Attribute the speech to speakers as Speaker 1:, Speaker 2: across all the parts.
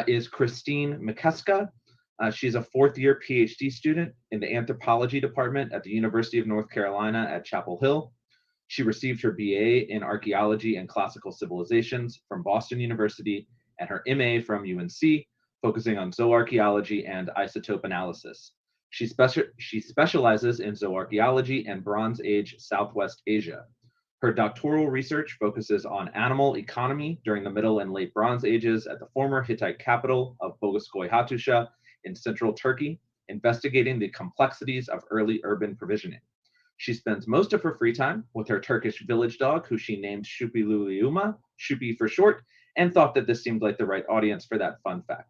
Speaker 1: is Christine McKeska. She's a fourth-year PhD student in the anthropology department at the University of North Carolina at Chapel Hill. She received her BA in archaeology and classical civilizations from Boston University and her MA from UNC, focusing on zooarchaeology and isotope analysis. She specializes in zooarchaeology and Bronze Age Southwest Asia. Her doctoral research focuses on animal economy during the Middle and Late Bronze Ages at the former Hittite capital of Bogoskoy Hattusha in central Turkey, investigating the complexities of early urban provisioning. She spends most of her free time with her Turkish village dog, who she named Shupi Luliuma, Shupi for short, and thought that this seemed like the right audience for that fun fact.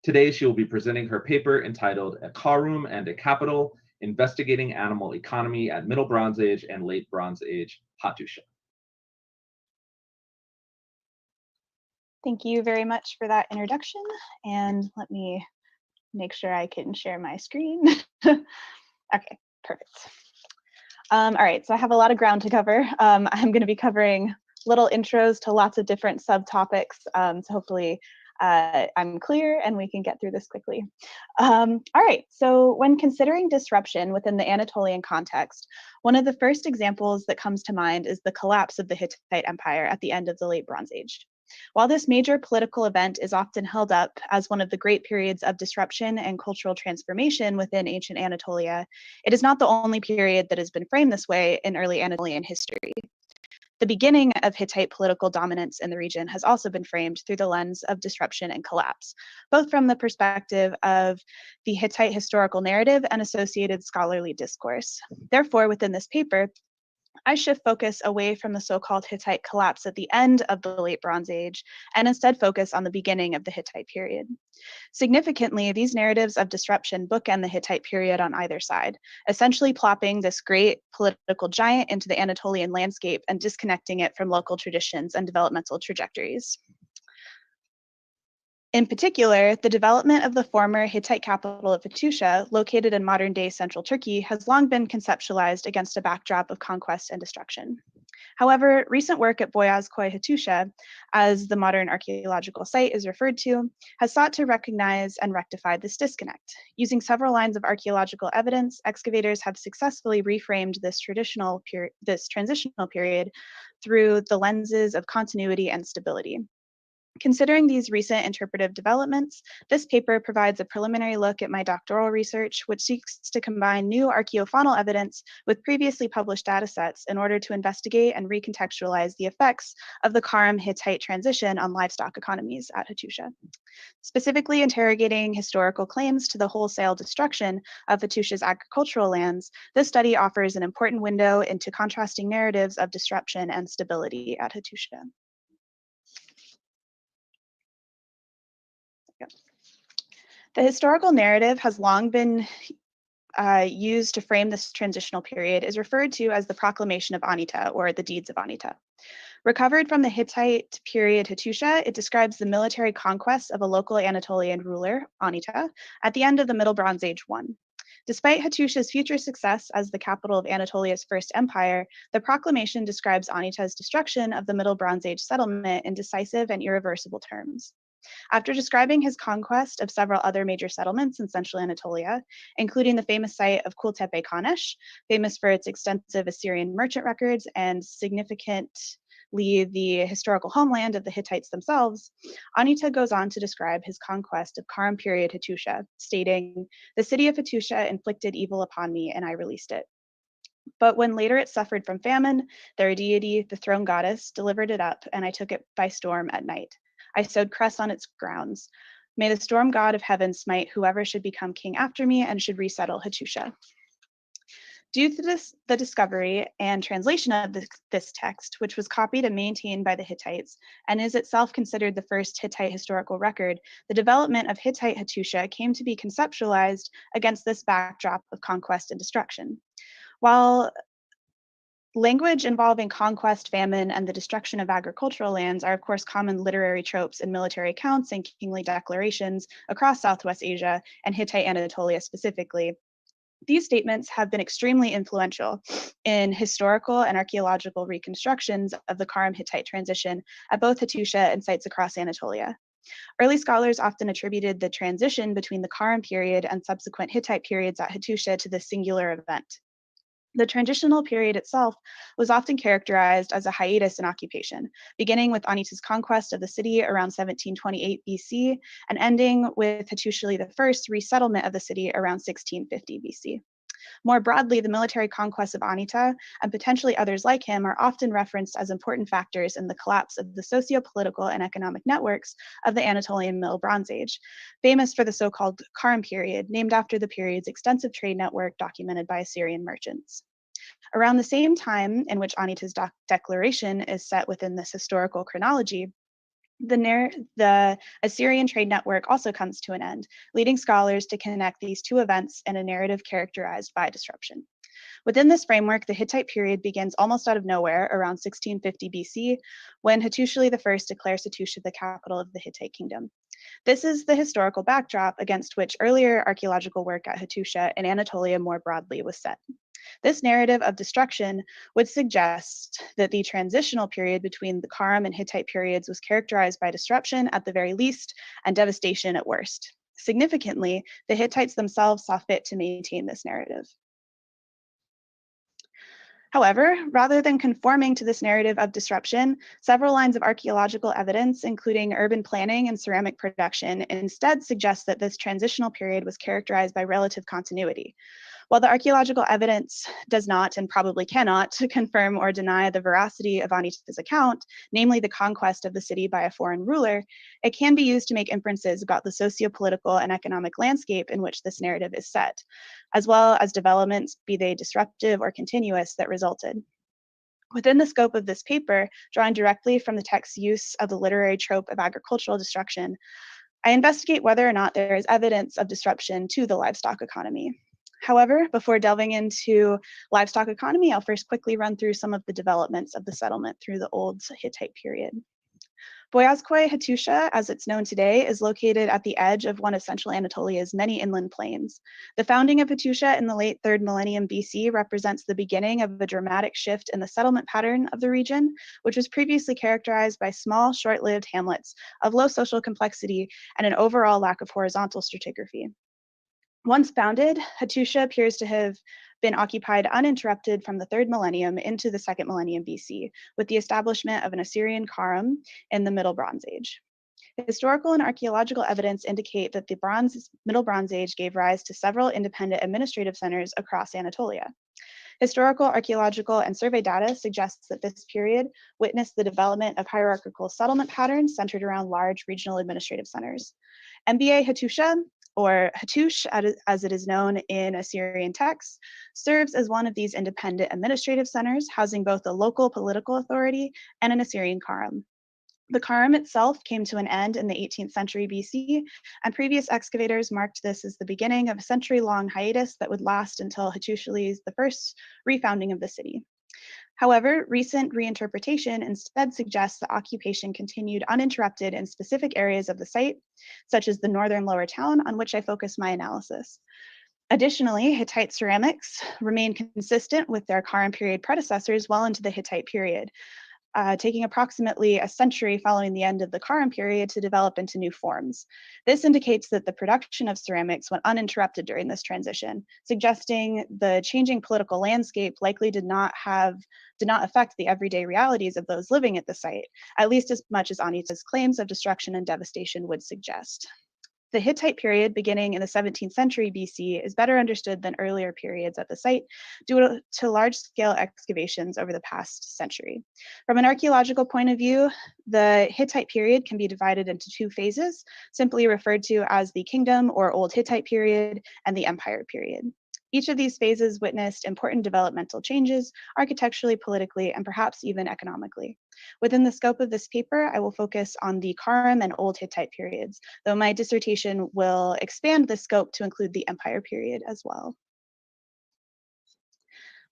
Speaker 1: Today, she will be presenting her paper entitled A Karum and a Capital, Investigating Animal Economy at Middle Bronze Age and Late Bronze Age Hattusha.
Speaker 2: Thank you very much for that introduction. And let me make sure I can share my screen. Okay, perfect. All right, so I have a lot of ground to cover. I'm going to be covering little intros to lots of different subtopics. So hopefully I'm clear and we can get through this quickly. All right, so when considering disruption within the Anatolian context, one of the first examples that comes to mind is the collapse of the Hittite Empire at the end of the Late Bronze Age. While this major political event is often held up as one of the great periods of disruption and cultural transformation within ancient Anatolia, it is not the only period that has been framed this way in early Anatolian history. The beginning of Hittite political dominance in the region has also been framed through the lens of disruption and collapse, both from the perspective of the Hittite historical narrative and associated scholarly discourse. Therefore, within this paper, I shift focus away from the so-called Hittite collapse at the end of the Late Bronze Age and instead focus on the beginning of the Hittite period. Significantly, these narratives of disruption bookend the Hittite period on either side, essentially plopping this great political giant into the Anatolian landscape and disconnecting it from local traditions and developmental trajectories. In particular, the development of the former Hittite capital of Hattusha, located in modern-day central Turkey, has long been conceptualized against a backdrop of conquest and destruction. However, recent work at Boğazköy Hattusha, as the modern archaeological site is referred to, has sought to recognize and rectify this disconnect. Using several lines of archaeological evidence, excavators have successfully reframed this transitional period through the lenses of continuity and stability. Considering these recent interpretive developments, this paper provides a preliminary look at my doctoral research, which seeks to combine new archaeofaunal evidence with previously published datasets in order to investigate and recontextualize the effects of the Karum Hittite transition on livestock economies at Hattusha. Specifically interrogating historical claims to the wholesale destruction of Hattusha's agricultural lands, this study offers an important window into contrasting narratives of disruption and stability at Hattusha. The historical narrative has long been used to frame this transitional period is referred to as the Proclamation of Anita, or the Deeds of Anita. Recovered from the Hittite period Hattusha, it describes the military conquest of a local Anatolian ruler, Anita, at the end of the Middle Bronze Age I. Despite Hattusha's future success as the capital of Anatolia's first empire, the proclamation describes Anita's destruction of the Middle Bronze Age settlement in decisive and irreversible terms. After describing his conquest of several other major settlements in central Anatolia, including the famous site of Kultepe Kanesh, famous for its extensive Assyrian merchant records and significantly the historical homeland of the Hittites themselves, Anita goes on to describe his conquest of Karum period Hattusha, stating, "The city of Hattusha inflicted evil upon me, and I released it. But when later it suffered from famine, their deity, the throne goddess, delivered it up, and I took it by storm at night. I sowed cress on its grounds. May the storm god of heaven smite whoever should become king after me and should resettle Hattusha." Due to the discovery and translation of this text, which was copied and maintained by the Hittites, and is itself considered the first Hittite historical record, the development of Hittite Hattusha came to be conceptualized against this backdrop of conquest and destruction. While language involving conquest, famine, and the destruction of agricultural lands are, of course, common literary tropes in military accounts and kingly declarations across Southwest Asia and Hittite Anatolia specifically. These statements have been extremely influential in historical and archaeological reconstructions of the Karum Hittite transition at both Hattusha and sites across Anatolia. Early scholars often attributed the transition between the Karam period and subsequent Hittite periods at Hattusha to this singular event. The transitional period itself was often characterized as a hiatus in occupation, beginning with Anita's conquest of the city around 1728 BC and ending with Hattusili I's resettlement of the city around 1650 BC. More broadly, the military conquests of Anita, and potentially others like him, are often referenced as important factors in the collapse of the socio-political and economic networks of the Anatolian Middle Bronze Age, famous for the so-called Karam period, named after the period's extensive trade network documented by Assyrian merchants. Around the same time in which Anita's declaration is set within this historical chronology, the Assyrian trade network also comes to an end, leading scholars to connect these two events in a narrative characterized by disruption. Within this framework, the Hittite period begins almost out of nowhere around 1650 BC, when Hattusili I declares Hattusha the capital of the Hittite kingdom. This is the historical backdrop against which earlier archaeological work at Hattusha and Anatolia more broadly was set. This narrative of destruction would suggest that the transitional period between the Karam and Hittite periods was characterized by disruption at the very least and devastation at worst. Significantly, the Hittites themselves saw fit to maintain this narrative. However, rather than conforming to this narrative of disruption, several lines of archaeological evidence, including urban planning and ceramic production, instead suggest that this transitional period was characterized by relative continuity. While the archaeological evidence does not and probably cannot confirm or deny the veracity of Anita's account, namely the conquest of the city by a foreign ruler, it can be used to make inferences about the socio-political and economic landscape in which this narrative is set, as well as developments, be they disruptive or continuous, that resulted. Within the scope of this paper, drawing directly from the text's use of the literary trope of agricultural destruction, I investigate whether or not there is evidence of disruption to the livestock economy. However, before delving into livestock economy, I'll first quickly run through some of the developments of the settlement through the Old Hittite period. Boyazkoy Hattusha, as it's known today, is located at the edge of one of central Anatolia's many inland plains. The founding of Hattusha in the late 3rd millennium BC represents the beginning of a dramatic shift in the settlement pattern of the region, which was previously characterized by small, short-lived hamlets of low social complexity and an overall lack of horizontal stratigraphy. Once founded, Hattusha appears to have been occupied uninterrupted from the 3rd millennium into the 2nd millennium BC, with the establishment of an Assyrian Karam in the Middle Bronze Age. Historical and archaeological evidence indicate that the Middle Bronze Age gave rise to several independent administrative centers across Anatolia. Historical, archaeological, and survey data suggests that this period witnessed the development of hierarchical settlement patterns centered around large regional administrative centers. MBA Hattusha, or Hattush as it is known in Assyrian texts, serves as one of these independent administrative centers, housing both a local political authority and an Assyrian Karam. The Karam itself came to an end in the 18th century BC, and previous excavators marked this as the beginning of a century-long hiatus that would last until Hattusili I's refounding of the city. However, recent reinterpretation instead suggests the occupation continued uninterrupted in specific areas of the site, such as the northern lower town, on which I focus my analysis. Additionally, Hittite ceramics remained consistent with their Karam period predecessors well into the Hittite period, taking approximately a century following the end of the Karam period to develop into new forms. This indicates that the production of ceramics went uninterrupted during this transition, suggesting the changing political landscape likely did not affect the everyday realities of those living at the site, at least as much as Anita's claims of destruction and devastation would suggest. The Hittite period, beginning in the 17th century BC, is better understood than earlier periods at the site due to large-scale excavations over the past century. From an archaeological point of view, the Hittite period can be divided into 2 phases, simply referred to as the Kingdom or Old Hittite period and the Empire period. Each of these phases witnessed important developmental changes, architecturally, politically, and perhaps even economically. Within the scope of this paper, I will focus on the Karam and Old Hittite periods, though my dissertation will expand the scope to include the Empire period as well.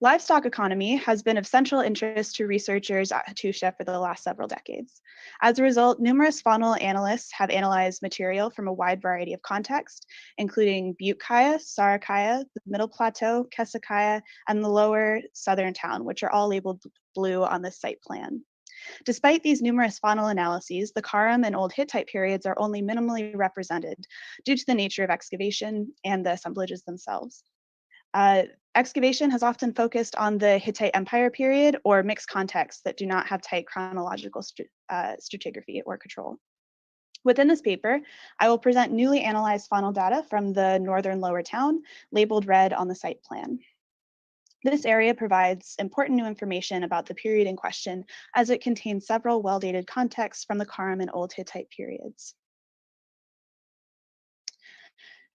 Speaker 2: Livestock economy has been of central interest to researchers at Hattusha for the last several decades. As a result, numerous faunal analysts have analyzed material from a wide variety of contexts, including Butte-Kaya, Sarikaya, the Middle Plateau, Kesakaya, and the lower southern town, which are all labeled blue on this site plan. Despite these numerous faunal analyses, the Karam and Old Hittite periods are only minimally represented due to the nature of excavation and the assemblages themselves. Excavation has often focused on the Hittite Empire period or mixed contexts that do not have tight chronological stratigraphy or control. Within this paper, I will present newly analyzed faunal data from the northern lower town, labeled red on the site plan. This area provides important new information about the period in question, as it contains several well-dated contexts from the Karam and Old Hittite periods.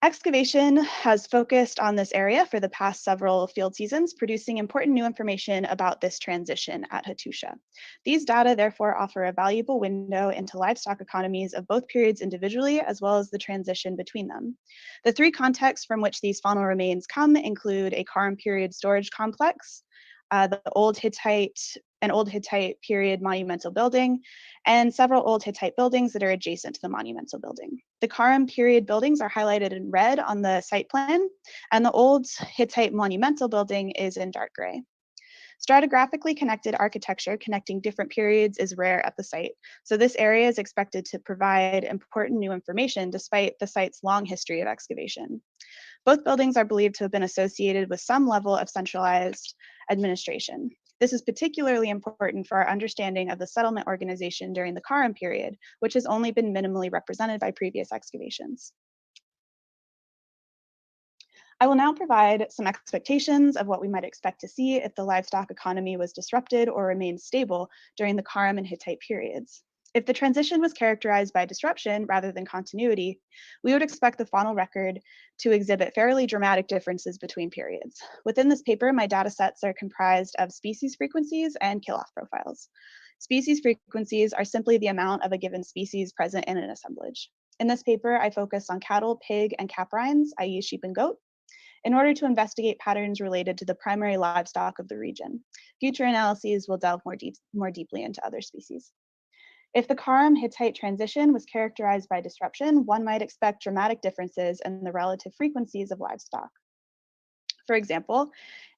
Speaker 2: Excavation has focused on this area for the past several field seasons, producing important new information about this transition at Hattusha. These data therefore offer a valuable window into livestock economies of both periods individually, as well as the transition between them. The three contexts from which these faunal remains come include a Karam period storage complex, the Old Hittite period monumental building, and several Old Hittite buildings that are adjacent to the monumental building. The Karam period buildings are highlighted in red on the site plan, and the Old Hittite monumental building is in dark gray. Stratigraphically connected architecture connecting different periods is rare at the site, so this area is expected to provide important new information despite the site's long history of excavation. Both buildings are believed to have been associated with some level of centralized administration. This is particularly important for our understanding of the settlement organization during the Karam period, which has only been minimally represented by previous excavations. I will now provide some expectations of what we might expect to see if the livestock economy was disrupted or remained stable during the Karam and Hittite periods. If the transition was characterized by disruption rather than continuity, we would expect the faunal record to exhibit fairly dramatic differences between periods. Within this paper, my data sets are comprised of species frequencies and kill-off profiles. Species frequencies are simply the amount of a given species present in an assemblage. In this paper, I focus on cattle, pig, and caprines, i.e. sheep and goat, in order to investigate patterns related to the primary livestock of the region. Future analyses will delve more deeply into other species. If the Karam Hittite transition was characterized by disruption, one might expect dramatic differences in the relative frequencies of livestock. For example,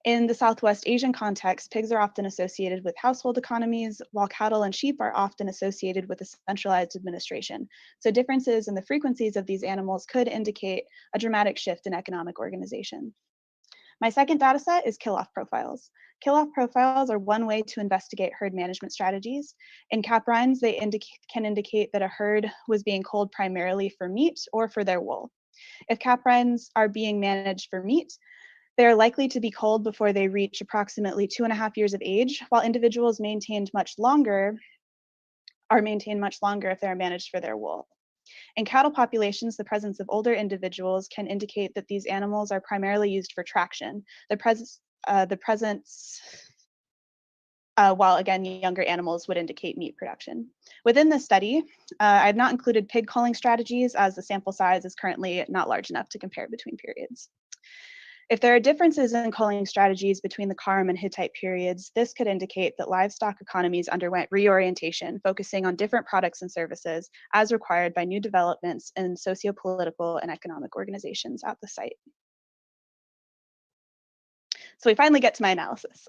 Speaker 2: in the Southwest Asian context, pigs are often associated with household economies, while cattle and sheep are often associated with a centralized administration. So differences in the frequencies of these animals could indicate a dramatic shift in economic organization. My second data set is kill-off profiles. Kill-off profiles are one way to investigate herd management strategies. In caprines, they can indicate that a herd was being culled primarily for meat or for their wool. If caprines are being managed for meat, they are likely to be culled before they reach approximately 2.5 years of age, while individuals are maintained much longer if they are managed for their wool. In cattle populations, the presence of older individuals can indicate that these animals are primarily used for traction. While again, younger animals would indicate meat production. Within this study, I've not included pig culling strategies as the sample size is currently not large enough to compare between periods. If there are differences in culling strategies between the Karam and Hittite periods, this could indicate that livestock economies underwent reorientation, focusing on different products and services as required by new developments in socio-political and economic organizations at the site. So we finally get to my analysis.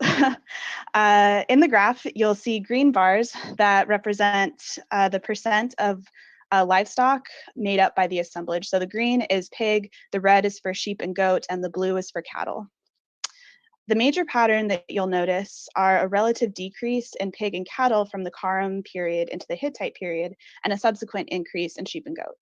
Speaker 2: In the graph, you'll see green bars that represent the percent of livestock made up by the assemblage. So the green is pig, the red is for sheep and goat, and the blue is for cattle. The major pattern that you'll notice are a relative decrease in pig and cattle from the Karam period into the Hittite period, and a subsequent increase in sheep and goat.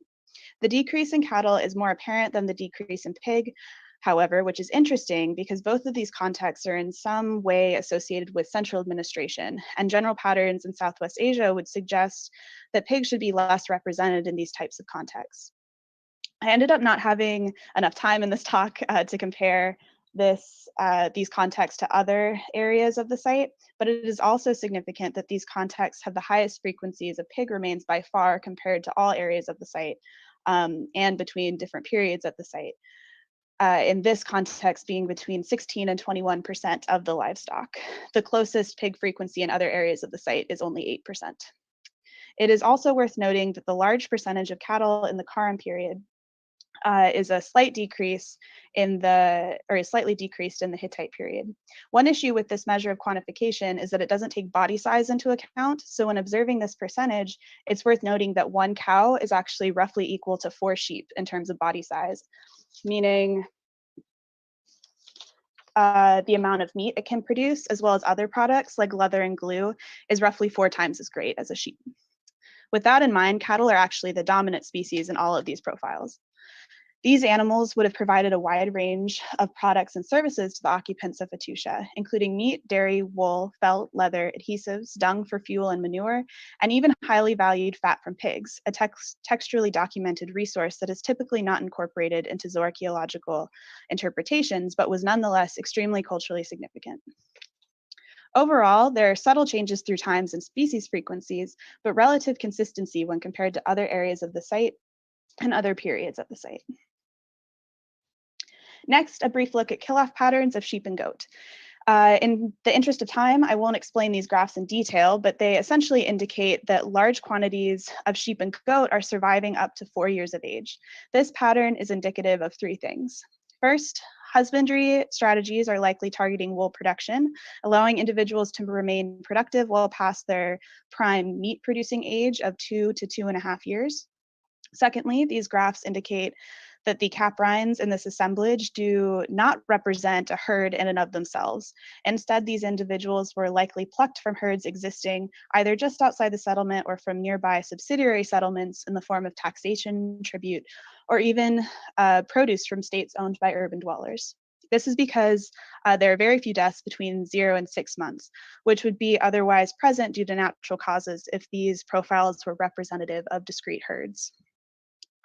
Speaker 2: The decrease in cattle is more apparent than the decrease in pig, however, which is interesting because both of these contexts are in some way associated with central administration, and general patterns in Southwest Asia would suggest that pigs should be less represented in these types of contexts. I ended up not having enough time in this talk to compare these contexts to other areas of the site, but it is also significant that these contexts have the highest frequencies of pig remains by far compared to all areas of the site and between different periods at the site. In this context being between 16 and 21% of the livestock. The closest pig frequency in other areas of the site is only 8%. It is also worth noting that the large percentage of cattle in the Karam period is a slight decrease in is slightly decreased in the Hittite period. One issue with this measure of quantification is that it doesn't take body size into account. So when observing this percentage, it's worth noting that 1 cow is actually roughly equal to 4 sheep in terms of body size, meaning the amount of meat it can produce, as well as other products like leather and glue, is roughly 4 times as great as a sheep. With that in mind, cattle are actually the dominant species in all of these profiles. These animals would have provided a wide range of products and services to the occupants of Hattusha, including meat, dairy, wool, felt, leather, adhesives, dung for fuel and manure, and even highly valued fat from pigs, a textually documented resource that is typically not incorporated into zoarchaeological interpretations, but was nonetheless extremely culturally significant. Overall, there are subtle changes through times and species frequencies, but relative consistency when compared to other areas of the site and other periods of the site. Next, a brief look at kill-off patterns of sheep and goat. In the interest of time, I won't explain these graphs in detail, but they essentially indicate that large quantities of sheep and goat are surviving up to 4 years of age. This pattern is indicative of 3 things. First, husbandry strategies are likely targeting wool production, allowing individuals to remain productive well past their prime meat producing age of 2 to 2.5 years. Secondly, these graphs indicate that the caprines in this assemblage do not represent a herd in and of themselves. Instead, these individuals were likely plucked from herds existing either just outside the settlement or from nearby subsidiary settlements in the form of taxation, tribute, or even produce from states owned by urban dwellers. This is because there are very few deaths between 0 and 6 months, which would be otherwise present due to natural causes if these profiles were representative of discrete herds.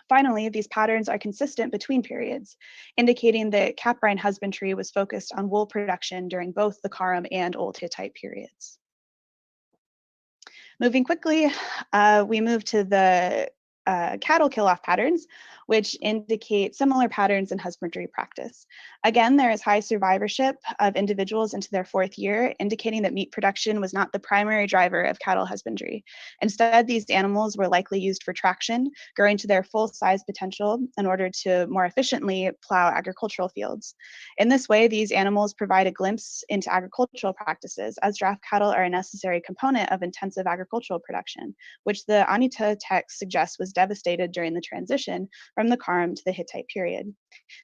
Speaker 2: Finally, these patterns are consistent between periods, indicating that caprine husbandry was focused on wool production during both the Karam and Old Hittite periods. Moving quickly, we move to the cattle kill-off patterns, which indicate similar patterns in husbandry practice. Again, there is high survivorship of individuals into their 4th year, indicating that meat production was not the primary driver of cattle husbandry. Instead, these animals were likely used for traction, growing to their full size potential in order to more efficiently plow agricultural fields. In this way, these animals provide a glimpse into agricultural practices, as draft cattle are a necessary component of intensive agricultural production, which the Anita text suggests was devastated during the transition from the Karam to the Hittite period.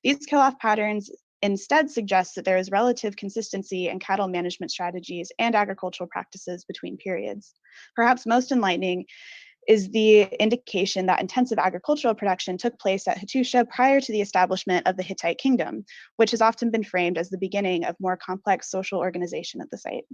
Speaker 2: These kill-off patterns instead suggest that there is relative consistency in cattle management strategies and agricultural practices between periods. Perhaps most enlightening is the indication that intensive agricultural production took place at Hattusha prior to the establishment of the Hittite kingdom, which has often been framed as the beginning of more complex social organization at the site.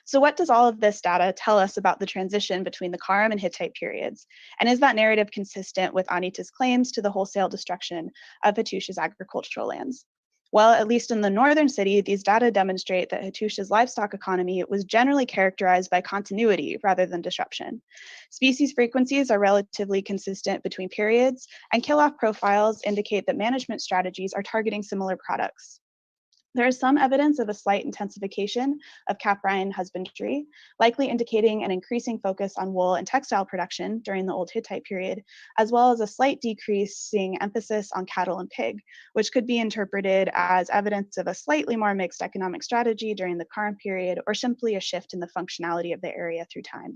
Speaker 2: So what does all of this data tell us about the transition between the Karam and Hittite periods? And is that narrative consistent with Anita's claims to the wholesale destruction of Hattusha's agricultural lands? Well, at least in the northern city, these data demonstrate that Hattusha's livestock economy was generally characterized by continuity rather than disruption. Species frequencies are relatively consistent between periods, and kill-off profiles indicate that management strategies are targeting similar products. There is some evidence of a slight intensification of caprine husbandry, likely indicating an increasing focus on wool and textile production during the Old Hittite period, as well as a slight decreasing emphasis on cattle and pig, which could be interpreted as evidence of a slightly more mixed economic strategy during the Karam period, or simply a shift in the functionality of the area through time.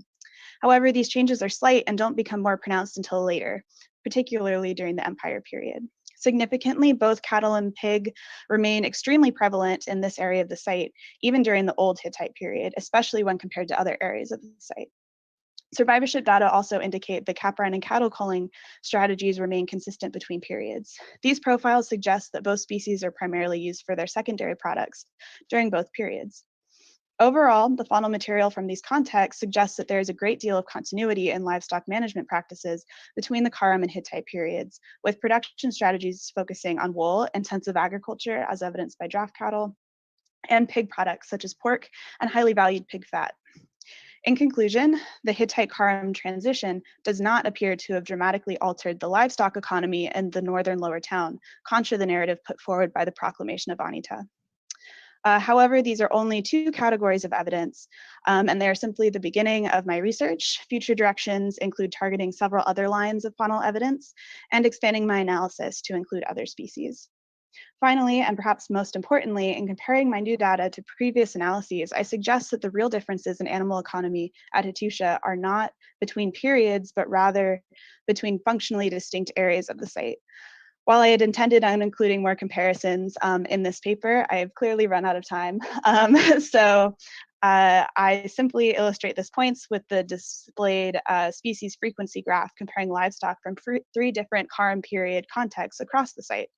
Speaker 2: However, these changes are slight and don't become more pronounced until later, particularly during the Empire period. Significantly, both cattle and pig remain extremely prevalent in this area of the site, even during the Old Hittite period, especially when compared to other areas of the site. Survivorship data also indicate that caprine and cattle culling strategies remain consistent between periods. These profiles suggest that both species are primarily used for their secondary products during both periods. Overall, the faunal material from these contexts suggests that there is a great deal of continuity in livestock management practices between the Karam and Hittite periods, with production strategies focusing on wool, intensive agriculture, as evidenced by draft cattle, and pig products such as pork and highly valued pig fat. In conclusion, the Hittite-Karam transition does not appear to have dramatically altered the livestock economy in the northern lower town, contra the narrative put forward by the proclamation of Anita. However, these are only 2 categories of evidence, and they are simply the beginning of my research. Future directions include targeting several other lines of faunal evidence and expanding my analysis to include other species. Finally, and perhaps most importantly, in comparing my new data to previous analyses, I suggest that the real differences in animal economy at Hattusha are not between periods, but rather between functionally distinct areas of the site. While I had intended on including more comparisons in this paper, I have clearly run out of time. I simply illustrate this points with the displayed species frequency graph comparing livestock from 3 different Karm period contexts across the site.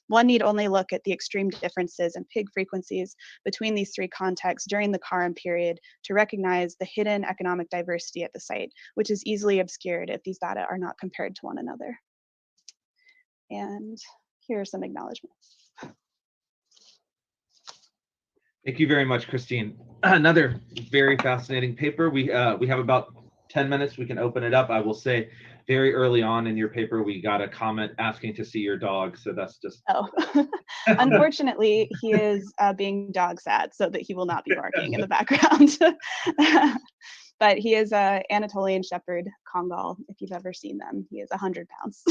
Speaker 2: One need only look at the extreme differences in pig frequencies between these 3 contexts during the Karm period to recognize the hidden economic diversity at the site, which is easily obscured if these data are not compared to one another. And here are some acknowledgements.
Speaker 1: Thank you very much, Christine. Another very fascinating paper. We have about 10 minutes. We can open it up. I will say very early on in your paper, we got a comment asking to see your dog. So that's just.
Speaker 2: Oh, unfortunately, he is being dog sad so that he will not be barking in the background. But he is an Anatolian Shepherd Congal, if you've ever seen them. He is 100 pounds.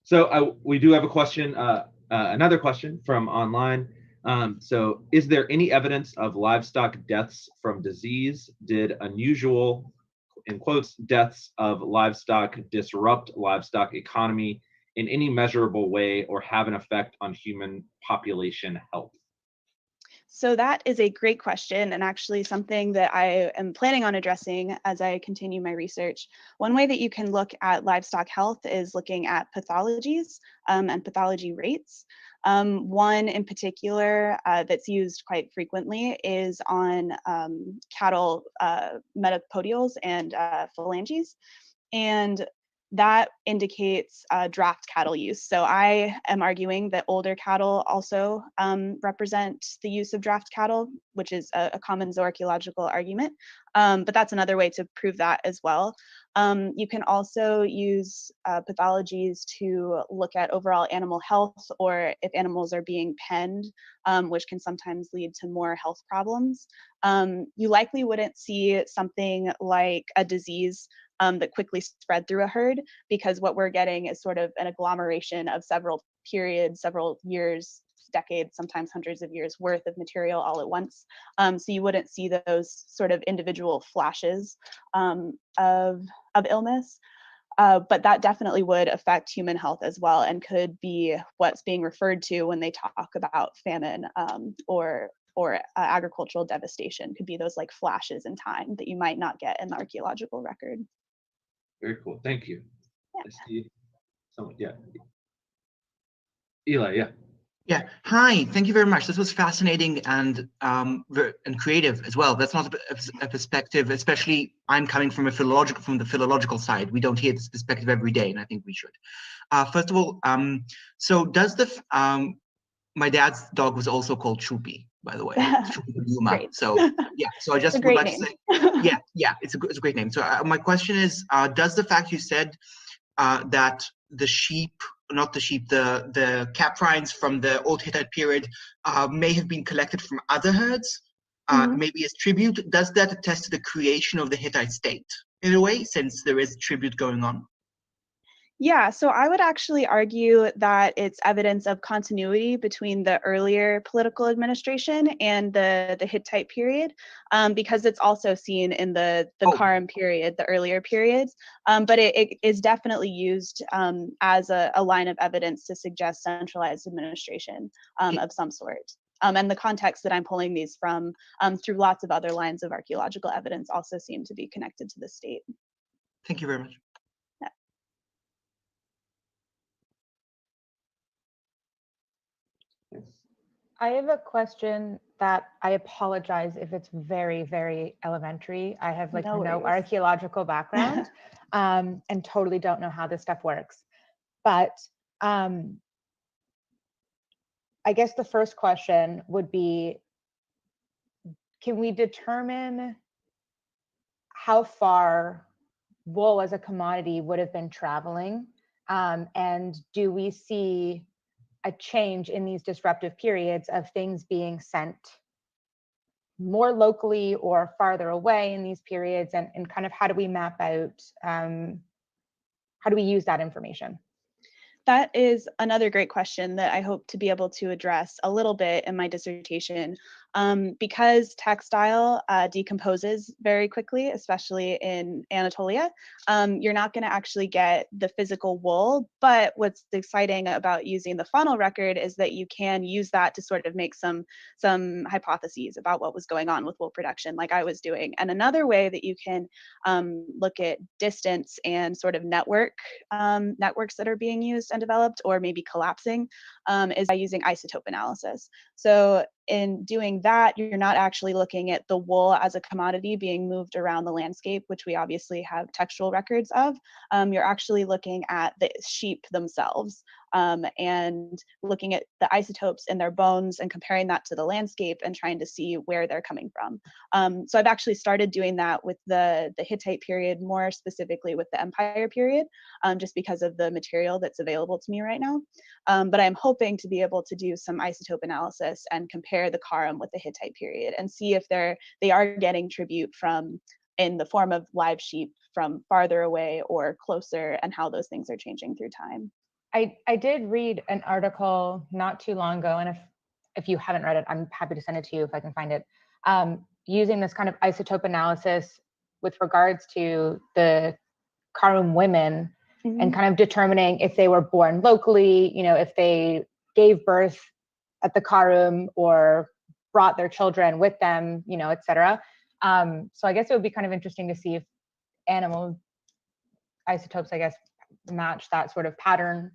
Speaker 1: So we do have a question, another question from online. So is there any evidence of livestock deaths from disease? Did unusual, in quotes, deaths of livestock disrupt livestock economy in any measurable way or have an effect on human population health?
Speaker 2: So that is a great question, and actually something that I am planning on addressing as I continue my research. One way that you can look at livestock health is looking at pathologies and pathology rates. One in particular that's used quite frequently is on cattle metapodials and phalanges. And that indicates draft cattle use. So I am arguing that older cattle also represent the use of draft cattle, which is a common zooarchaeological argument. But that's another way to prove that as well. You can also use pathologies to look at overall animal health or if animals are being penned, which can sometimes lead to more health problems. You likely wouldn't see something like a disease that quickly spread through a herd, because what we're getting is sort of an agglomeration of several periods, several years, decades, sometimes hundreds of years worth of material all at once. So you wouldn't see those sort of individual flashes of illness. But that definitely would affect human health as well, and could be what's being referred to when they talk about famine or agricultural devastation. Could be those like flashes in time that you might not get in the archaeological record.
Speaker 1: Very cool. Thank you.
Speaker 2: Yeah.
Speaker 1: I see someone, yeah. Eli, yeah.
Speaker 3: Yeah. Hi. Thank you very much. This was fascinating and creative as well. That's not a perspective, especially I'm coming from the philological side. We don't hear this perspective every day, and I think we should. First of all, so does my dad's dog was also called Choopy, by the way. So yeah. So I just would like to say, yeah, it's a great name. So my question is, does the fact you said that the sheep, not the sheep, the caprines from the Old Hittite period may have been collected from other herds, maybe as tribute, does that attest to the creation of the Hittite state in a way, since there is tribute going on?
Speaker 2: Yeah, so I would actually argue that it's evidence of continuity between the earlier political administration and the Hittite period, because it's also seen in the Karm period, the earlier periods, but it is definitely used as a line of evidence to suggest centralized administration of some sort. And the context that I'm pulling these from through lots of other lines of archaeological evidence also seem to be connected to the state.
Speaker 3: Thank you very much.
Speaker 4: I have a question that I apologize if it's very, very elementary. I have like no archaeological background and totally don't know how this stuff works. But I guess the first question would be, can we determine how far wool as a commodity would have been traveling? And do we see a change in these disruptive periods of things being sent more locally or farther away in these periods, and kind of how do we map out, how do we use that information?
Speaker 2: That is another great question that I hope to be able to address a little bit in my dissertation. Because textile decomposes very quickly, especially in Anatolia, you're not going to actually get the physical wool. But what's exciting about using the faunal record is that you can use that to sort of make some hypotheses about what was going on with wool production, like I was doing. And another way that you can look at distance and sort of networks that are being used and developed, or maybe collapsing, is by using isotope analysis. So in doing that, you're not actually looking at the wool as a commodity being moved around the landscape, which we obviously have textual records of. You're actually looking at the sheep themselves, and looking at the isotopes in their bones and comparing that to the landscape and trying to see where they're coming from. So I've actually started doing that with the Hittite period, more specifically with the Empire period, just because of the material that's available to me right now. But I'm hoping to be able to do some isotope analysis and compare the Karum with the Hittite period and see if they are getting tribute from, in the form of live sheep, from farther away or closer, and how those things are changing through time.
Speaker 4: I did read an article not too long ago, and if you haven't read it, I'm happy to send it to you if I can find it, using this kind of isotope analysis with regards to the Karum women, and kind of determining if they were born locally, if they gave birth at the Karum or brought their children with them, et cetera. So I guess it would be kind of interesting to see if animal isotopes, I guess, match that sort of pattern.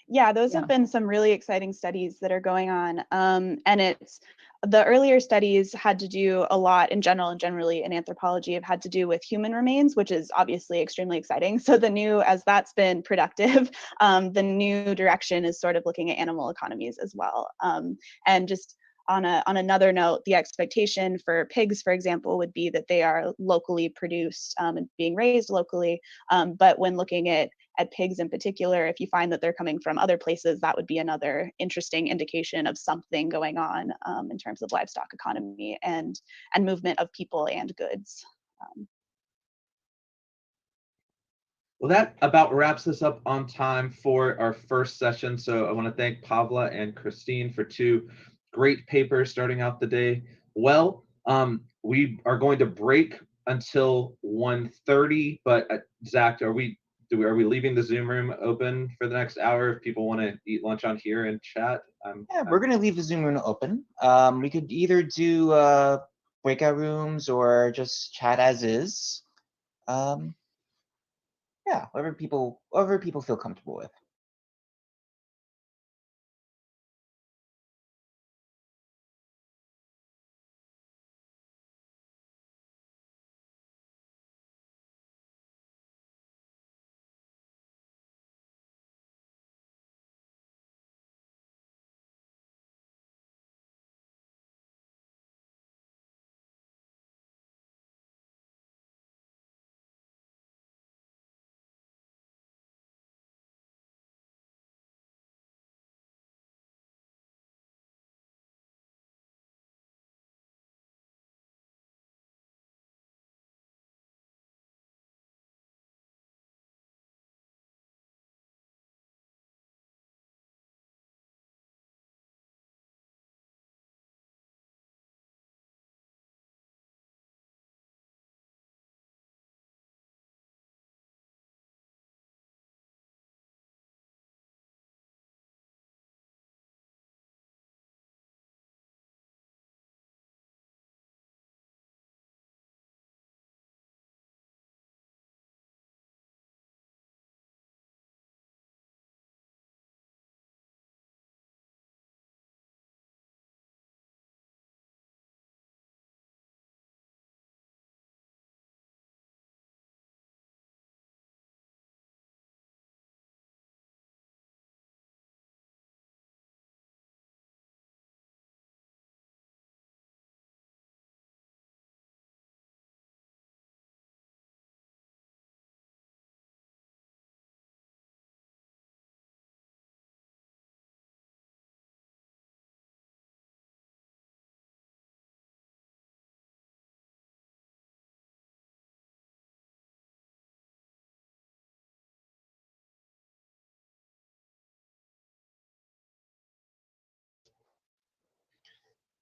Speaker 2: Yeah, those have been some really exciting studies that are going on. And it's, the earlier studies had to do a lot in general, and generally in anthropology, have had to do with human remains, which is obviously extremely exciting. So the new, as that's been productive, the new direction is sort of looking at animal economies as well. And just on another note, the expectation for pigs, for example, would be that they are locally produced and being raised locally. But when looking at pigs in particular, if you find that they're coming from other places, that would be another interesting indication of something going on in terms of livestock economy and movement of people and goods.
Speaker 1: Well, that about wraps us up on time for our first session. So I want to thank Pavla and Christine for two great papers starting out the day. Well, we are going to break until 1:30, but Zach, are we leaving the Zoom room open for the next hour if people want to eat lunch on here and chat?
Speaker 5: Yeah, we're going to leave the Zoom room open. We could either do breakout rooms or just chat as is. Yeah, whatever people feel comfortable with.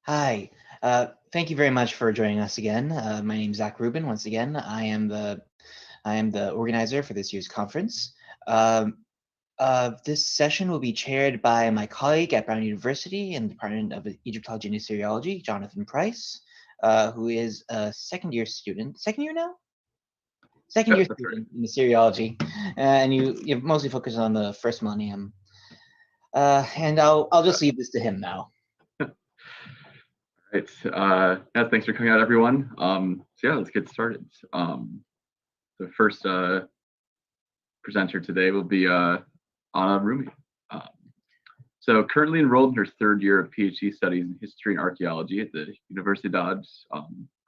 Speaker 5: Hi. Thank you very much for joining us again. My name is Zach Rubin. Once again, I am the organizer for this year's conference. This session will be chaired by my colleague at Brown University in the Department of Egyptology and Assyriology, Jonathan Price, who is a second-year student. Second year now? Second-year student in Assyriology, and you mostly focus on the first millennium. And I'll just leave this to him now.
Speaker 6: Right. Yeah, thanks for coming out, everyone. So yeah, let's get started. The first presenter today will be Anna Rumi. So currently enrolled in her third year of PhD studies in history and archaeology at the Universidad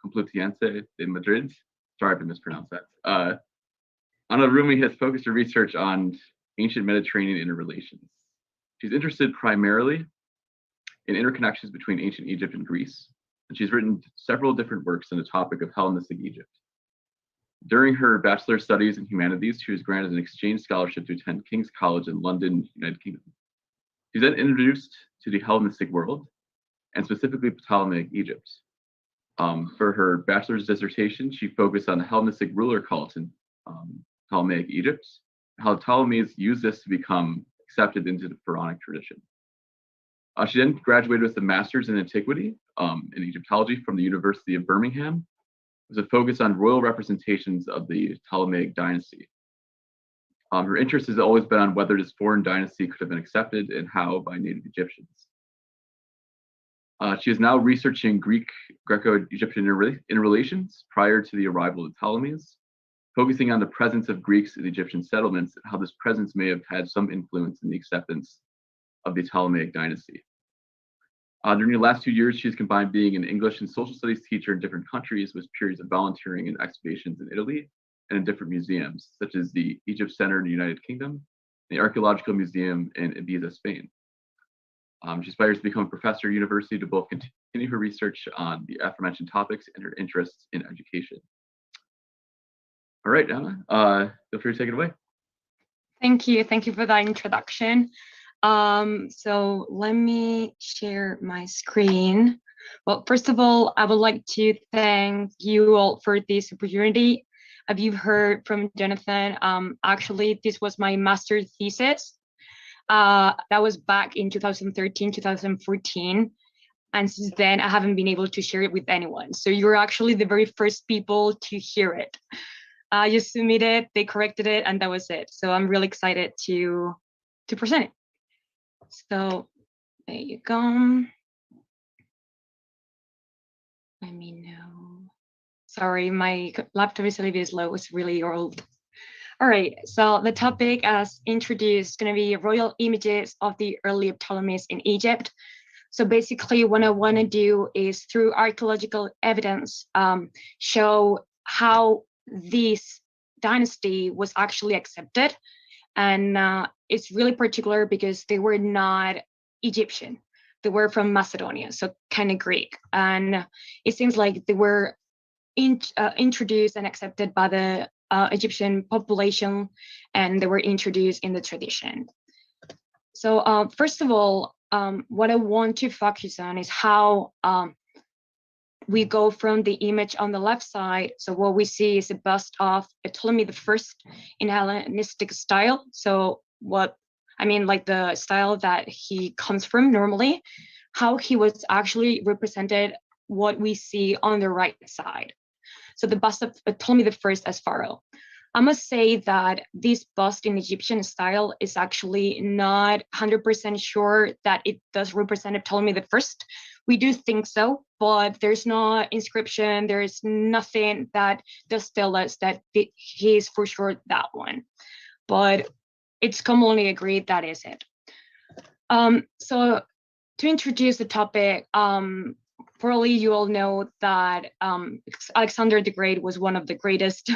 Speaker 6: Complutense de Madrid. Sorry if I mispronounced that. Anna Rumi has focused her research on ancient Mediterranean interrelations. She's interested primarily in interconnections between ancient Egypt and Greece, and she's written several different works on the topic of Hellenistic Egypt. During her bachelor studies in humanities, she was granted an exchange scholarship to attend King's College in London, United Kingdom. She's then introduced to the Hellenistic world, and specifically Ptolemaic Egypt. For her bachelor's dissertation, she focused on the Hellenistic ruler cult in Ptolemaic Egypt, how the Ptolemies used this to become accepted into the Pharaonic tradition. She then graduated with a master's in antiquity in Egyptology from the University of Birmingham, with a focus on royal representations of the Ptolemaic dynasty. Her interest has always been on whether this foreign dynasty could have been accepted and how by native Egyptians. She is now researching Greco-Egyptian interrelations prior to the arrival of the Ptolemies, focusing on the presence of Greeks in Egyptian settlements and how this presence may have had some influence in the acceptance of the Ptolemaic dynasty. During the last 2 years, she's combined being an English and social studies teacher in different countries with periods of volunteering and excavations in Italy and in different museums, such as the Egypt Center in the United Kingdom, the Archaeological Museum in Ibiza, Spain. She aspires to become a professor at university to both continue her research on the aforementioned topics and her interests in education. All right, Anna, feel free to take it away.
Speaker 7: Thank you for that introduction. So let me share my screen. Well, first of all, I would like to thank you all for this opportunity. As you've heard from Jonathan, actually, this was my master's thesis. That was back in 2013, 2014. And since then, I haven't been able to share it with anyone. So you're actually the very first people to hear it. I just submitted, they corrected it, and that was it. So I'm really excited to present it. So there you go. Let me know. Sorry, my laptop is a little bit slow. It's really old. All right, so the topic as introduced is going to be royal images of the early Ptolemies in Egypt. So basically what I want to do is through archaeological evidence, show how this dynasty was actually accepted. And it's really particular because they were not Egyptian. They were from Macedonia, so kind of Greek. And it seems like they were introduced and accepted by the Egyptian population, and they were introduced in the tradition. So first of all, what I want to focus on is how we go from the image on the left side. So what we see is a bust of Ptolemy I in Hellenistic style. So what I mean, like the style that he comes from normally, how he was actually represented, what we see on the right side. So the bust of Ptolemy I as pharaoh. I must say that this bust in Egyptian style is actually not 100% sure that it does represent Ptolemy I. We do think so, but there's no inscription, there's nothing that does tell us that he is for sure that one. But it's commonly agreed that is it. So to introduce the topic, probably you all know that Alexander the Great was one of the greatest.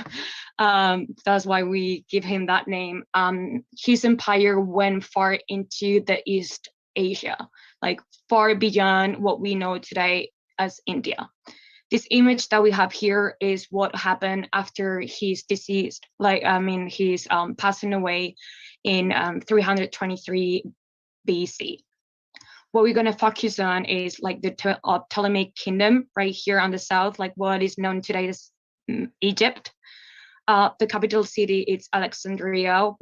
Speaker 7: That's why we give him that name. His empire went far into the East Asia, like far beyond what we know today as India. This image that we have here is what happened after he's deceased. He's passing away in 323 BC. what we're going to focus on is like the Ptolemaic kingdom right here on the south, like what is known today as Egypt. The capital city is Alexandria,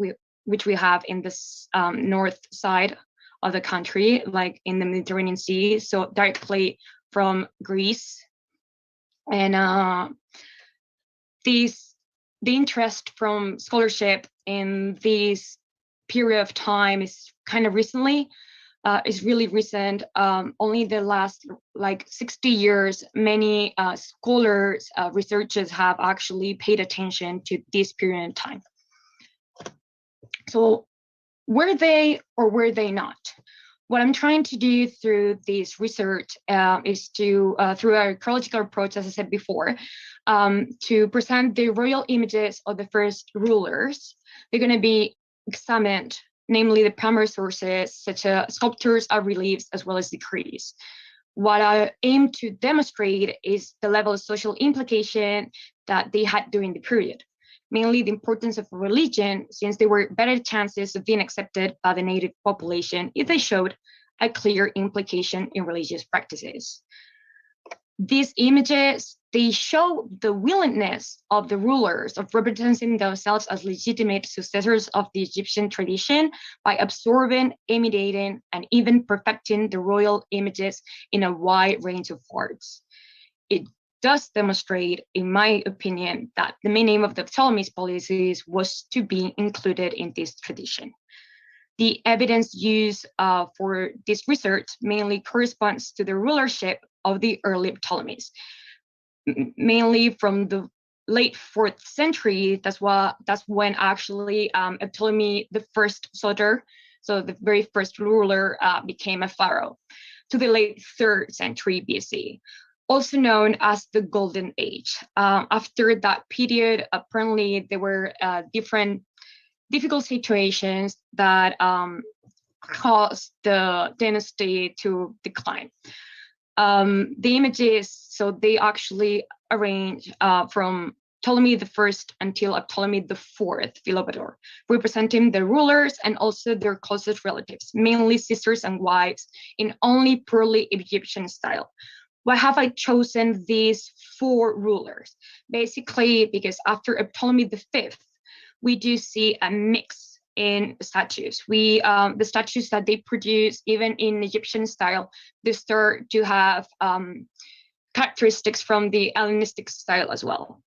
Speaker 7: which we have in this north side of the country, like in the Mediterranean Sea, so directly from Greece. And the interest from scholarship in this period of time is kind of recently, is really recent. Only the last like 60 years, many scholars, researchers have actually paid attention to this period of time. So were they or were they not? What I'm trying to do through this research is to, through our chronological approach, as I said before, to present the royal images of the first rulers. They're going to be examined, namely the primary sources, such as sculptures, reliefs, as well as decrees. What I aim to demonstrate is the level of social implication that they had during the period, mainly the importance of religion, since there were better chances of being accepted by the native population if they showed a clear implication in religious practices. These images, they show the willingness of the rulers of representing themselves as legitimate successors of the Egyptian tradition by absorbing, imitating, and even perfecting the royal images in a wide range of arts. It does demonstrate, in my opinion, that the main aim of the Ptolemy's policies was to be included in this tradition. The evidence used for this research mainly corresponds to the rulership of the early Ptolemies, mainly from the late 4th century. That's when actually Ptolemy the first Soter, so the very first ruler, became a pharaoh, to the late 3rd century BC. Also known as the Golden Age. After that period, apparently there were different difficult situations that caused the dynasty to decline. The images, so they actually arrange from Ptolemy I until Ptolemy IV Philopator, representing the rulers and also their closest relatives, mainly sisters and wives, in only purely Egyptian style. Why have I chosen these 4 rulers? Basically, because after Ptolemy V, we do see a mix in statues. The statues that they produce, even in Egyptian style, they start to have characteristics from the Hellenistic style as well.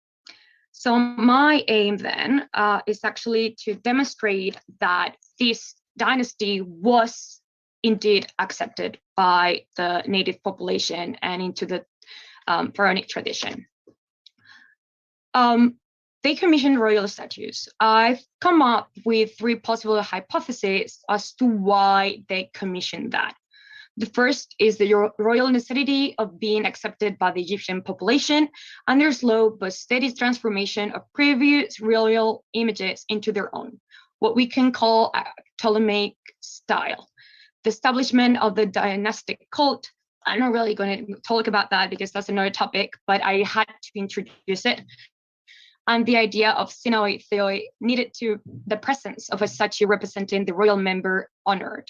Speaker 7: So my aim then is actually to demonstrate that this dynasty was indeed accepted by the native population and into the pharaonic tradition. They commissioned royal statues. I've come up with 3 possible hypotheses as to why they commissioned that. The first is the royal necessity of being accepted by the Egyptian population and their slow but steady transformation of previous royal images into their own, what we can call a Ptolemaic style. The establishment of the dynastic cult, I'm not really going to talk about that because that's another topic, but I had to introduce it. And the idea of synoi theoi needed to the presence of a statue representing the royal member honored.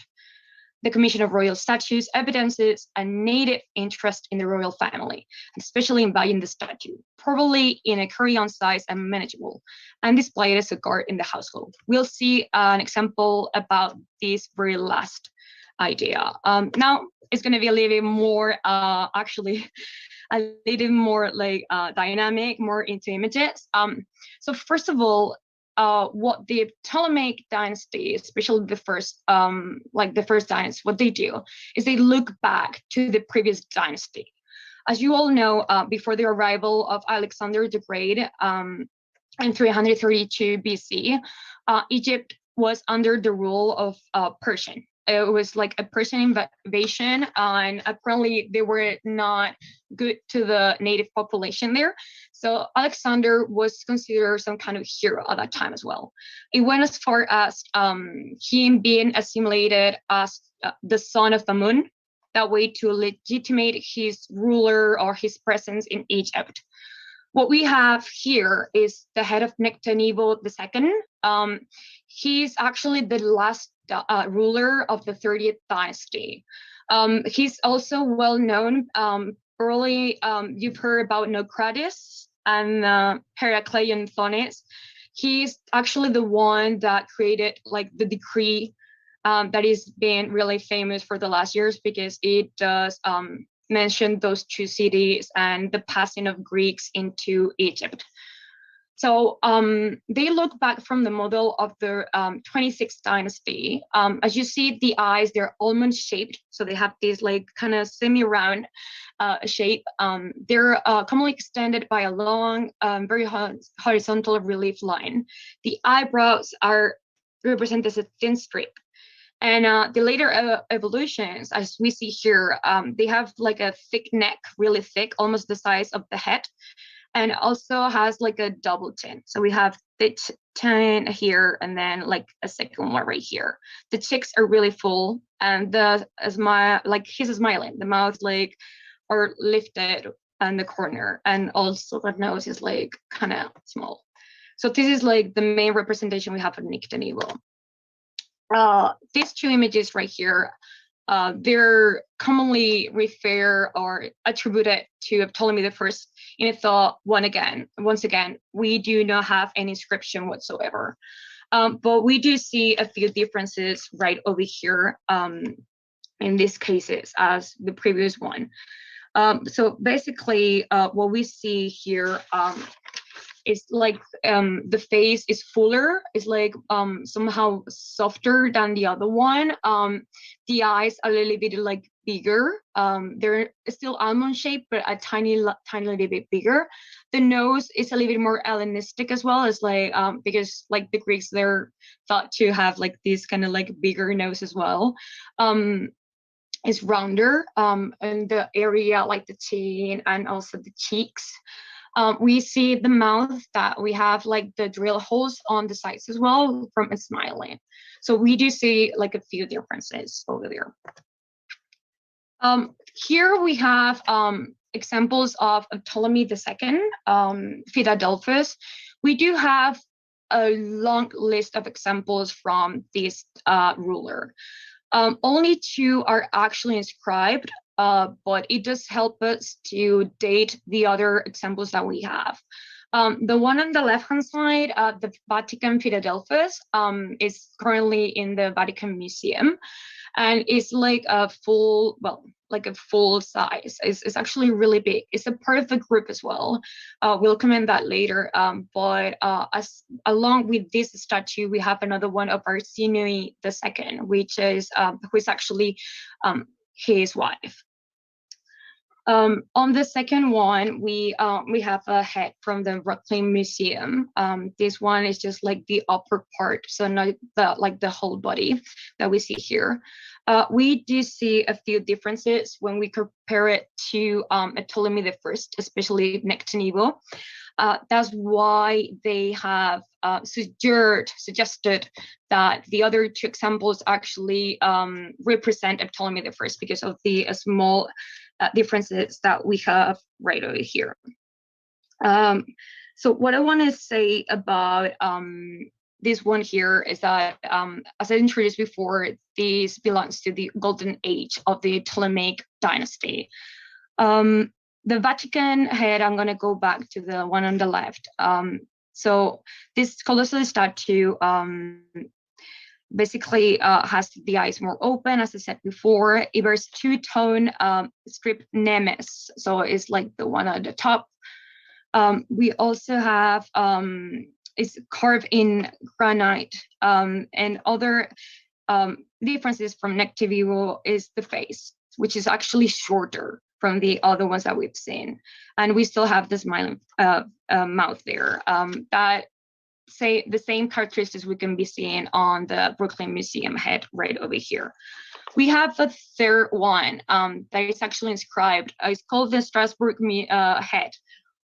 Speaker 7: The commission of royal statues evidences a native interest in the royal family, especially in buying the statue, probably in a carry-on size and manageable, and displayed as a guard in the household. We'll see an example about this very last idea. Now it's going to be a little bit more, actually, a little more like dynamic, more into images. So first of all, what the Ptolemaic dynasty, especially the first, dynasty, what they do is they look back to the previous dynasty. As you all know, before the arrival of Alexander the Great in 332 BC, Egypt was under the rule of Persian. It was like a Persian invasion, and apparently they were not good to the native population there. So Alexander was considered some kind of hero at that time as well. It went as far as him being assimilated as the son of Amun, that way to legitimate his ruler or his presence in Egypt. What we have here is the head of Nectanebo II. He's actually the last ruler of the 30th dynasty. He's also well known. Early, you've heard about Naucratis and Heracleian Thonis. He's actually the one that created like the decree that is being really famous for the last years, because it does mention those two cities and the passing of Greeks into Egypt. So they look back from the model of the 26th dynasty. As you see, the eyes, they're almond shaped. So they have this like kind of semi-round shape. They're commonly extended by a long, very horizontal relief line. The eyebrows are represented as a thin strip. And the later evolutions, as we see here, they have like a thick neck, really thick, almost the size of the head. And also has like a double chin. So we have the chin here and then like a second one right here. The cheeks are really full and the smile, like he's smiling. The mouth like are lifted in the corner, and also the nose is like kind of small. So this is like the main representation we have of Nyctinivo. These two images right here, they're commonly referred or attributed to Ptolemy I in thought. Once again, we do not have any inscription whatsoever. But we do see a few differences right over here in these cases as the previous one. So basically, what we see here is like the face is fuller, is like somehow softer than the other one. The eyes are a little bit like bigger. They're still almond shaped, but a tiny little bit bigger. The nose is a little bit more Hellenistic as well, as like because like the Greeks, they're thought to have like this kind of like bigger nose as well. Is rounder in the area like the chin and also the cheeks. We see the mouth that we have like the drill holes on the sides as well from smiling. So we do see like a few differences over there. Here we have examples of Ptolemy II, Philadelphus. We do have a long list of examples from this ruler. Only two are actually inscribed, but it does help us to date the other examples that we have. The one on the left-hand side, the Vatican Philadelphus, is currently in the Vatican Museum, and it's like a full, well, like a full size. It's actually really big. It's a part of the group as well. We'll comment that later. But as along with this statue, we have another one of Arsinoe II, which is who is actually his wife. On the second one, we have a head from the Brooklyn Museum. This one is just like the upper part, so not the whole body that we see here. We do see a few differences when we compare it to Ptolemy I, especially Nyctinivo. That's why they have suggested that the other two examples actually represent Ptolemy I, because of the small differences that we have right over here. So what I want to say about this one here is that, as I introduced before, this belongs to the golden age of the Ptolemaic dynasty. The Vatican head, I'm going to go back to the one on the left. So this colossal statue basically has the eyes more open, as I said before. It wears two-tone strip nemes, so it's like the one at the top. We also have it's carved in granite, and other differences from Nyctinivo is the face, which is actually shorter from the other ones that we've seen, and we still have the smiling mouth there. That say the same characteristics we can be seeing on the Brooklyn Museum head right over here. We have a third one that is actually inscribed. It's called the Strasbourg head.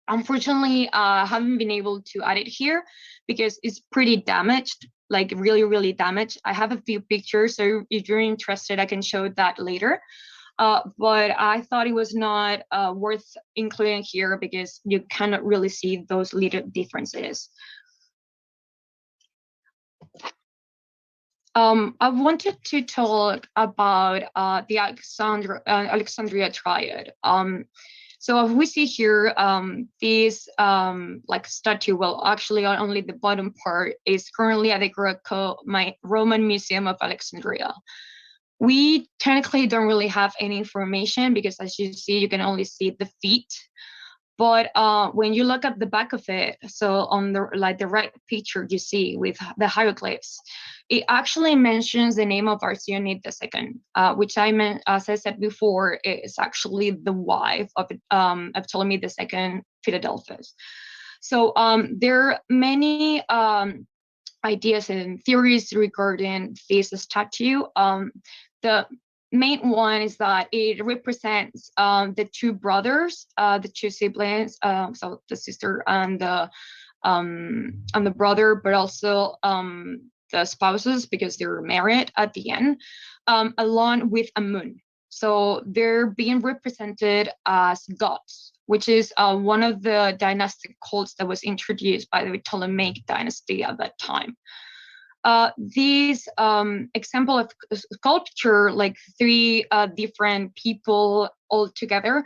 Speaker 7: Unfortunately, I haven't been able to add it here because it's pretty damaged, like really, really damaged. I have a few pictures, so if you're interested, I can show that later. But I thought it was not worth including here because you cannot really see those little differences. I wanted to talk about the Alexandria Triad. So if we see here, this like statue, well, actually only the bottom part is currently at the Greco-Roman Museum of Alexandria. We technically don't really have any information because, as you see, you can only see the feet. But when you look at the back of it, so on the right picture you see with the hieroglyphs, it actually mentions the name of Arsionid II, which as I said before, is actually the wife of Ptolemy II Philadelphus. So there are many ideas and theories regarding this statue. The main one is that it represents the two brothers, the two siblings, so the sister and the brother, but also the spouses, because they're married at the end, along with a moon. So they're being represented as gods, which is one of the dynastic cults that was introduced by the Ptolemaic dynasty at that time. This example of sculpture, like three different people all together,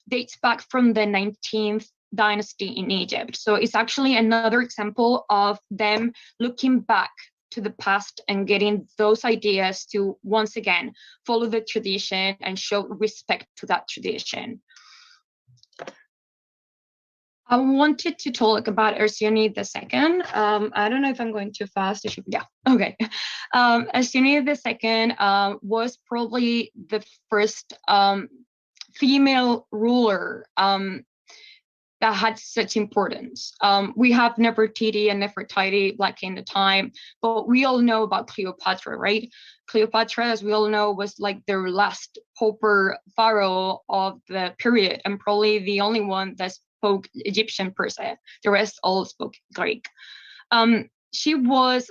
Speaker 7: dates back from the 19th dynasty in Egypt. So it's actually another example of them looking back to the past and getting those ideas to once again follow the tradition and show respect to that tradition. I wanted to talk about Arsionid II. I don't know if I'm going too fast. Yeah, okay. Arsionid II was probably the first female ruler that had such importance. We have Nefertiti and Nefertiti back in the time, but we all know about Cleopatra, right? Cleopatra, as we all know, was like the last pauper pharaoh of the period, and probably the only one that spoke Egyptian per se. The rest all spoke Greek. She was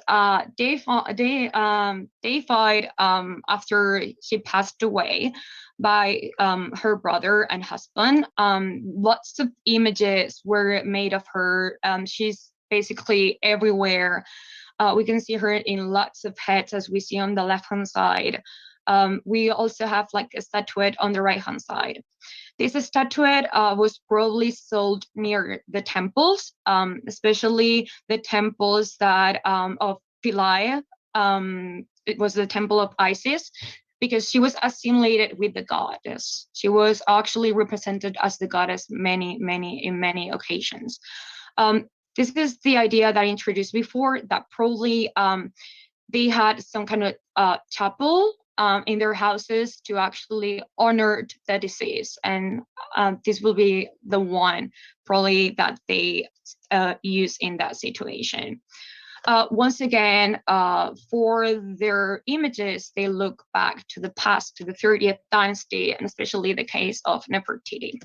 Speaker 7: deified after she passed away by her brother and husband. Lots of images were made of her. She's basically everywhere. We can see her in lots of heads, as we see on the left-hand side. We also have like a statuette on the right-hand side. This statuette was probably sold near the temples, especially the temples that of Philae. It was the temple of Isis, because she was assimilated with the goddess. She was actually represented as the goddess in many occasions. This is the idea that I introduced before, that probably they had some kind of chapel in their houses to actually honor the deceased, and this will be the one probably that they use in that situation. Once again, for their images, they look back to the past, to the 30th dynasty, and especially the case of Nefertiti.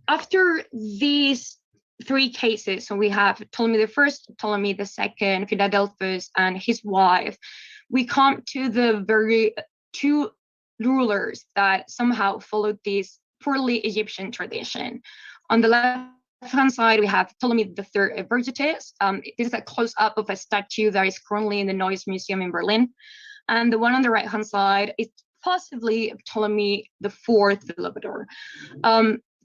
Speaker 7: After these three cases, so we have Ptolemy I, Ptolemy II, Philadelphus, and his wife, we come to the two rulers that somehow followed this purely Egyptian tradition. On the left-hand side, we have Ptolemy III Vergetes. This is a close-up of a statue that is currently in the Neues Museum in Berlin. And the one on the right-hand side is possibly Ptolemy IV Philopator.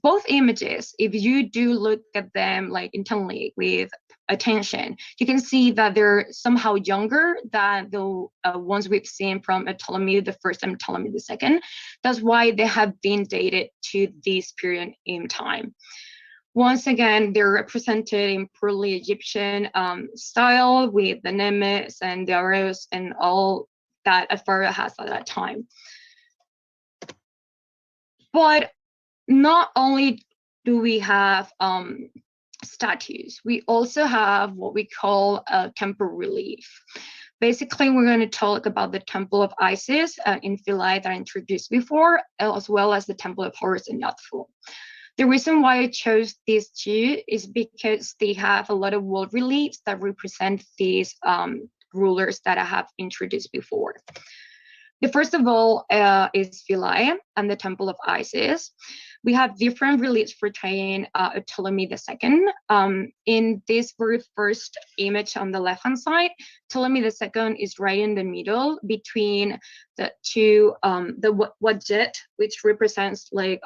Speaker 7: Both images, if you do look at them like intently with attention, you can see that they're somehow younger than the ones we've seen from Ptolemy I and Ptolemy II. That's why they have been dated to this period in time. Once again, they're represented in purely Egyptian style, with the nemes and the arrows and all that a pharaoh has at that time. But not only do we have statues, we also have what we call a temple relief. Basically, we're going to talk about the Temple of Isis in Philae that I introduced before, as well as the Temple of Horus in Yathfu. The reason why I chose these two is because they have a lot of wall reliefs that represent these rulers that I have introduced before. The first of all is Philae and the Temple of Isis. we have different reliefs portraying Ptolemy II. In this very first image on the left-hand side, Ptolemy II is right in the middle between the two, the Wadjet, which represents like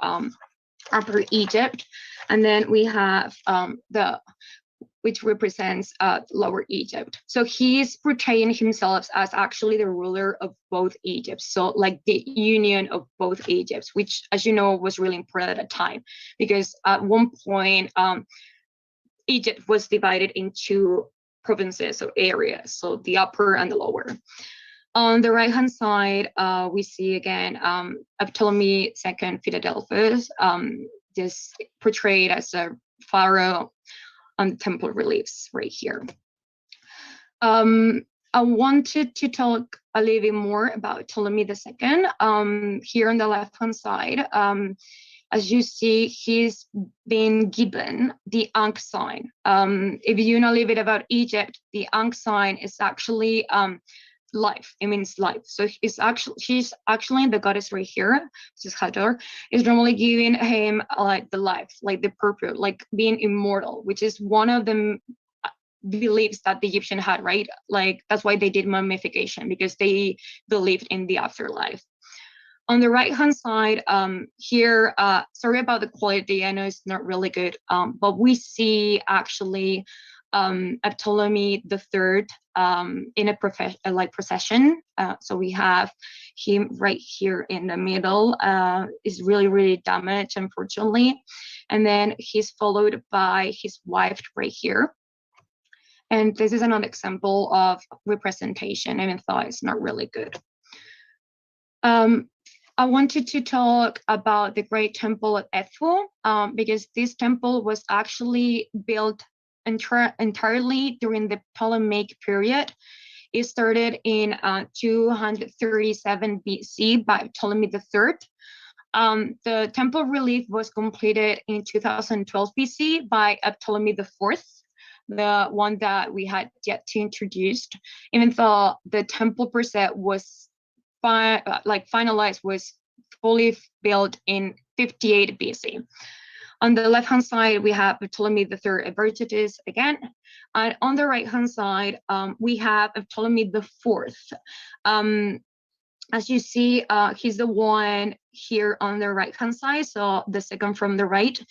Speaker 7: Upper Egypt, and then we have which represents Lower Egypt. So he's portraying himself as actually the ruler of both Egypts. So like the union of both Egypts, which, as you know, was really important at the time, because at one point, Egypt was divided into provinces or areas, so the upper and the lower. On the right-hand side, we see again Ptolemy II Philadelphus, just portrayed as a pharaoh on the temple reliefs right here. I wanted to talk a little bit more about Ptolemy II. Here on the left-hand side, as you see, he's been given the Ankh sign. If you know a little bit about Egypt, the Ankh sign is actually life. It means life. So she's actually the goddess right here, which is Hathor, is normally giving him like the life, like the purpose, like being immortal, which is one of the beliefs that the Egyptian had, right? Like that's why they did mummification, because they believed in the afterlife. On the right-hand side, here, sorry about the quality, I know it's not really good, but we see actually Ptolemy III in a procession. So we have him right here in the middle, is really damaged, unfortunately. And then he's followed by his wife right here. And this is another example of representation, even though it's not really good. I wanted to talk about the Great Temple at Edfu, because this temple was actually built entirely during the Ptolemaic period. It started in 237 BC by Ptolemy III. The temple relief was completed in 2012 BC by Ptolemy IV, the one that we had yet to introduce, even though the temple per se was finalized, was fully built in 58 BC. On the left-hand side, we have Ptolemy III Evertitus again. And on the right-hand side, we have Ptolemy IV. As you see, he's the one here on the right-hand side, so the second from the right.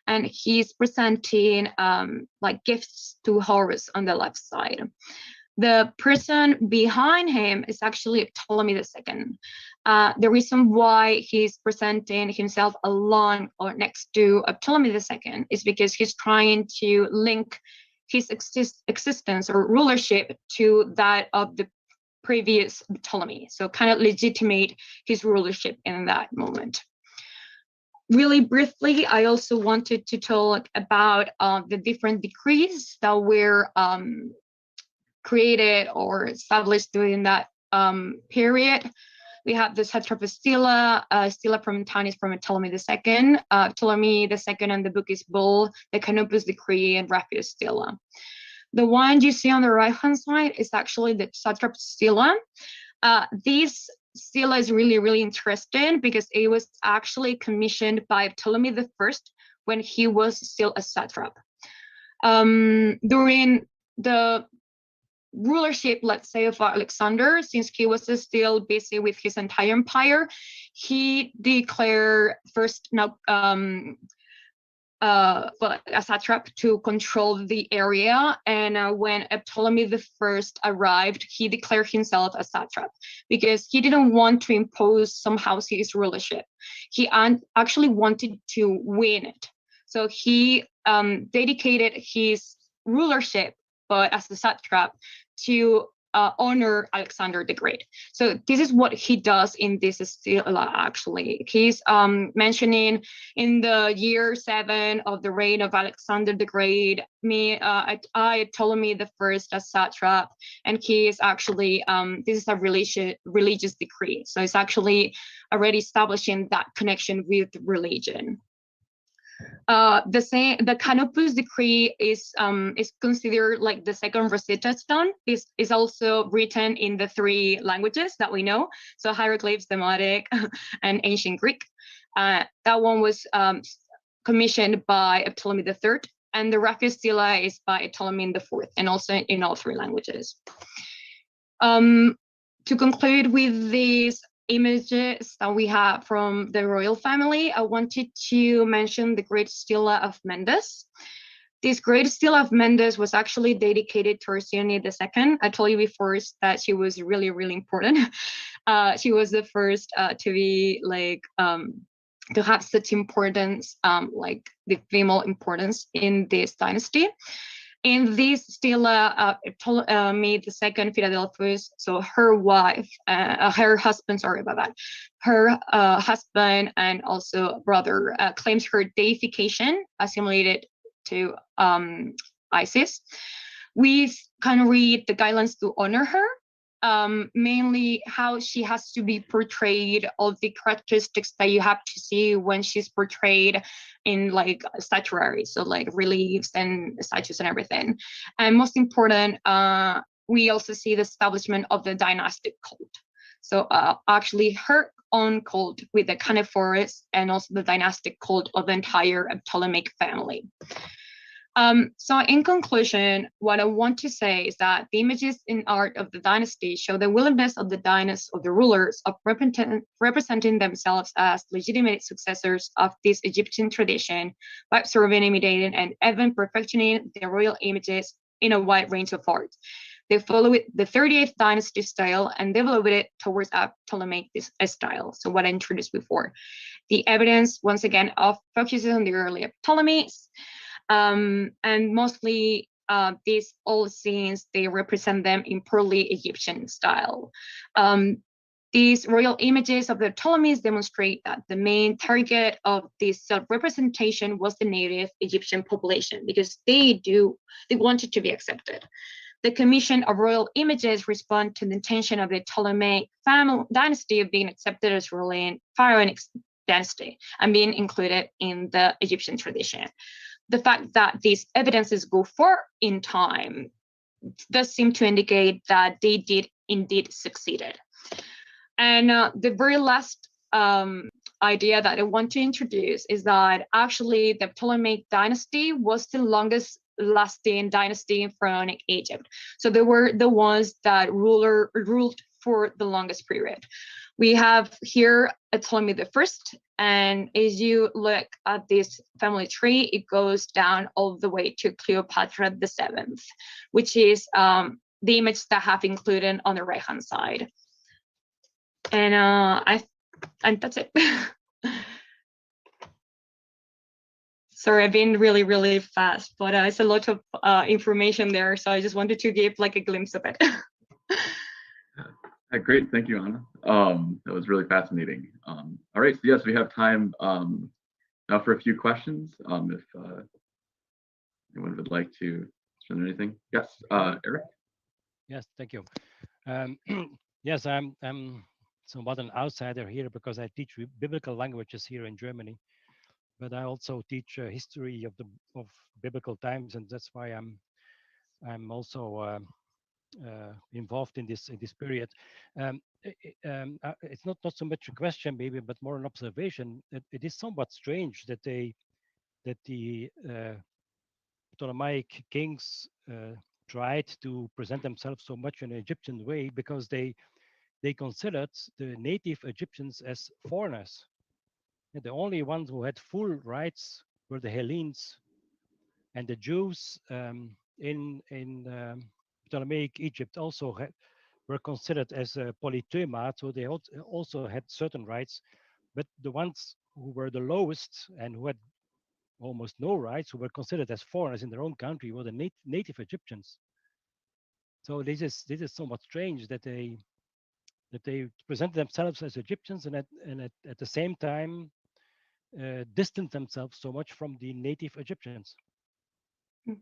Speaker 7: And he's presenting like gifts to Horus on the left side. The person behind him is actually Ptolemy II. The reason why he's presenting himself along or next to Ptolemy II is because he's trying to link his existence or rulership to that of the previous Ptolemy. So kind of legitimate his rulership in that moment. Really briefly, I also wanted to talk about the different decrees that were created or established during that period. We have the satrap stela, stela from Tanis from Ptolemy II. Ptolemy II and the book is Bull, the Canopus Decree, and Rapid stela. The one you see on the right-hand side is actually the satrap stela. This stela is really interesting because it was actually commissioned by Ptolemy I when he was still a satrap. During the rulership, let's say, of Alexander, since he was still busy with his entire empire, he declared first a satrap to control the area. And when Ptolemy I arrived, he declared himself a satrap because he didn't want to impose somehow his rulership. He actually wanted to win it. So he dedicated his rulership, but as a satrap, to honor Alexander the Great. So this is what he does in this stela, actually. He's mentioning in the year 7 of the reign of Alexander the Great, I Ptolemy I as satrap, and he is actually, this is a religious decree. So it's actually already establishing that connection with religion. The Canopus decree is considered like the second Rosetta Stone. Is also written in the 3 languages that we know, so hieroglyphs, Demotic, and Ancient Greek. That one was commissioned by Ptolemy III, and the Raphael Stela is by Ptolemy IV, and also in all 3 languages. To conclude with these images that we have from the royal family, I wanted to mention the Great Stela of Mendes. This Great Stela of Mendes was actually dedicated to Arsinoe II. I told you before that she was really, really important. She was the first to be like to have such importance, like the female importance in this dynasty. In this stela, Ptolemy II Philadelphus, so her wife, her husband, sorry about that, her husband and also brother claims her deification assimilated to Isis. We can read the guidelines to honor her, mainly how she has to be portrayed, all the characteristics that you have to see when she's portrayed in like statuary, so like reliefs and statues and everything. And most important, we also see the establishment of the dynastic cult. So actually her own cult with the Canephores and also the dynastic cult of the entire Ptolemaic family. So in conclusion, what I want to say is that the images in art of the dynasty show the willingness of the dynasts of the rulers of representing themselves as legitimate successors of this Egyptian tradition by observing, imitating, and even perfecting the royal images in a wide range of art. They followed the 38th dynasty style and developed it towards a Ptolemaic style. So what I introduced before. The evidence, once again, focuses on the early Ptolemies. And mostly these old scenes, they represent them in purely Egyptian style. These royal images of the Ptolemies demonstrate that the main target of this self-representation was the native Egyptian population, because they wanted to be accepted. The commission of royal images respond to the intention of the Ptolemaic dynasty of being accepted as ruling pharaonic dynasty and being included in the Egyptian tradition. The fact that these evidences go far in time does seem to indicate that they did indeed succeeded. And the very last idea that I want to introduce is that actually the Ptolemaic dynasty was the longest lasting dynasty in pharaonic Egypt. So they were the ones that ruled for the longest period. We have here Ptolemy I, and as you look at this family tree, it goes down all the way to Cleopatra VII, which is the image that I have included on the right-hand side. And that's it. Sorry, I've been really, really fast, but it's a lot of information there, so I just wanted to give like a glimpse of it.
Speaker 6: Great, thank you, Anna. That was really fascinating. All right, so yes, we have time now for a few questions. If anyone would like to share anything. Yes, Eric?
Speaker 8: Yes, thank you. Yes, I'm somewhat an outsider here because I teach biblical languages here in Germany, but I also teach history of biblical times, and that's why I'm also involved in this period. It's not so much a question maybe, but more an observation. It is somewhat strange that the Ptolemaic kings tried to present themselves so much in an Egyptian way, because they considered the native Egyptians as foreigners. And the only ones who had full rights were the Hellenes, and the Jews in Ptolemaic Egypt also were considered as a polythema, so they also had certain rights. But the ones who were the lowest and who had almost no rights, who were considered as foreigners in their own country, were the native Egyptians. So this is somewhat strange that they present themselves as Egyptians and at the same time distance themselves so much from the native Egyptians.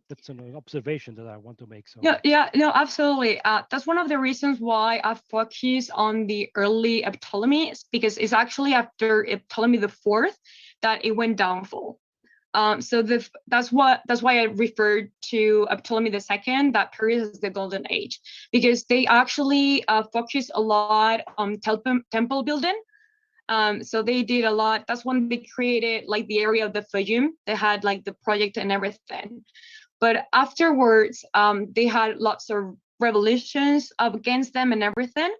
Speaker 8: That's an observation that I want to make. So
Speaker 7: yeah, no, absolutely. That's one of the reasons why I focus on the early Ptolemies, because it's actually after Ptolemy IV that it went downfall. So that's why I referred to Ptolemy II, that period as the golden age, because they actually focused a lot on temple building. So they did a lot. That's when they created like the area of the Fayum. They had like the project and everything. But afterwards, they had lots of revolutions against them and everything.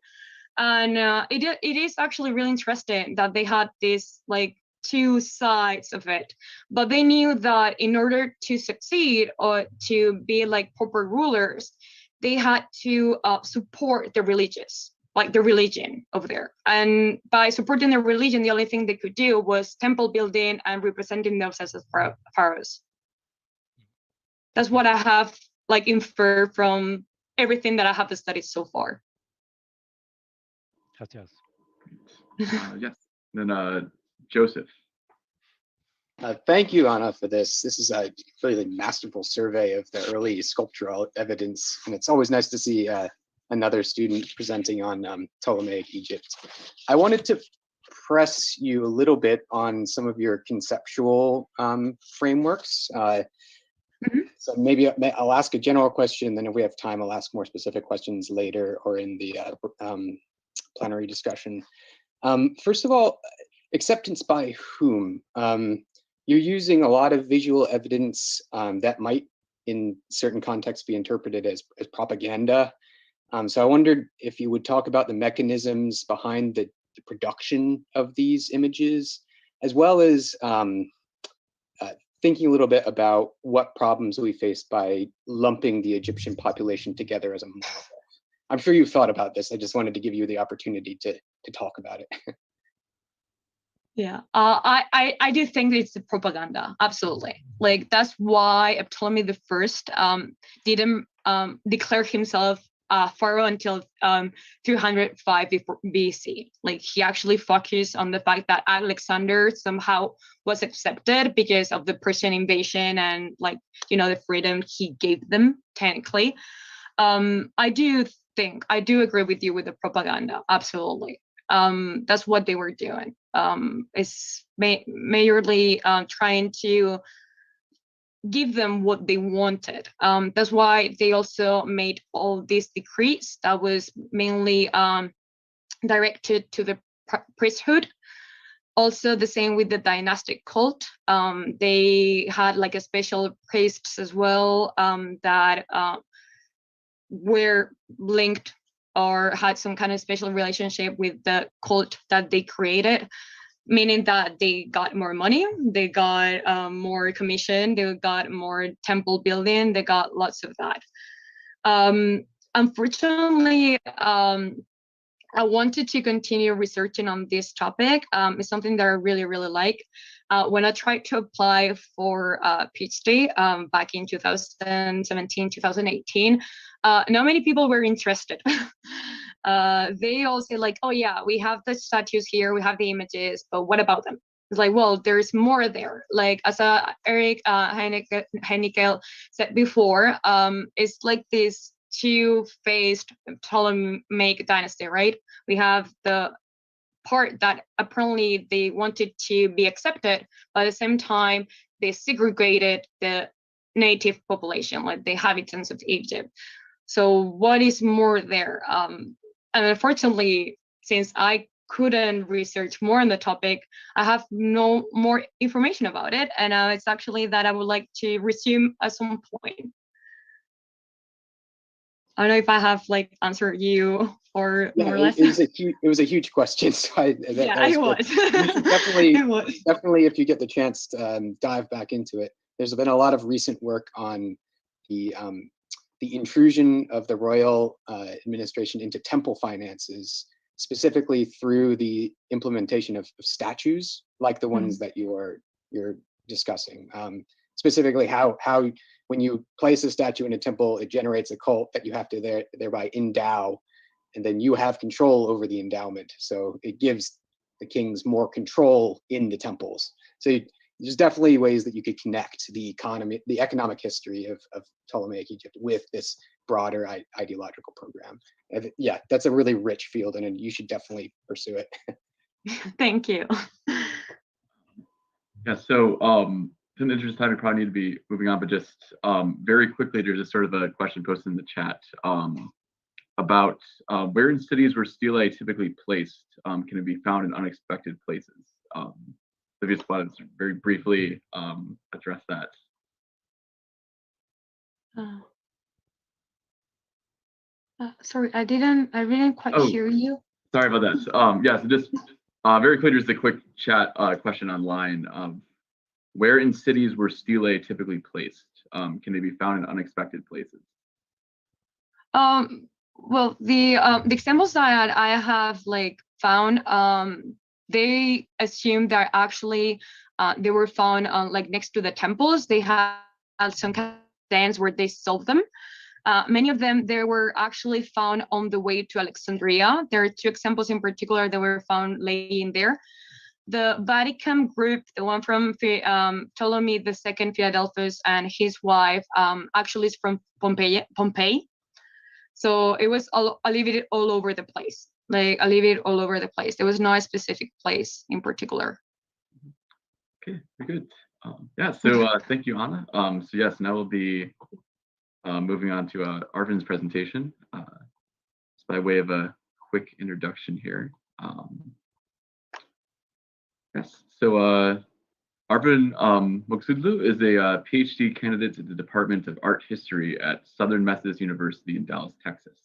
Speaker 7: And it is actually really interesting that they had this like two sides of it, but they knew that in order to succeed or to be like proper rulers, they had to support the religion over there. And by supporting the religion, the only thing they could do was temple building and representing themselves as pharaohs. That's what I have like inferred from everything that I have studied so far.
Speaker 8: Gracias.
Speaker 6: Yes. Then Joseph.
Speaker 9: Thank you, Anna, for this. This is a really masterful survey of the early sculptural evidence, and it's always nice to see another student presenting on Ptolemaic Egypt. I wanted to press you a little bit on some of your conceptual frameworks. So maybe I'll ask a general question, then if we have time, I'll ask more specific questions later or in the plenary discussion. First of all, acceptance by whom? You're using a lot of visual evidence that might, in certain contexts, be interpreted as propaganda. So I wondered if you would talk about the mechanisms behind the production of these images, as well as thinking a little bit about what problems we faced by lumping the Egyptian population together as a monolith. I'm sure you've thought about this. I just wanted to give you the opportunity to talk about it.
Speaker 7: Yeah, I do think it's propaganda, absolutely. Like that's why Ptolemy I didn't declare himself pharaoh until 305 BC. Like he actually focused on the fact that Alexander somehow was accepted because of the Persian invasion and like, you know, the freedom he gave them technically. I do agree with you with the propaganda, absolutely. That's what they were doing. It's majorly trying to give them what they wanted. That's why they also made all these decrees that was mainly directed to the priesthood. Also the same with the dynastic cult. They had like a special priests as well that were linked or had some kind of special relationship with the cult that they created, meaning that they got more money, they got more commission, they got more temple building, they got lots of that. Unfortunately, I wanted to continue researching on this topic. It's something that I really, really like. When I tried to apply for a PhD back in 2017, 2018, not many people were interested. They all say like, oh yeah, we have the statues here, we have the images, but what about them? It's like, well, there's more there. Like as Eric Heinecke said before, it's like this two-faced Ptolemaic dynasty, right? We have the part that apparently they wanted to be accepted, but at the same time, they segregated the native population, like the inhabitants of Egypt. So what is more there? And unfortunately, since I couldn't research more on the topic, I have no more information about it. And it's actually that I would like to resume at some point. I don't know if I have like answered you or more or less.
Speaker 9: It was a huge question. So
Speaker 7: it was.
Speaker 9: Definitely, if you get the chance to dive back into it. There's been a lot of recent work on the intrusion of the royal administration into temple finances, specifically through the implementation of statues like the ones that you're discussing. Specifically, how when you place a statue in a temple, it generates a cult that you have to thereby endow, and then you have control over the endowment. So it gives the kings more control in the temples. So there's definitely ways that you could connect the economic history of Ptolemaic Egypt with this broader ideological program. And yeah, that's a really rich field, and you should definitely pursue it.
Speaker 7: Thank you.
Speaker 6: Yeah, so in the interest of time, we probably need to be moving on, but just very quickly, there's just sort of a question posted in the chat about where in cities where stelae typically placed can it be found in unexpected places? So if you just want to very briefly address that.
Speaker 7: Sorry, I didn't quite hear you.
Speaker 6: Sorry about that. Yeah, so just very quickly, just a quick chat question online. Where in cities were stelae typically placed? Can they be found in unexpected places?
Speaker 7: Well, the examples that I have found, they assume that actually they were found like next to the temples. They had some kind of stands where they sold them. Many of them, they were actually found on the way to Alexandria. There are two examples in particular that were found laying there. The Vatican group, the one from Ptolemy II Philadelphus and his wife, actually is from Pompeii. So it was a little bit all over the place, like a little bit all over the place. There was no specific place in particular.
Speaker 6: Okay, very good. Yeah, so thank you, Anna. So yes, now we'll be moving on to Arvin's presentation. Just by way of a quick introduction here. Yes, so Arvin Koubková is a PhD candidate in the Department of Art History at Southern Methodist University in Dallas, Texas.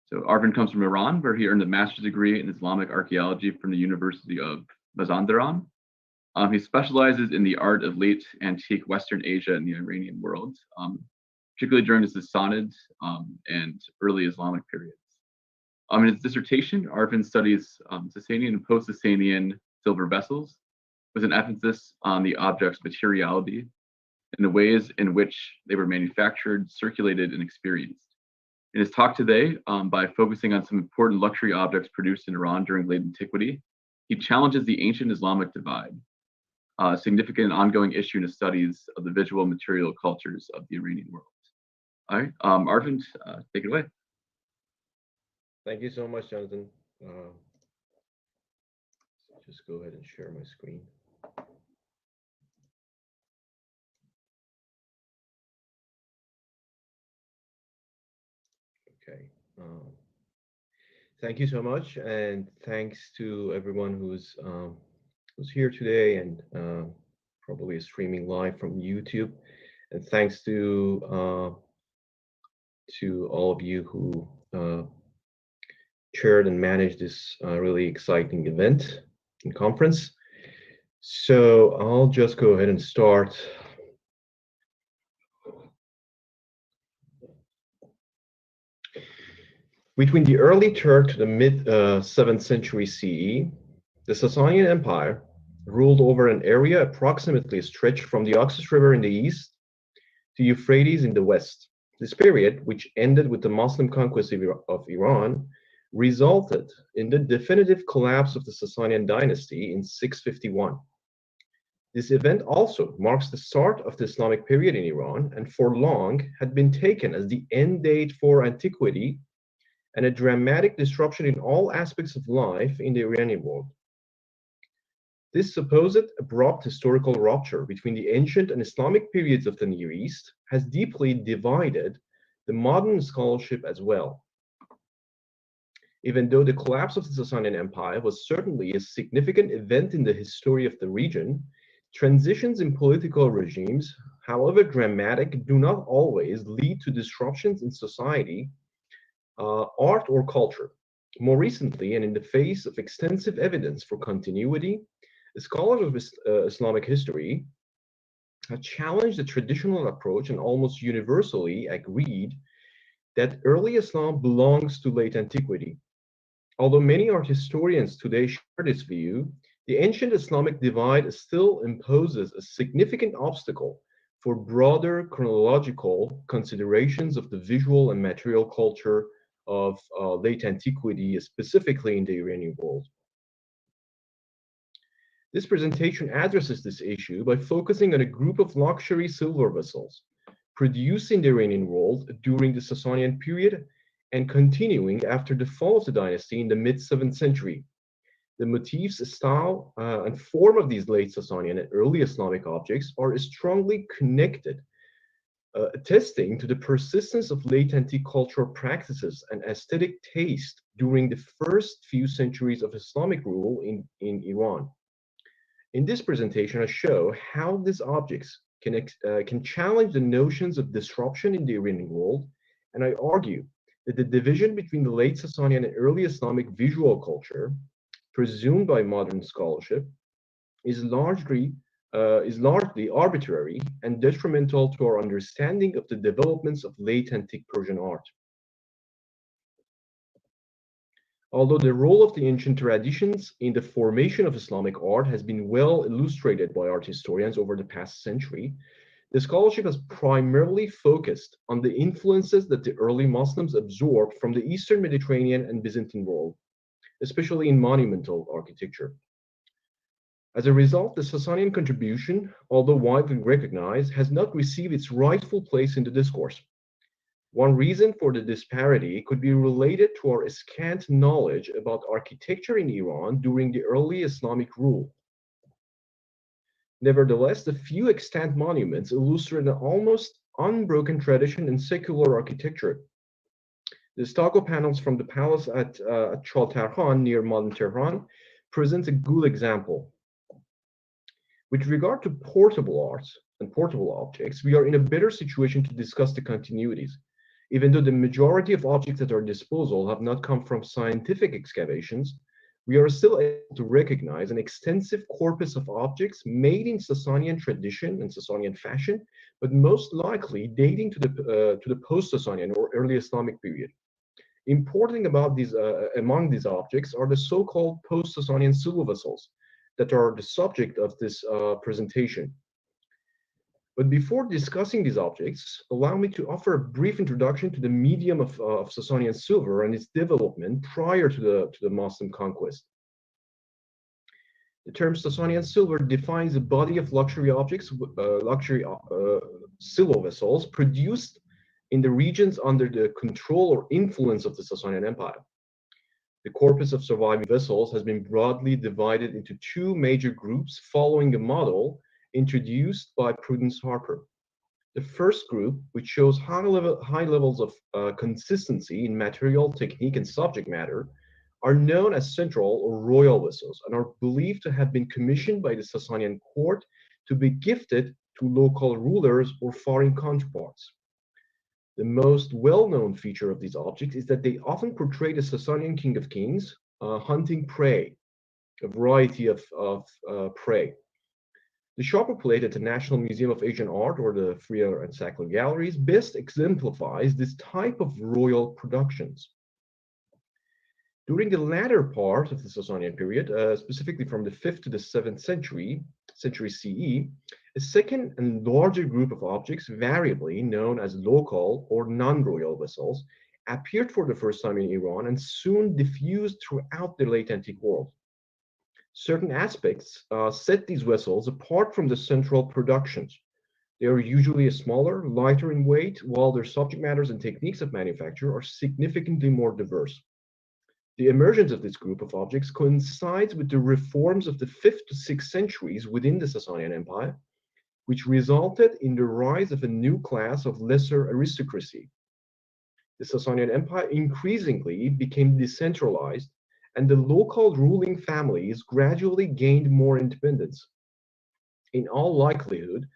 Speaker 6: So Arvin comes from Iran, where he earned a master's degree in Islamic archaeology from the University of Mazandaran. He specializes in the art of late antique Western Asia and the Iranian world, particularly during the Sassanids and early Islamic periods. In his dissertation, Arvin studies Sasanian and post-Sasanian silver vessels, with an emphasis on the object's materiality and the ways in which they were manufactured, circulated, and experienced. In his talk today, by focusing on some important luxury objects produced in Iran during late antiquity, he challenges the ancient Islamic divide, a significant ongoing issue in the studies of the visual material cultures of the Iranian world. All right, Arvin, take it away.
Speaker 10: Thank you so much, Jonathan. Just go ahead and share my screen. Okay. Thank you so much, and thanks to everyone who's here today and probably streaming live from YouTube, and thanks to all of you who chaired and managed this really exciting event and conference. So I'll just go ahead and start. Between the early 3rd to the mid 7th century CE, the Sasanian Empire ruled over an area approximately stretched from the Oxus River in the east to Euphrates in the west. This period, which ended with the Muslim conquest of Iran, resulted in the definitive collapse of the Sasanian dynasty in 651. This event also marks the start of the Islamic period in Iran, and for long had been taken as the end date for antiquity and a dramatic disruption in all aspects of life in the Iranian world. This supposed abrupt historical rupture between the ancient and Islamic periods of the Near East has deeply divided the modern scholarship as well. Even though the collapse of the Sasanian Empire was certainly a significant event in the history of the region, transitions in political regimes, however dramatic, do not always lead to disruptions in society, art, or culture. More recently, and in the face of extensive evidence for continuity, scholars of Islamic history have challenged the traditional approach and almost universally agreed that early Islam belongs to late antiquity. Although many art historians today share this view, the ancient Islamic divide still imposes a significant obstacle for broader chronological considerations of the visual and material culture of late antiquity, specifically in the Iranian world. This presentation addresses this issue by focusing on a group of luxury silver vessels produced in the Iranian world during the Sasanian period and continuing after the fall of the dynasty in the mid-7th century. The motifs, style, and form of these late Sasanian and early Islamic objects are strongly connected, attesting to the persistence of late antique cultural practices and aesthetic taste during the first few centuries of Islamic rule in Iran. In this presentation, I show how these objects can challenge the notions of disruption in the Iranian world, and I argue that the division between the late Sasanian and early Islamic visual culture, presumed by modern scholarship, is largely arbitrary and detrimental to our understanding of the developments of late antique Persian art. Although the role of the ancient traditions in the formation of Islamic art has been well illustrated by art historians over the past century, the scholarship has primarily focused on the influences that the early Muslims absorbed from the Eastern Mediterranean and Byzantine world, especially in monumental architecture. As a result, the Sasanian contribution, although widely recognized, has not received its rightful place in the discourse. One reason for the disparity could be related to our scant knowledge about architecture in Iran during the early Islamic rule. Nevertheless, the few extant monuments illustrate an almost unbroken tradition in secular architecture. The stucco panels from the palace at Chaltarkhan near modern Tehran present a good example. With regard to portable arts and portable objects, we are in a better situation to discuss the continuities. Even though the majority of objects at our disposal have not come from scientific excavations, we are still able to recognize an extensive corpus of objects made in Sasanian tradition and Sasanian fashion, but most likely dating to the post-Sasanian or early Islamic period. Important about these, among these objects are the so-called post-Sasanian silver vessels that are the subject of this presentation. But before discussing these objects, allow me to offer a brief introduction to the medium of Sasanian silver and its development prior to the Muslim conquest. The term Sasanian silver defines a body of luxury objects, silver vessels produced in the regions under the control or influence of the Sasanian Empire. The corpus of surviving vessels has been broadly divided into two major groups following a model introduced by Prudence Harper. The first group, which shows high levels of consistency in material, technique, and subject matter, are known as central or royal vessels and are believed to have been commissioned by the Sasanian court to be gifted to local rulers or foreign counterparts. The most well-known feature of these objects is that they often portray the Sasanian king of kings hunting prey, a variety of prey. The Sharper plate at the National Museum of Asian Art or the Freer and Sackler galleries best exemplifies this type of royal productions. During the latter part of the Sasanian period, specifically from the 5th to the 7th century CE, a second and larger group of objects, variably known as local or non-royal vessels, appeared for the first time in Iran and soon diffused throughout the late antique world. Certain aspects set these vessels apart from the central productions. They are usually smaller, lighter in weight, while their subject matters and techniques of manufacture are significantly more diverse. The emergence of this group of objects coincides with the reforms of the 5th to 6th centuries within the Sasanian Empire, which resulted in the rise of a new class of lesser aristocracy. The Sasanian Empire increasingly became decentralized, and the local ruling families gradually gained more independence. In all likelihood,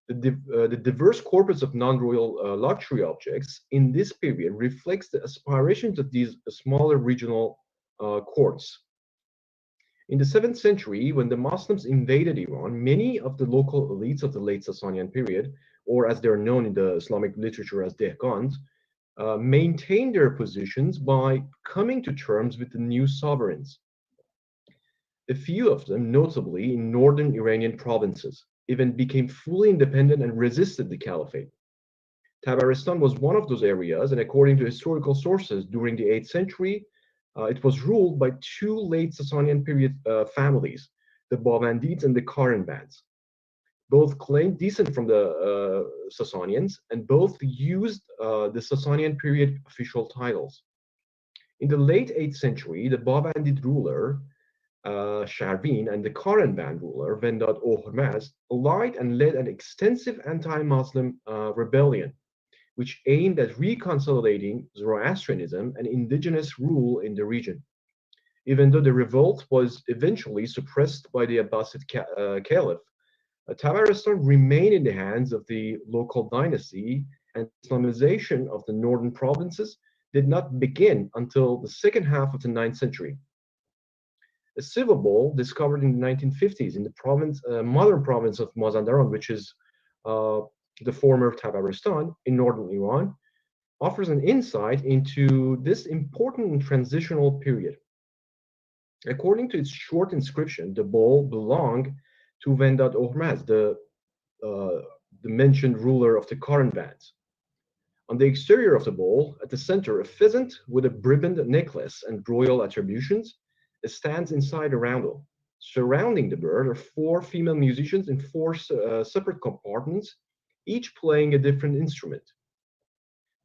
Speaker 10: the diverse corpus of non-royal luxury objects in this period reflects the aspirations of these smaller regional courts. In the 7th century, when the Muslims invaded Iran, many of the local elites of the late Sasanian period, or as they're known in the Islamic literature as dehqans, maintained their positions by coming to terms with the new sovereigns. A few of them, notably in northern Iranian provinces, even became fully independent and resisted the caliphate. Tabaristan was one of those areas, and according to historical sources, during the 8th century, it was ruled by two late Sasanian period families, the Babandids and the Karanbands. Both claimed descent from the Sasanians, and both used the Sasanian period official titles. In the late 8th century, the Babandid ruler Sharvin and the current band ruler, Vendad Ohurmaz, allied and led an extensive anti-Muslim rebellion, which aimed at reconsolidating Zoroastrianism and indigenous rule in the region. Even though the revolt was eventually suppressed by the Abbasid Caliph, Tabaristan remained in the hands of the local dynasty, and Islamization of the northern provinces did not begin until the second half of the 9th century. A civil bull discovered in the 1950s in the modern province of Mazandaran, which is the former Tabaristan in northern Iran, offers an insight into this important and transitional period. According to its short inscription, the bull belonged to Vendad Ohurmaz, the mentioned ruler of the current bands. On the exterior of the bull, at the center, a pheasant with a briband necklace and royal attributions stands inside a roundel. Surrounding the bird are 4 female musicians in 4 separate compartments, each playing a different instrument.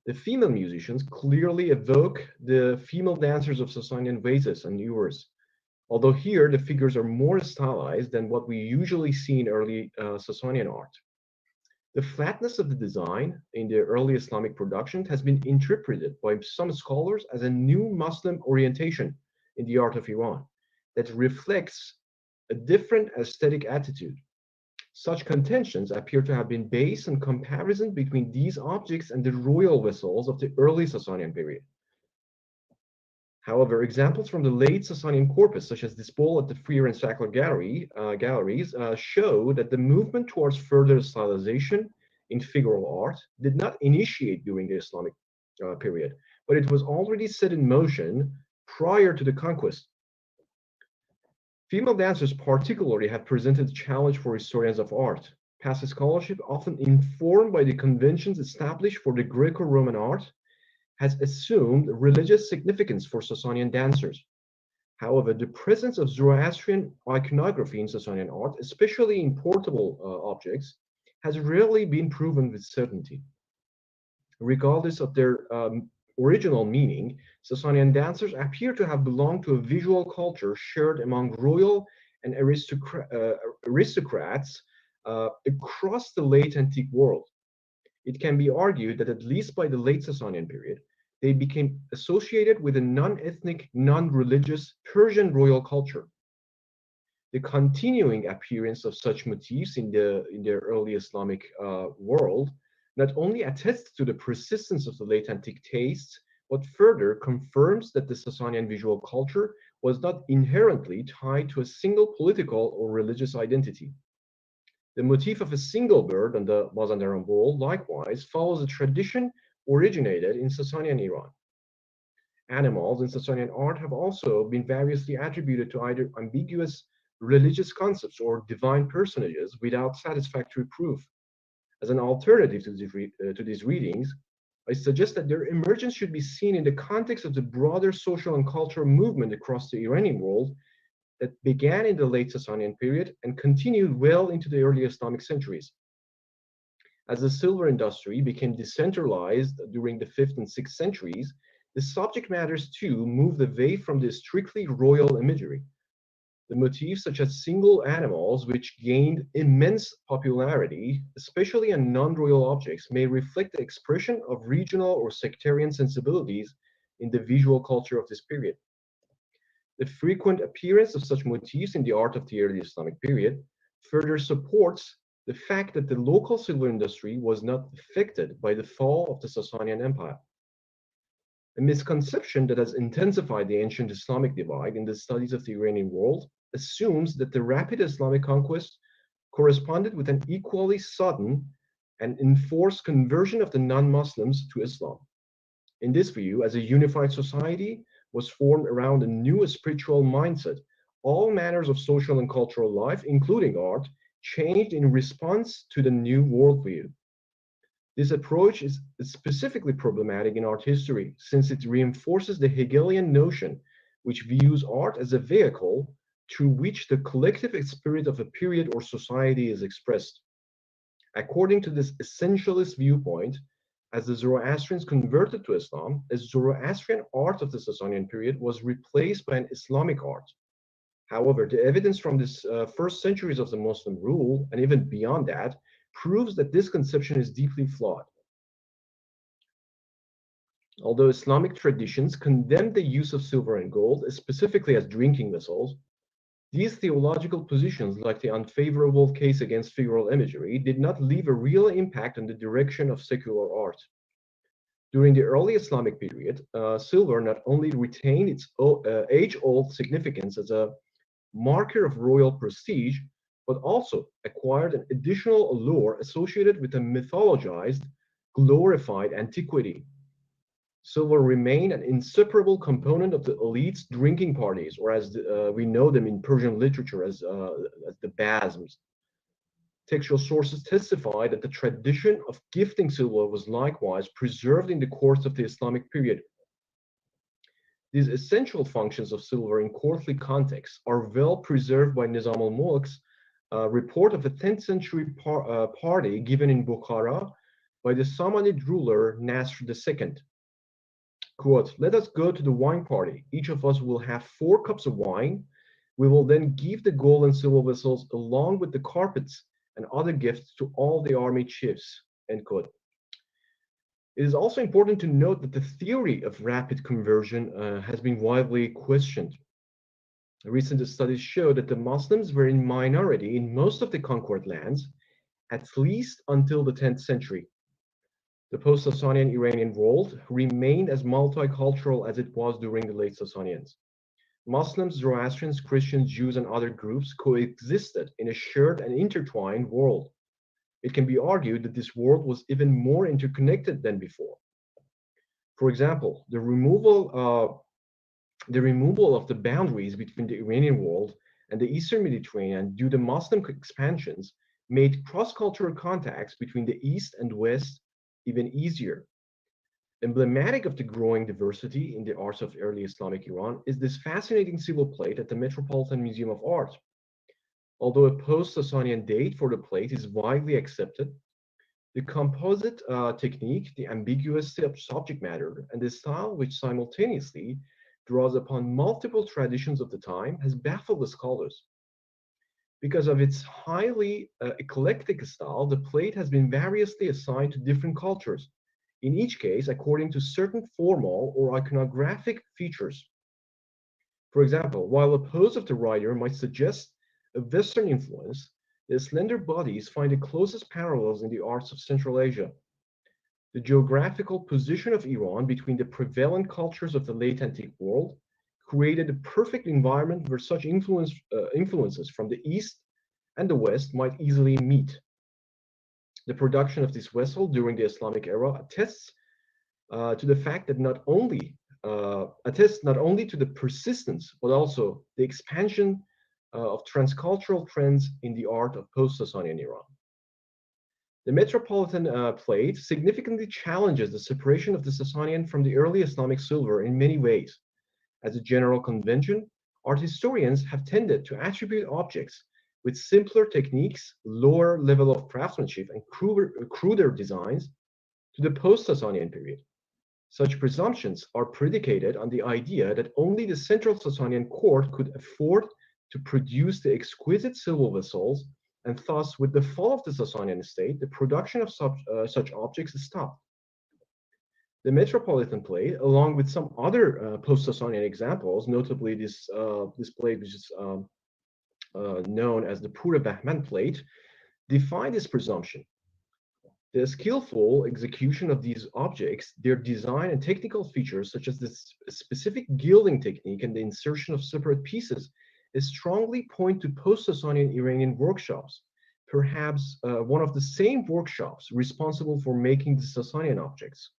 Speaker 10: The female musicians clearly evoke the female dancers of Sasanian vases and ewers, although here the figures are more stylized than what we usually see in early Sasanian art. The flatness of the design in the early Islamic production has been interpreted by some scholars as a new Muslim orientation in the art of Iran that reflects a different aesthetic attitude. Such contentions appear to have been based on comparison between these objects and the royal vessels of the early Sasanian period. However, examples from the late Sasanian corpus, such as this bowl at the Freer and Sackler galleries, show that the movement towards further stylization in figural art did not initiate during the Islamic period, but it was already set in motion prior to the conquest. Female dancers particularly have presented a challenge for historians of art. Past scholarship, often informed by the conventions established for the Greco-Roman art, has assumed religious significance for Sasanian dancers. However, the presence of Zoroastrian iconography in Sasanian art, especially in portable objects, has rarely been proven with certainty. Regardless of their original meaning, Sasanian dancers appear to have belonged to a visual culture shared among royal and aristocrats across the late antique world. It can be argued that at least by the late Sasanian period, they became associated with a non-ethnic, non-religious Persian royal culture. The continuing appearance of such motifs in the early Islamic world not only attests to the persistence of the late antique tastes, but further confirms that the Sasanian visual culture was not inherently tied to a single political or religious identity. The motif of a single bird on the Mazandaran bowl likewise follows a tradition originated in Sasanian Iran. Animals in Sasanian art have also been variously attributed to either ambiguous religious concepts or divine personages without satisfactory proof. As an alternative to these readings, I suggest that their emergence should be seen in the context of the broader social and cultural movement across the Iranian world that began in the late Sasanian period and continued well into the early Islamic centuries. As the silver industry became decentralized during the 5th and 6th centuries, the subject matters too moved away from the strictly royal imagery. The motifs such as single animals, which gained immense popularity, especially in non-royal objects, may reflect the expression of regional or sectarian sensibilities in the visual culture of this period. The frequent appearance of such motifs in the art of the early Islamic period further supports the fact that the local silver industry was not affected by the fall of the Sasanian Empire. A misconception that has intensified the ancient Islamic divide in the studies of the Iranian world assumes that the rapid Islamic conquest corresponded with an equally sudden and enforced conversion of the non-Muslims to Islam. In this view, as a unified society was formed around a new spiritual mindset, all manners of social and cultural life, including art, changed in response to the new worldview. This approach is specifically problematic in art history, since it reinforces the Hegelian notion, which views art as a vehicle through which the collective spirit of a period or society is expressed. According to this essentialist viewpoint, as the Zoroastrians converted to Islam, a Zoroastrian art of the Sasanian period was replaced by an Islamic art. However, the evidence from this first centuries of the Muslim rule, and even beyond that, proves that this conception is deeply flawed. Although Islamic traditions condemned the use of silver and gold, specifically as drinking vessels, these theological positions, like the unfavorable case against figural imagery, did not leave a real impact on the direction of secular art. During the early Islamic period, silver not only retained its age-old significance as a marker of royal prestige, but also acquired an additional allure associated with a mythologized, glorified antiquity. Silver remained an inseparable component of the elite's drinking parties, or as we know them in Persian literature as the basms. Textual sources testify that the tradition of gifting silver was likewise preserved in the course of the Islamic period. These essential functions of silver in courtly contexts are well preserved by Nizam al-Mulk's report of a 10th century party given in Bukhara by the Samanid ruler Nasr II. Quote, "Let us go to the wine party. Each of us will have 4 cups of wine. We will then give the gold and silver vessels along with the carpets and other gifts to all the army chiefs." End quote. It is also important to note that the theory of rapid conversion has been widely questioned. Recent studies show that the Muslims were in minority in most of the conquered lands, at least until the 10th century. The post-Sasanian Iranian world remained as multicultural as it was during the late Sasanians. Muslims, Zoroastrians, Christians, Jews, and other groups coexisted in a shared and intertwined world. It can be argued that this world was even more interconnected than before. For example, the removal of the boundaries between the Iranian world and the Eastern Mediterranean due to Muslim expansions made cross-cultural contacts between the East and West even easier. Emblematic of the growing diversity in the arts of early Islamic Iran is this fascinating silver plate at the Metropolitan Museum of Art. Although a post-Sasanian date for the plate is widely accepted, the composite technique, the ambiguous subject matter, and the style which simultaneously draws upon multiple traditions of the time has baffled the scholars. Because of its highly eclectic style, the plate has been variously assigned to different cultures, in each case according to certain formal or iconographic features. For example, while the pose of the writer might suggest a Western influence, the slender bodies find the closest parallels in the arts of Central Asia. The geographical position of Iran between the prevalent cultures of the late antique world created a perfect environment where such influences from the East and the West might easily meet. The production of this vessel during the Islamic era attests to the fact that not only to the persistence, but also the expansion of transcultural trends in the art of post-Sasanian Iran. The Metropolitan plate significantly challenges the separation of the Sasanian from the early Islamic silver in many ways. As a general convention, art historians have tended to attribute objects with simpler techniques, lower level of craftsmanship, and cruder designs to the post-Sasanian period. Such presumptions are predicated on the idea that only the central Sasanian court could afford to produce the exquisite silver vessels, and thus, with the fall of the Sasanian state, the production of such objects stopped. The Metropolitan plate, along with some other post-Sasanian examples, notably this plate, which is known as the Pura Bahman plate, defy this presumption. The skillful execution of these objects, their design and technical features, such as this specific gilding technique and the insertion of separate pieces, strongly point to post-Sasanian Iranian workshops, perhaps one of the same workshops responsible for making the Sasanian objects.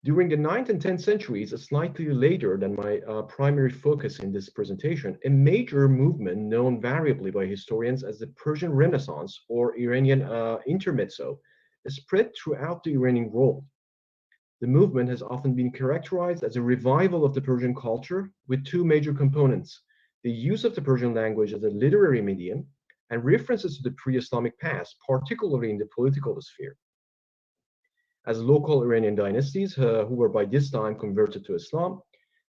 Speaker 10: During the 9th and 10th centuries, slightly later than my primary focus in this presentation, a major movement known variably by historians as the Persian Renaissance or Iranian Intermezzo spread throughout the Iranian world. The movement has often been characterized as a revival of the Persian culture with 2 major components: the use of the Persian language as a literary medium and references to the pre-Islamic past, particularly in the political sphere. As local Iranian dynasties who were by this time converted to Islam,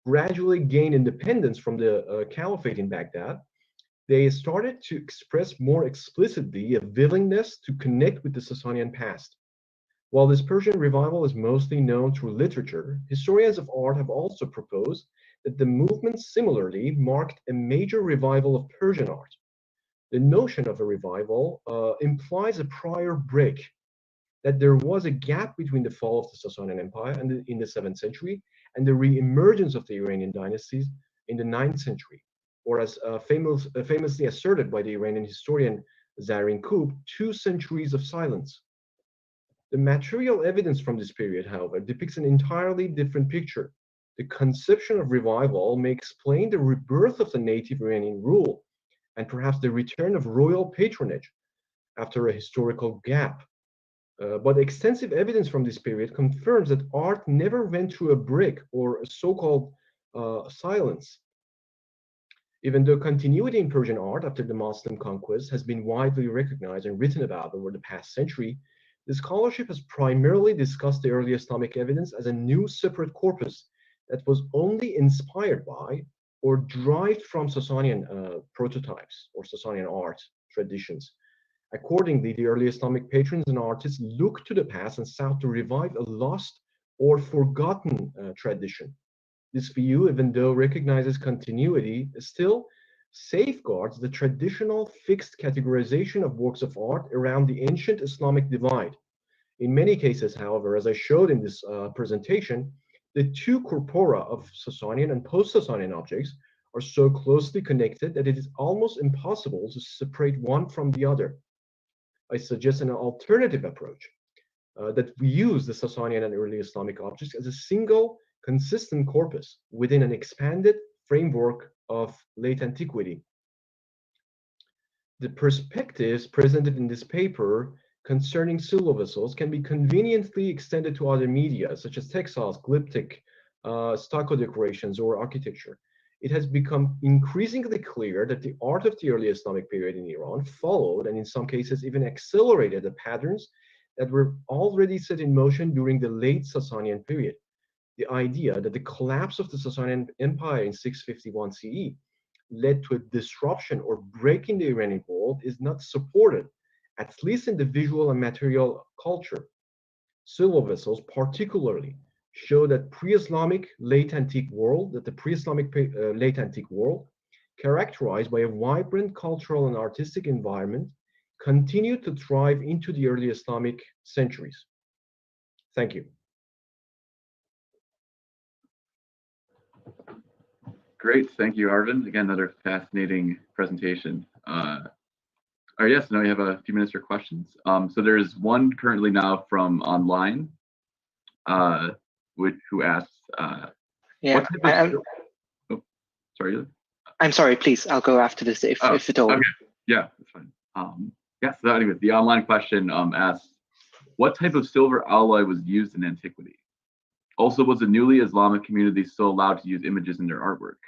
Speaker 10: gradually gained independence from the caliphate in Baghdad, they started to express more explicitly a willingness to connect with the Sasanian past. While this Persian revival is mostly known through literature, historians of art have also proposed that the movement similarly marked a major revival of Persian art. The notion of a revival implies a prior break, that there was a gap between the fall of the Sasanian Empire in the 7th century and the re-emergence of the Iranian dynasties in the 9th century, or as famously asserted by the Iranian historian Zachary Rubin, 2 centuries of silence. The material evidence from this period, however, depicts an entirely different picture. The conception of revival may explain the rebirth of the native Iranian rule and perhaps the return of royal patronage after a historical gap. But extensive evidence from this period confirms that art never went through a break or a so-called silence. Even though continuity in Persian art after the Muslim conquest has been widely recognized and written about over the past century, the scholarship has primarily discussed the early Islamic evidence as a new separate corpus that was only inspired by or derived from Sasanian prototypes or Sasanian art traditions. Accordingly, the early Islamic patrons and artists looked to the past and sought to revive a lost or forgotten tradition. This view, even though recognizes continuity, still safeguards the traditional fixed categorization of works of art around the ancient Islamic divide. In many cases, however, as I showed in this presentation, the 2 corpora of Sasanian and post-Sasanian objects are so closely connected that it is almost impossible to separate one from the other. I suggest an alternative approach that we use the Sasanian and early Islamic objects as a single consistent corpus within an expanded framework of late antiquity. The perspectives presented in this paper concerning silver vessels can be conveniently extended to other media, such as textiles, glyptic, stucco decorations, or architecture. It has become increasingly clear that the art of the early Islamic period in Iran followed, and in some cases even accelerated, the patterns that were already set in motion during the late Sasanian period. The idea that the collapse of the Sasanian Empire in 651 CE led to a disruption or break in the Iranian world is not supported, at least in the visual and material culture. Silver vessels particularly show that pre-Islamic late antique world, late antique world, characterized by a vibrant cultural and artistic environment, continued to thrive into the early Islamic centuries. Thank you.
Speaker 6: Great, thank you, Arvind. Again, another fascinating presentation. All right, yes, now we have a few minutes for questions. So there's one currently now from online, who asks,
Speaker 11: yeah,
Speaker 6: sorry.
Speaker 11: I'm sorry, please, I'll go after this if at all.
Speaker 6: Okay, yeah, that's fine. Yeah, so anyway, the online question asks, what type of silver alloy was used in antiquity? Also, was the newly Islamic community still allowed to use images in their artwork?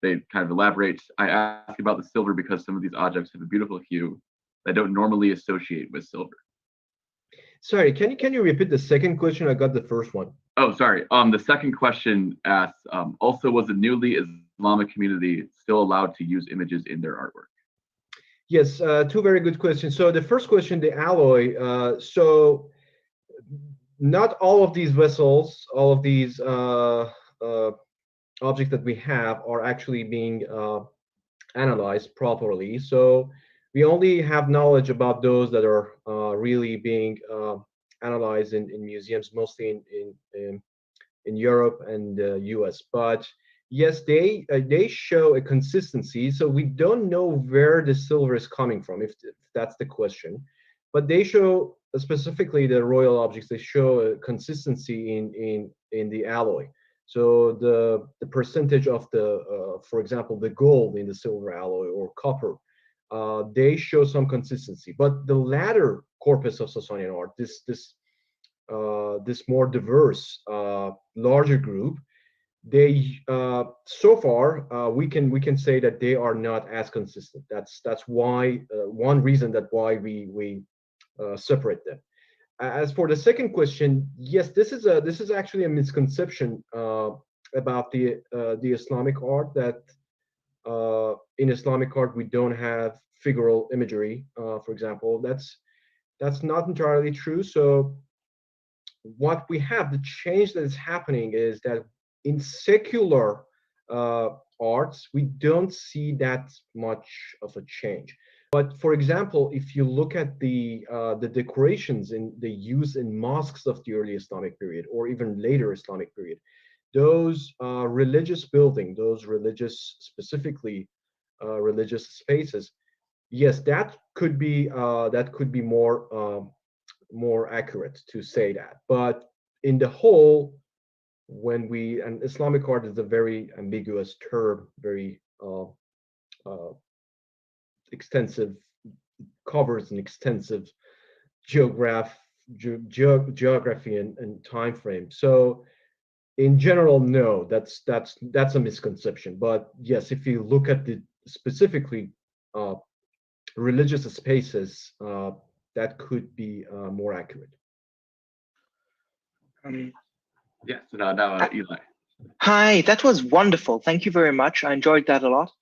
Speaker 6: They kind of elaborate. I ask about the silver because some of these objects have a beautiful hue that I don't normally associate with silver.
Speaker 10: Sorry, can you repeat the second question? I got the first one.
Speaker 6: Oh, sorry. The second question asks, also, was the newly Islamic community still allowed to use images in their artwork?
Speaker 10: Yes, 2 very good questions. So the first question, the alloy. So not all of these vessels, all of these objects that we have are actually being analyzed properly. So we only have knowledge about those that are really being analyzed in museums, mostly in Europe and US. But yes, they show a consistency. So we don't know where the silver is coming from, if that's the question. But they show, specifically the royal objects, they show a consistency in the alloy. So the percentage of the, for example, the gold in the silver alloy or copper, they show some consistency. But the latter corpus of Sasanian art, this more diverse, larger group, they so far we can say that they are not as consistent. That's why one reason that why we separate them. As for the second question, yes, this is actually a misconception about the Islamic art, that in Islamic art we don't have figural imagery, for example. That's not entirely true. So what we have, the change that is happening is that in secular arts, we don't see that much of a change. But for example, if you look at the decorations in the use in mosques of the early Islamic period, or even later Islamic period, those religious buildings, those religious, specifically religious spaces, yes, that could be more accurate to say that. But in the whole, and Islamic art is a very ambiguous term, very extensive, covers an extensive geography and time frame. So in general, no, that's a misconception. But yes, if you look at the specifically religious spaces, that could be more accurate.
Speaker 6: Yes, now Eli.
Speaker 11: Hi, that was wonderful. Thank you very much. I enjoyed that a lot.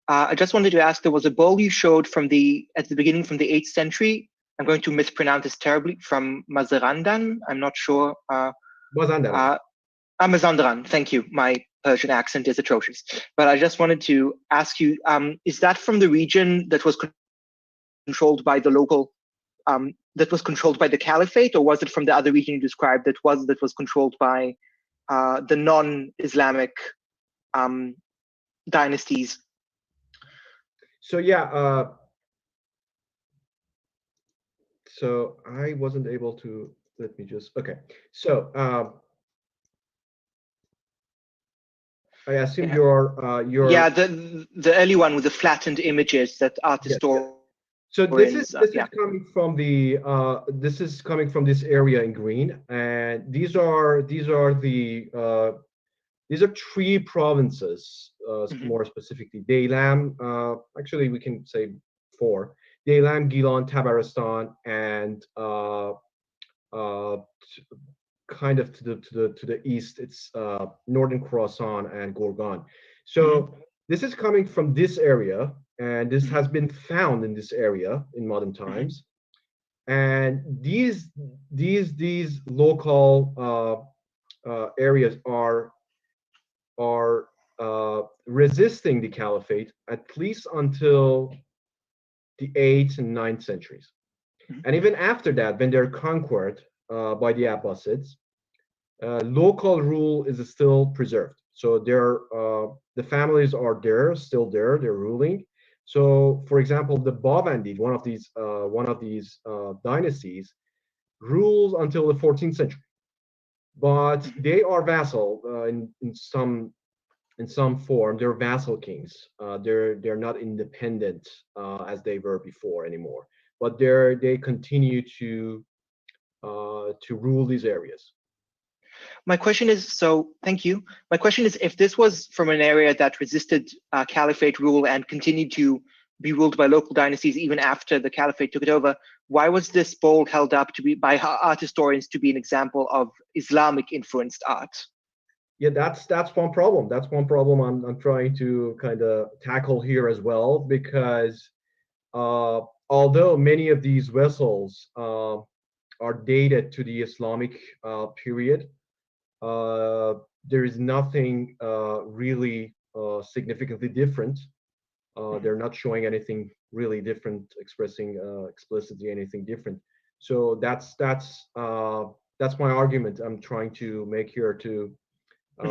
Speaker 11: I just wanted to ask, there was a bowl you showed at the beginning from the 8th century. I'm going to mispronounce this terribly, from Mazarandan. I'm not sure.
Speaker 10: Mazandaran.
Speaker 11: Mazandaran, thank you. My Persian accent is atrocious. But I just wanted to ask you, is that from the region that was controlled by the local, that was controlled by the caliphate, or was it from the other region you described that was controlled by the non-Islamic dynasties?
Speaker 10: So yeah, so I wasn't able to, let me just, okay. So I assume you're
Speaker 11: yeah, the early one with the flattened images that art historians.
Speaker 10: So this is coming from the this area in green, and these are three provinces, more specifically Daylam. Actually, we can say four: Daylam, Gilan, Tabaristan, and kind of to the east, it's northern Khorasan and Gorgan. So this is coming from this area, and this has been found in this area in modern times. And these local areas are resisting the caliphate at least until the 8th and 9th centuries. And even after that, when they're conquered by the Abbasids, local rule is still preserved. So the families are still there, they're ruling. So, for example, the Bavandi, one of these dynasties, rules until the 14th century, but they are vassal in some form. They're vassal kings. They're not independent as they were before anymore, but they continue to rule these areas.
Speaker 11: My question is, thank you. My question is, if this was from an area that resisted caliphate rule and continued to be ruled by local dynasties even after the caliphate took it over, why was this bowl held up by art historians to be an example of Islamic influenced art?
Speaker 10: Yeah, that's one problem. That's one problem I'm trying to kind of tackle here as well, because although many of these vessels are dated to the Islamic period, there is nothing really significantly different. They're not showing anything really different, expressing explicitly anything different. So that's my argument I'm trying to make here.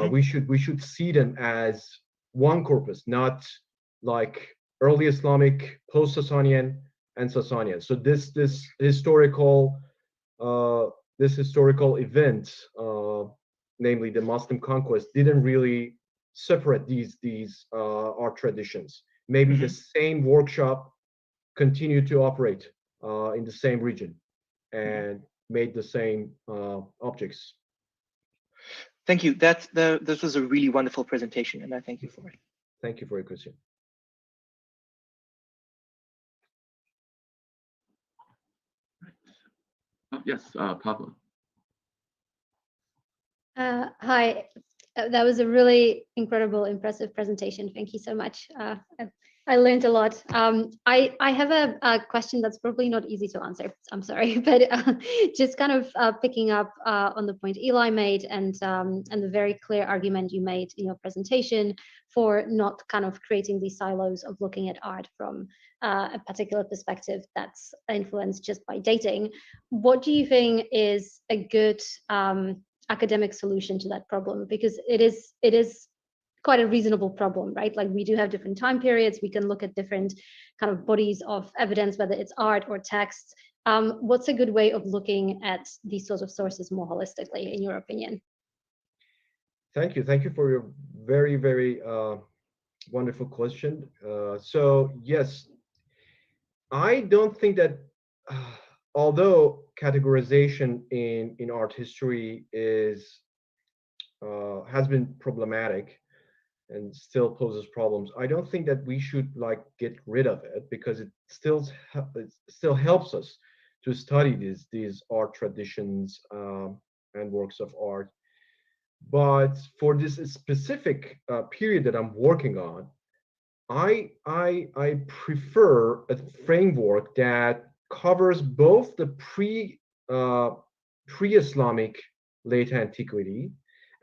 Speaker 10: We should see them as one corpus, not like early Islamic, post-Sasanian, and Sasanian. So this historical event, namely the Muslim conquest, didn't really separate these art traditions. Maybe the same workshop continued to operate in the same region and made the same objects.
Speaker 11: Thank you. This was a really wonderful presentation, and I thank you for it.
Speaker 10: Thank you for your question.
Speaker 6: Yes, Pablo.
Speaker 12: Hi, That was a really incredible, impressive presentation. Thank you so much. I learned a lot. I have a question that's probably not easy to answer. I'm sorry, but just kind of picking up on the point Eli made and the very clear argument you made in your presentation for not kind of creating these silos of looking at art from a particular perspective that's influenced just by dating. What do you think is a good academic solution to that problem? Because it is quite a reasonable problem, right? Like we do have different time periods. We can look at different kind of bodies of evidence, whether it's art or text. What's a good way of looking at these sorts of sources more holistically, in your opinion?
Speaker 10: Thank you. Thank you for your very, very wonderful question. So yes, I don't think that although categorization in art history is has been problematic and still poses problems, I don't think that we should like get rid of it, because it still helps us to study these art traditions and works of art. But for this specific period that I'm working on, I prefer a framework that covers both the pre-Islamic late antiquity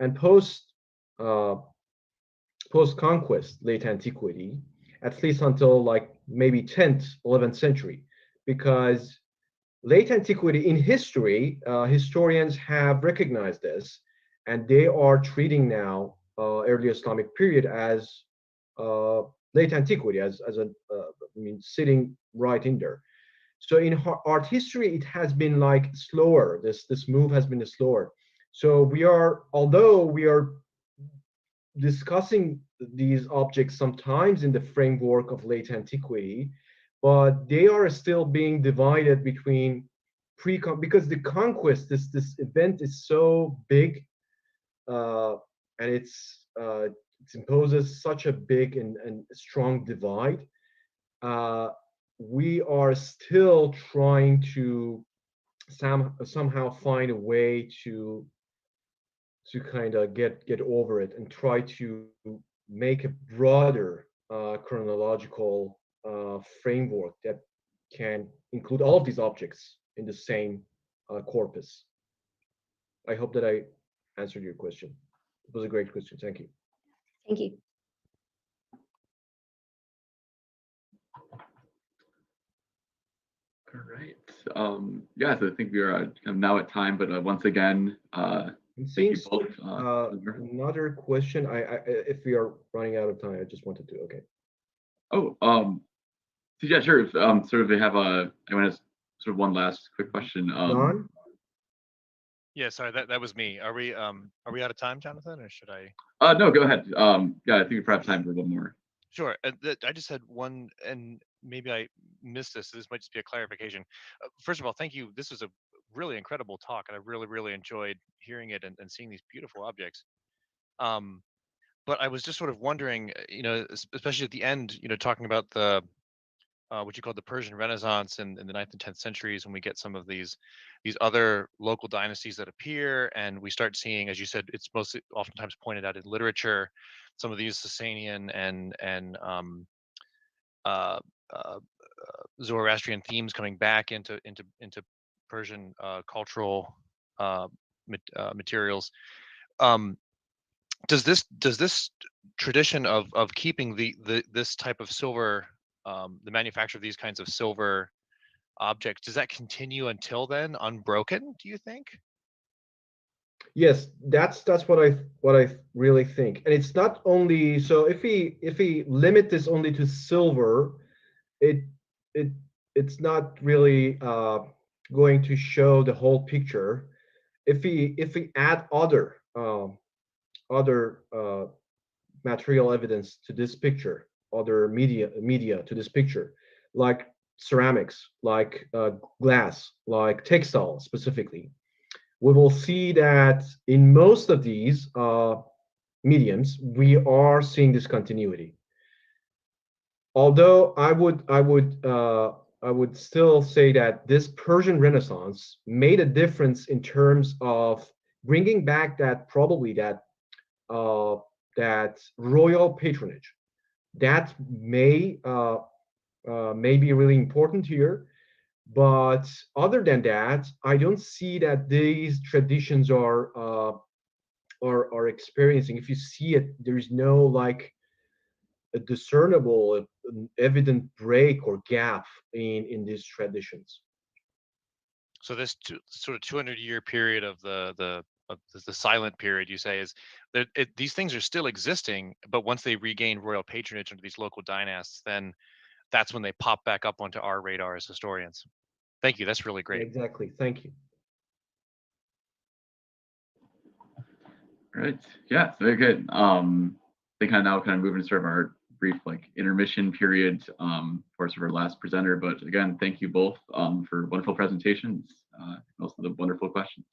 Speaker 10: and post-conquest late antiquity, at least until like maybe 10th, 11th century, because late antiquity in history, historians have recognized this, and they are treating now early Islamic period as late antiquity, as I mean, sitting right in there. So in art history, it has been like slower. This move has been slower. So although we are discussing these objects sometimes in the framework of late antiquity, but they are still being divided between because the conquest, this event is so big, and it imposes such a big and strong divide. We are still trying to somehow find a way to kind of get over it and try to make a broader chronological framework that can include all of these objects in the same corpus. I hope that I answered your question. It was a great question. Thank you.
Speaker 12: Thank you.
Speaker 6: All right. Yeah, so I think we are kind of now at time, but once again,
Speaker 10: It seems another question. If we are running out of time, I just wanted to. Okay.
Speaker 6: Oh, so yeah, sure. Sort of, they have I want to sort of one last quick question.
Speaker 10: Don?
Speaker 13: Yeah, sorry, that was me. Are we out of time, Jonathan, or should I?
Speaker 6: No, go ahead. Yeah, I think we perhaps time for one more.
Speaker 13: Sure. I just had one, and maybe I missed this. So this might just be a clarification. First of all, thank you. This was a really incredible talk, and I really enjoyed hearing it and seeing these beautiful objects. But I was just sort of wondering, especially at the end, talking about the what you call the Persian Renaissance in the 9th and 10th centuries, when we get some of these other local dynasties that appear, and we start seeing, as you said, it's mostly oftentimes pointed out in literature, some of these Sasanian and Zoroastrian themes coming back into Persian cultural materials. Does this tradition of keeping this type of silver, the manufacture of these kinds of silver objects, does that continue until then, unbroken, do you think?
Speaker 10: Yes, that's what I really think. And it's not only so, if we limit this only to silver, it's not really going to show the whole picture. If we add other material evidence to this picture, other media to this picture, like ceramics, like glass, like textile specifically, we will see that in most of these mediums, we are seeing this continuity. Although I would still say that this Persian Renaissance made a difference in terms of bringing back that that royal patronage. That may be really important here, but other than that, I don't see that these traditions are experiencing. If you see it, there is no like a discernible, evident break or gap in these traditions.
Speaker 13: So this sort of 200-year period of the silent period, you say, is that these things are still existing, but once they regain royal patronage under these local dynasts, then that's when they pop back up onto our radar as historians. Thank you. That's really great.
Speaker 10: Exactly. Thank you.
Speaker 6: Right. Yeah, very good. They now move into sort of our brief intermission period for sort of our last presenter. But again, thank you both for wonderful presentations, and also the wonderful questions.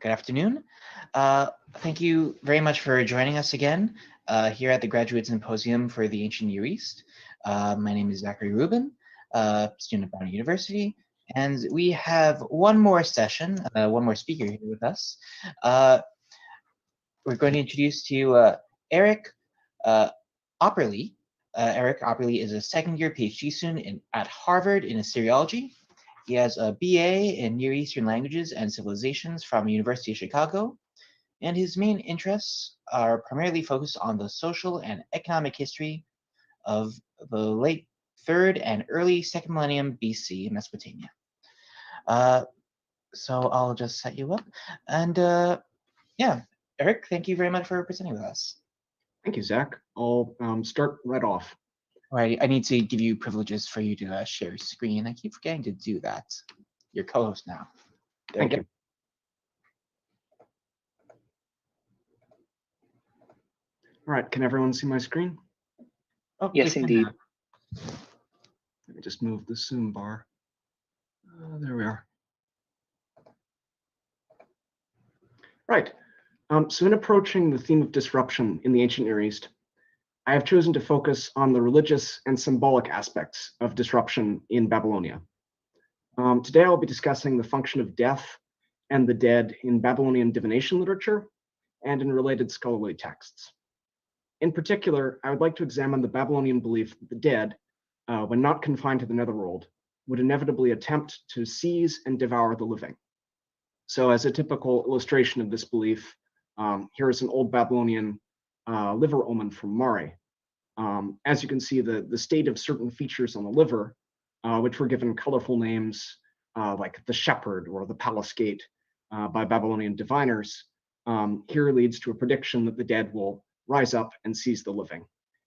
Speaker 5: Good afternoon. Thank you very much for joining us again here at the Graduate Symposium for the Ancient Near East. My name is Zachary Rubin, student at Brown University, and we have one more session, one more speaker here with us. We're going to introduce to you Eric Opperly. Eric Opperly is a second-year PhD student at Harvard in Assyriology. He has a BA in Near Eastern Languages and Civilizations from the University of Chicago, and his main interests are primarily focused on the social and economic history of the late 3rd and early 2nd millennium BC in Mesopotamia. So I'll just set you up. And yeah, Eric, thank you very much for presenting with us.
Speaker 14: Thank you, Zach. I'll start right off.
Speaker 5: All right, I need to give you privileges for you to share your screen. I keep forgetting to do that. You're co-host now.
Speaker 14: Thank you. All right, can everyone see my screen?
Speaker 5: Oh,
Speaker 11: yes, indeed.
Speaker 14: Let me just move the Zoom bar. There we are. Right. So in approaching the theme of disruption in the ancient Near East, I have chosen to focus on the religious and symbolic aspects of disruption in Babylonia. Today I'll be discussing the function of death and the dead in Babylonian divination literature and in related scholarly texts. In particular, I would like to examine the Babylonian belief that the dead, when not confined to the netherworld, would inevitably attempt to seize and devour the living. So as a typical illustration of this belief, here is an old Babylonian liver omen from Mare. As you can see, the state of certain features on the liver, which were given colorful names like the shepherd or the palace gate by Babylonian diviners, here leads to a prediction that the dead will rise up and seize the living.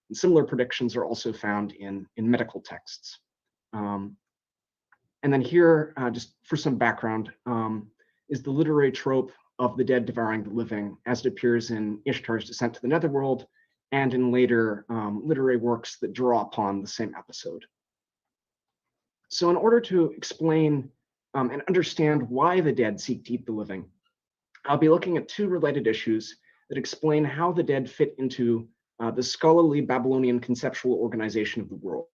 Speaker 14: And similar predictions are also found in medical texts. And then here, just for some background, is the literary trope of the dead devouring the living as it appears in Ishtar's Descent to the Netherworld and in later literary works that draw upon the same episode. So in order to explain and understand why the dead seek to eat the living, I'll be looking at two related issues that explain how the dead fit into the scholarly Babylonian conceptual organization of the world.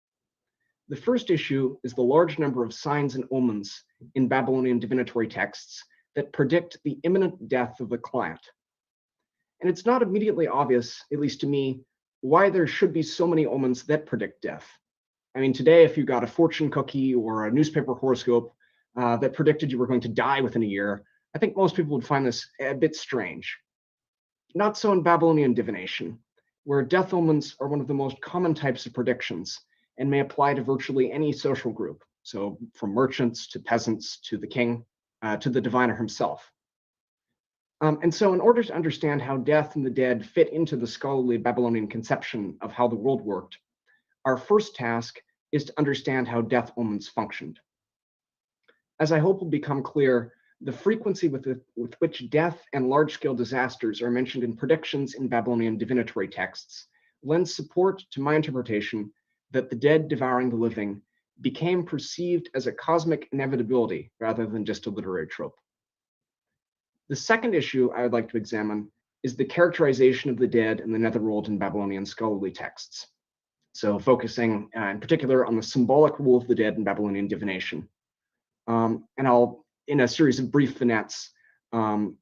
Speaker 14: The first issue is the large number of signs and omens in Babylonian divinatory texts that predict the imminent death of the client. And it's not immediately obvious, at least to me, why there should be so many omens that predict death. I mean, today, if you got a fortune cookie or a newspaper horoscope that predicted you were going to die within a year, I think most people would find this a bit strange. Not so in Babylonian divination, where death omens are one of the most common types of predictions and may apply to virtually any social group. So from merchants to peasants to the king, to the diviner himself. And so in order to understand how death and the dead fit into the scholarly Babylonian conception of how the world worked, our first task is to understand how death omens functioned. As I hope will become clear, the frequency with which death and large-scale disasters are mentioned in predictions in Babylonian divinatory texts lends support to my interpretation that the dead devouring the living became perceived as a cosmic inevitability rather than just a literary trope. The second issue I would like to examine is the characterization of the dead in the netherworld in Babylonian scholarly texts. So focusing in particular on the symbolic role of the dead in Babylonian divination. And I'll, in a series of brief vignettes,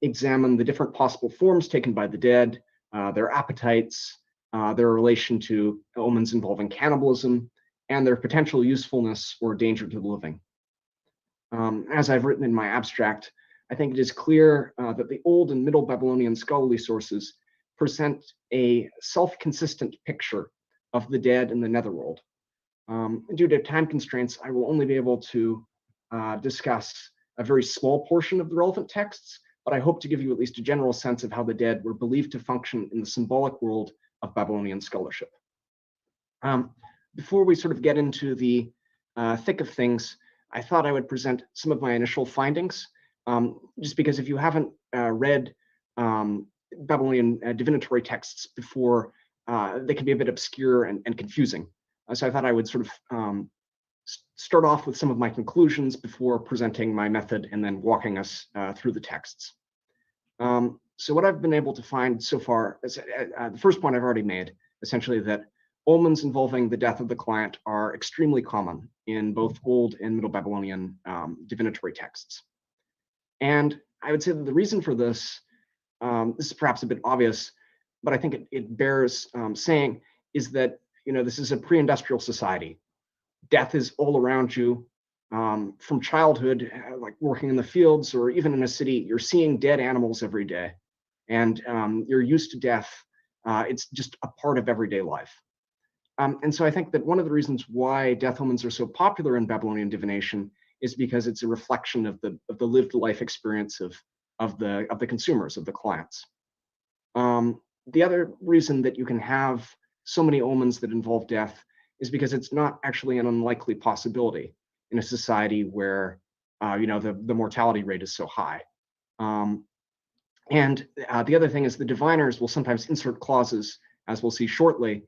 Speaker 14: examine the different possible forms taken by the dead, their appetites, their relation to omens involving cannibalism, and their potential usefulness or danger to the living. As I've written in my abstract, I think it is clear that the Old and Middle Babylonian scholarly sources present a self-consistent picture of the dead in the netherworld. Due to time constraints, I will only be able to discuss a very small portion of the relevant texts, but I hope to give you at least a general sense of how the dead were believed to function in the symbolic world of Babylonian scholarship. Before we sort of get into the thick of things, I thought I would present some of my initial findings, just because if you haven't read Babylonian divinatory texts before, they can be a bit obscure and confusing. So I thought I would sort of start off with some of my conclusions before presenting my method and then walking us through the texts. So what I've been able to find so far is the first point I've already made, essentially that omens involving the death of the client are extremely common in both Old and Middle Babylonian divinatory texts. And I would say that the reason for this, this is perhaps a bit obvious, but I think it bears saying, is that this is a pre-industrial society. Death is all around you. From childhood, like working in the fields or even in a city, you're seeing dead animals every day, and you're used to death. It's just a part of everyday life. And so I think that one of the reasons why death omens are so popular in Babylonian divination is because it's a reflection of the lived life experience of the consumers, of the clients. The other reason that you can have so many omens that involve death is because it's not actually an unlikely possibility in a society where the mortality rate is so high. And the other thing is the diviners will sometimes insert clauses, as we'll see shortly,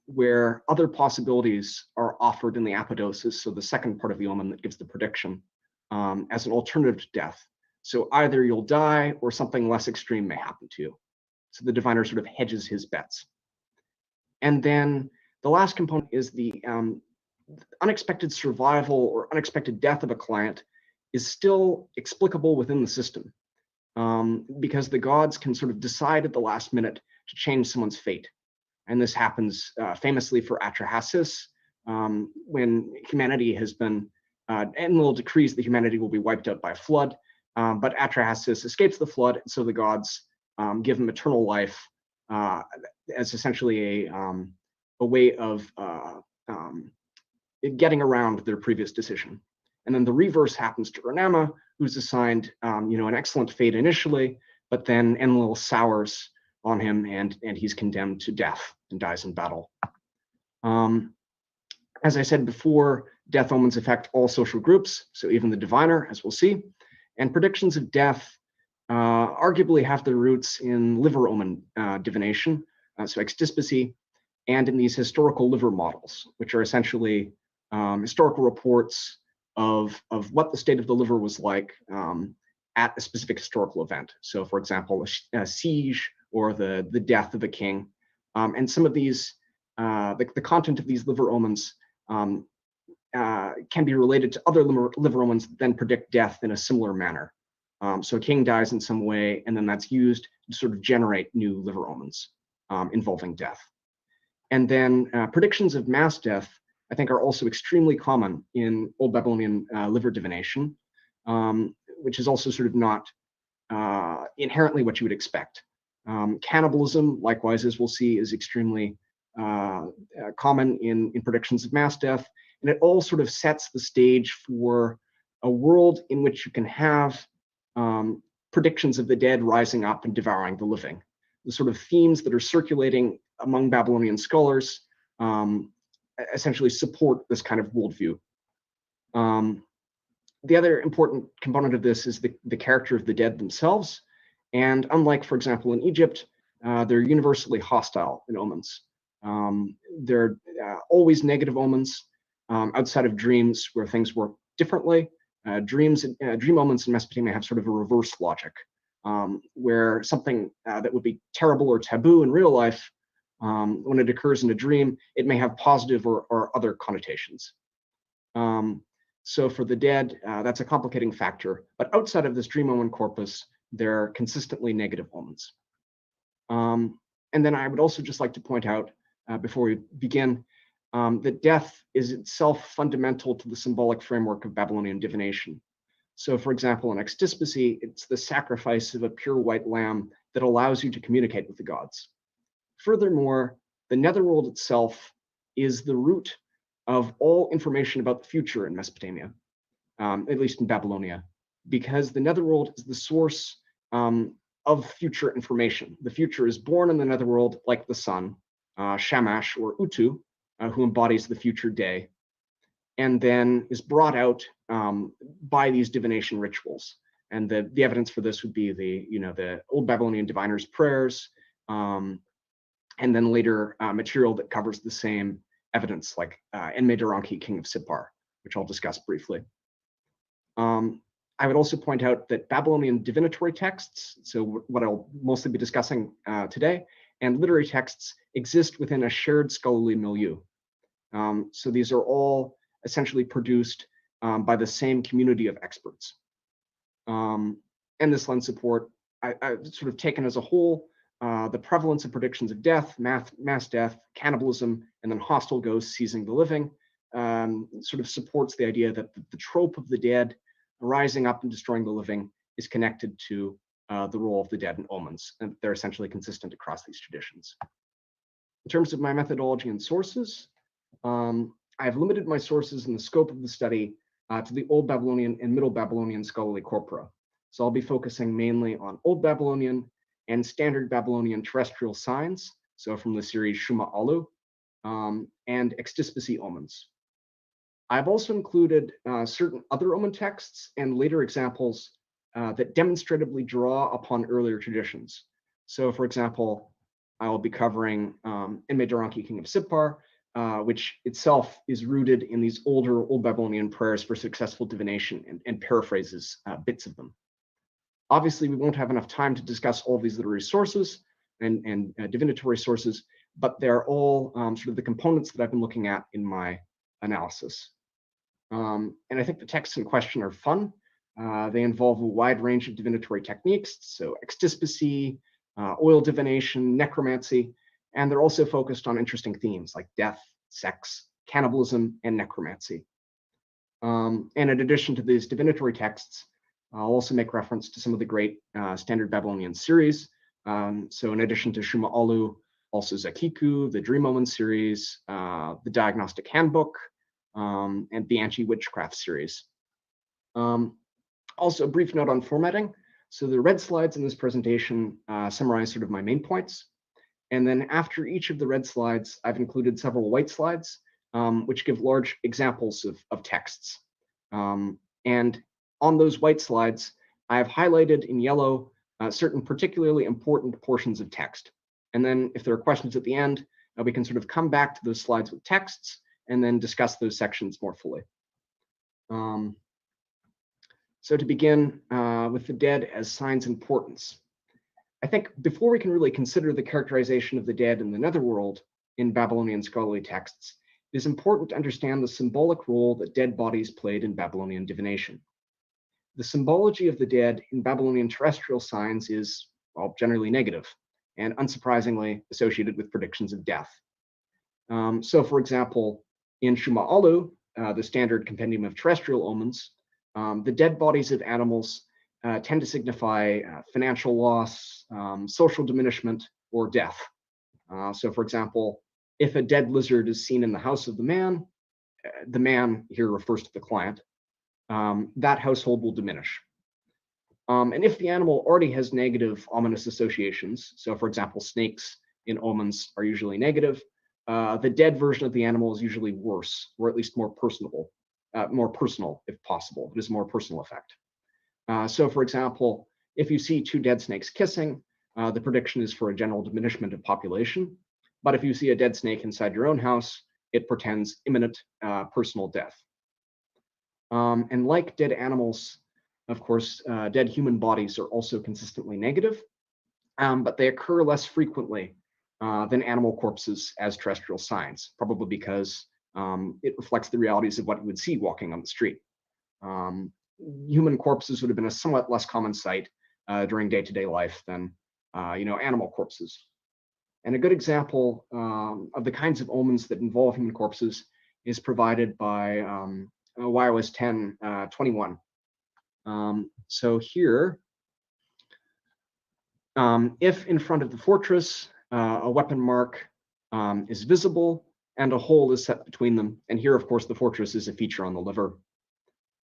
Speaker 14: where other possibilities are offered in the apodosis, so the second part of the omen that gives the prediction, as an alternative to death. So either you'll die or something less extreme may happen to you. So the diviner sort of hedges his bets. And then the last component is the unexpected survival or unexpected death of a client is still explicable within the system, because the gods can sort of decide at the last minute to change someone's fate. And this happens famously for Atrahasis, when humanity has been, Enlil decrees that humanity will be wiped out by a flood, but Atrahasis escapes the flood, and so the gods give him eternal life as essentially a way of getting around their previous decision. And then the reverse happens to Renama, who's assigned an excellent fate initially, but then Enlil sours on him and he's condemned to death and dies in battle. As I said before, death omens affect all social groups, so even the diviner, as we'll see. And predictions of death arguably have their roots in liver omen divination, so extispicy, and in these historical liver models, which are essentially historical reports of what the state of the liver was like at a specific historical event. So for example, a siege or the death of a king. And some of these, the content of these liver omens can be related to other liver omens that then predict death in a similar manner. So a king dies in some way, and then that's used to sort of generate new liver omens involving death. And then predictions of mass death, I think, are also extremely common in Old Babylonian liver divination, which is also sort of not inherently what you would expect. Cannibalism, likewise, as we'll see, is extremely common in predictions of mass death, and it all sort of sets the stage for a world in which you can have predictions of the dead rising up and devouring the living. The sort of themes that are circulating among Babylonian scholars essentially support this kind of worldview. The other important component of this is the character of the dead themselves. And unlike, for example, in Egypt, they're universally hostile in omens. They're always negative omens outside of dreams where things work differently. Dream omens in Mesopotamia have sort of a reverse logic, where something that would be terrible or taboo in real life, when it occurs in a dream, it may have positive or other connotations. So for the dead, that's a complicating factor. But outside of this dream omen corpus, they're consistently negative omens. And then I would also just like to point out, before we begin, that death is itself fundamental to the symbolic framework of Babylonian divination. So for example, in extispicy, it's the sacrifice of a pure white lamb that allows you to communicate with the gods. Furthermore, the netherworld itself is the root of all information about the future in Mesopotamia, at least in Babylonia, because the netherworld is the source of future information. The future is born in the netherworld like the sun, Shamash or Utu, who embodies the future day, and then is brought out by these divination rituals. And the evidence for this would be the Old Babylonian diviners' prayers, and then later material that covers the same evidence, like Enmedaranki, king of Sippar, which I'll discuss briefly. I would also point out that Babylonian divinatory texts, so what I'll mostly be discussing today, and literary texts exist within a shared scholarly milieu. So these are all essentially produced by the same community of experts. And this lends support, I've sort of taken as a whole, the prevalence of predictions of death, mass death, cannibalism, and then hostile ghosts seizing the living, sort of supports the idea that the trope of the dead rising up and destroying the living is connected to the role of the dead in omens, and they're essentially consistent across these traditions. In terms of my methodology and sources, I've limited my sources in the scope of the study to the Old Babylonian and Middle Babylonian scholarly corpora. So I'll be focusing mainly on Old Babylonian and Standard Babylonian terrestrial signs, so from the series Shuma Alu, and extispicy omens. I've also included certain other omen texts and later examples that demonstratively draw upon earlier traditions. So for example, I will be covering Enmedaranki, king of Sippar, which itself is rooted in these older Old Babylonian prayers for successful divination and paraphrases bits of them. Obviously, we won't have enough time to discuss all these literary sources and divinatory sources, but they're all sort of the components that I've been looking at in my analysis. And I think the texts in question are fun. They involve a wide range of divinatory techniques, so extispicy, oil divination, necromancy, and they're also focused on interesting themes like death, sex, cannibalism, and necromancy. And in addition to these divinatory texts, I'll also make reference to some of the great Standard Babylonian series. So in addition to Shuma Alu, also Zakiku, the Dream Omen series, the Diagnostic Handbook, and the Anti-Witchcraft series. Also, a brief note on formatting. So the red slides in this presentation summarize sort of my main points. And then after each of the red slides, I've included several white slides, which give large examples of texts. And on those white slides, I have highlighted in yellow certain particularly important portions of text. And then if there are questions at the end, we can sort of come back to those slides with texts and then discuss those sections more fully. So to begin with the dead as signs importance, I think before we can really consider the characterization of the dead in the netherworld in Babylonian scholarly texts, it is important to understand the symbolic role that dead bodies played in Babylonian divination. The symbology of the dead in Babylonian terrestrial signs is, well, generally negative, and unsurprisingly associated with predictions of death. So for example, in Shuma'alu, the standard compendium of terrestrial omens, the dead bodies of animals tend to signify financial loss, social diminishment, or death. So for example, if a dead lizard is seen in the house of the man here refers to the client, that household will diminish. And if the animal already has negative ominous associations, so for example, snakes in omens are usually negative, the dead version of the animal is usually worse, or at least more personal if possible. It is a more personal effect. So for example, if you see two dead snakes kissing, the prediction is for a general diminishment of population. But if you see a dead snake inside your own house, it portends imminent personal death. And like dead animals, of course, dead human bodies are also consistently negative, but they occur less frequently than animal corpses as terrestrial signs, probably because it reflects the realities of what you would see walking on the street. Human corpses would have been a somewhat less common sight during day-to-day life than animal corpses. And a good example of the kinds of omens that involve human corpses is provided by YOS 1021. So here, if in front of the fortress a weapon mark is visible and a hole is set between them, and here of course the fortress is a feature on the liver,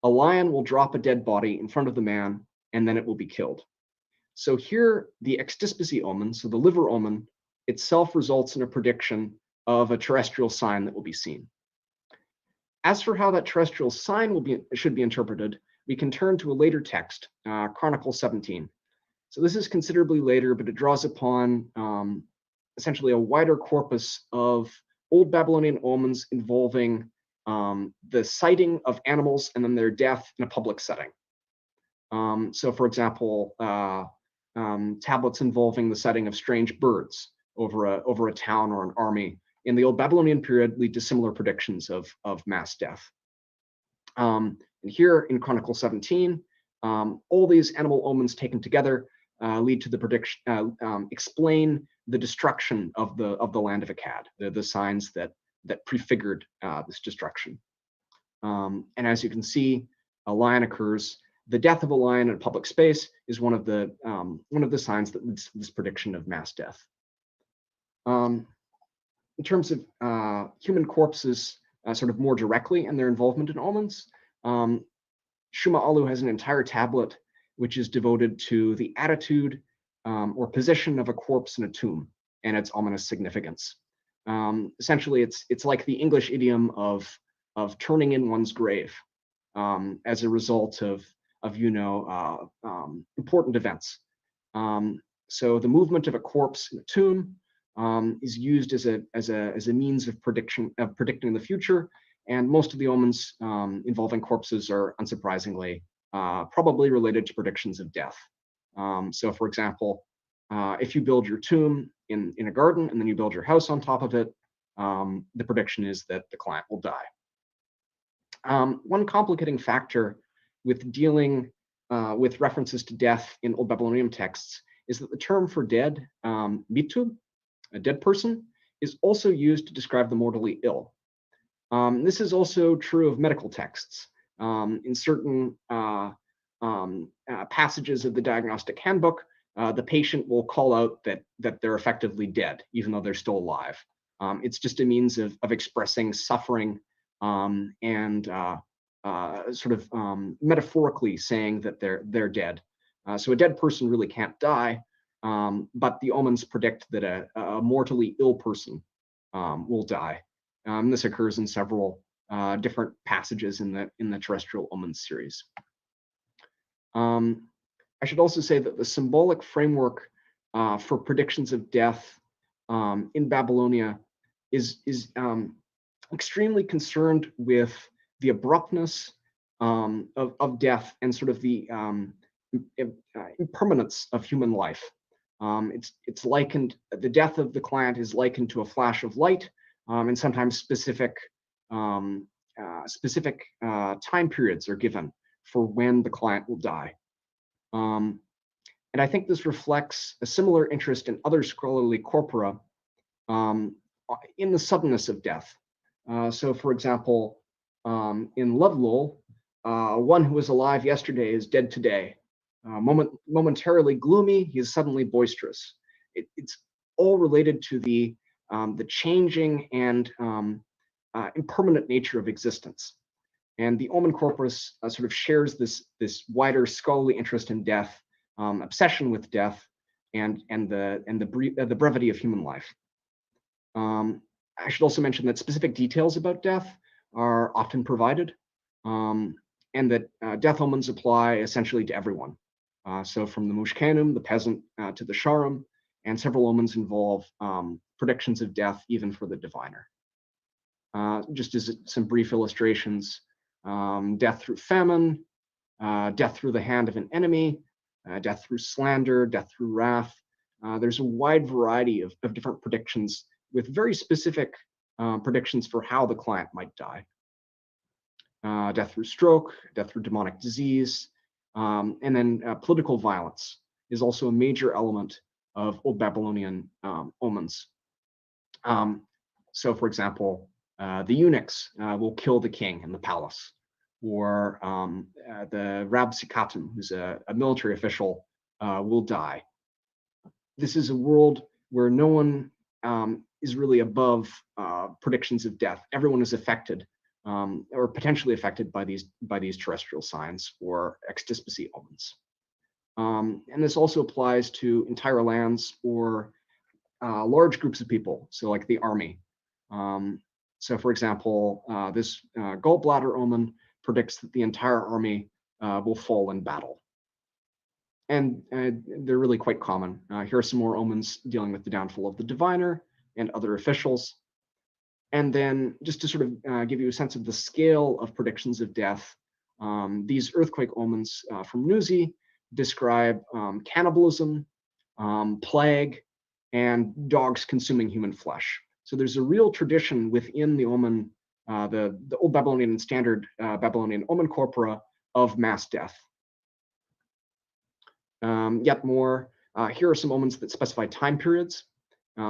Speaker 14: a lion will drop a dead body in front of the man and then it will be killed. So here the extispicy omen, so the liver omen, itself results in a prediction of a terrestrial sign that will be seen. As for how that terrestrial sign should be interpreted, we can turn to a later text, Chronicle 17. So this is considerably later, but it draws upon essentially a wider corpus of old Babylonian omens involving the sighting of animals and then their death in a public setting. So for example, tablets involving the sighting of strange birds over a town or an army in the old Babylonian period lead to similar predictions of mass death. And here in Chronicle 17, all these animal omens taken together lead to the prediction, explain the destruction of the land of Akkad, the signs that prefigured this destruction. And as you can see, a lion occurs. The death of a lion in a public space is one of the signs that leads to this prediction of mass death. In terms of human corpses, sort of more directly and their involvement in omens, Shuma'alu has an entire tablet which is devoted to the attitude or position of a corpse in a tomb and its ominous significance. Essentially, it's like the English idiom of turning in one's grave as a result of important events. So the movement of a corpse in a tomb is used as a means of predicting the future, and most of the omens involving corpses are unsurprisingly probably related to predictions of death. So for example, if you build your tomb in a garden and then you build your house on top of it, the prediction is that the client will die. One complicating factor with dealing with references to death in Old Babylonian texts is that the term for dead, mitu, a dead person, is also used to describe the mortally ill. This is also true of medical texts. In certain passages of the diagnostic handbook, the patient will call out that they're effectively dead, even though they're still alive. It's just a means of expressing suffering and sort of metaphorically saying that they're dead. So a dead person really can't die, but the omens predict that a mortally ill person will die. This occurs in several different passages in the terrestrial omens series. I should also say that the symbolic framework for predictions of death in Babylonia is extremely concerned with the abruptness of death and sort of the impermanence of human life. It's likened, the death of the client is likened to a flash of light, and sometimes specific specific time periods are given for when the client will die. And I think this reflects a similar interest in other scholarly corpora in the suddenness of death. So for example, in Lovelow, one who was alive yesterday is dead today. Momentarily gloomy, he is suddenly boisterous. It's all related to the changing and impermanent nature of existence. And the Omen corpus sort of shares this wider scholarly interest in death, obsession with death, and the brevity of human life. I should also mention that specific details about death are often provided, and that death omens apply essentially to everyone. So from the Mushkanum, the peasant, to the Sharum, and several omens involve predictions of death even for the diviner. Just as some brief illustrations, death through famine, death through the hand of an enemy, death through slander, death through wrath. There's a wide variety of different predictions with very specific predictions for how the client might die. Death through stroke, death through demonic disease, and then political violence is also a major element of Old Babylonian omens. So for example, the eunuchs will kill the king in the palace, or the Rab Sikatum, who's a military official, will die. This is a world where no one is really above predictions of death. Everyone is affected or potentially affected by these terrestrial signs or extispicy omens. And this also applies to entire lands or large groups of people, so like the army. So for example, this gallbladder omen predicts that the entire army will fall in battle. And they're really quite common. Here are some more omens dealing with the downfall of the diviner and other officials. And then just to sort of give you a sense of the scale of predictions of death, these earthquake omens from Nuzi describe cannibalism, plague, and dogs consuming human flesh. So there's a real tradition within the omen, the Old Babylonian and Standard Babylonian omen corpora of mass death. Yet more, here are some omens that specify time periods.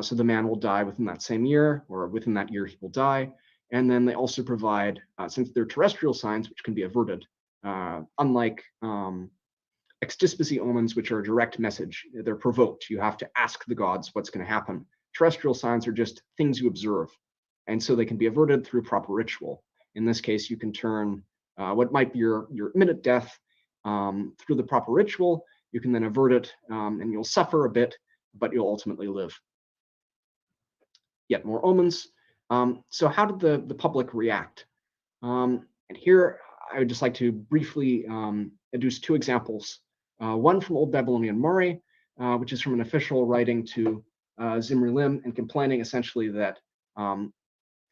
Speaker 14: So the man will die within that same year, or within that year he will die. And then they also provide, since they're terrestrial signs, which can be averted, unlike extispicy omens, which are a direct message, they're provoked. You have to ask the gods what's going to happen. Terrestrial signs are just things you observe, and so they can be averted through proper ritual. In this case, you can turn what might be your imminent death through the proper ritual. You can then avert it, and you'll suffer a bit, but you'll ultimately live. Yet more omens. So how did the public react? And here I would just like to briefly adduce two examples. One from Old Babylonian Mari, which is from an official writing to Zimri Lim and complaining essentially that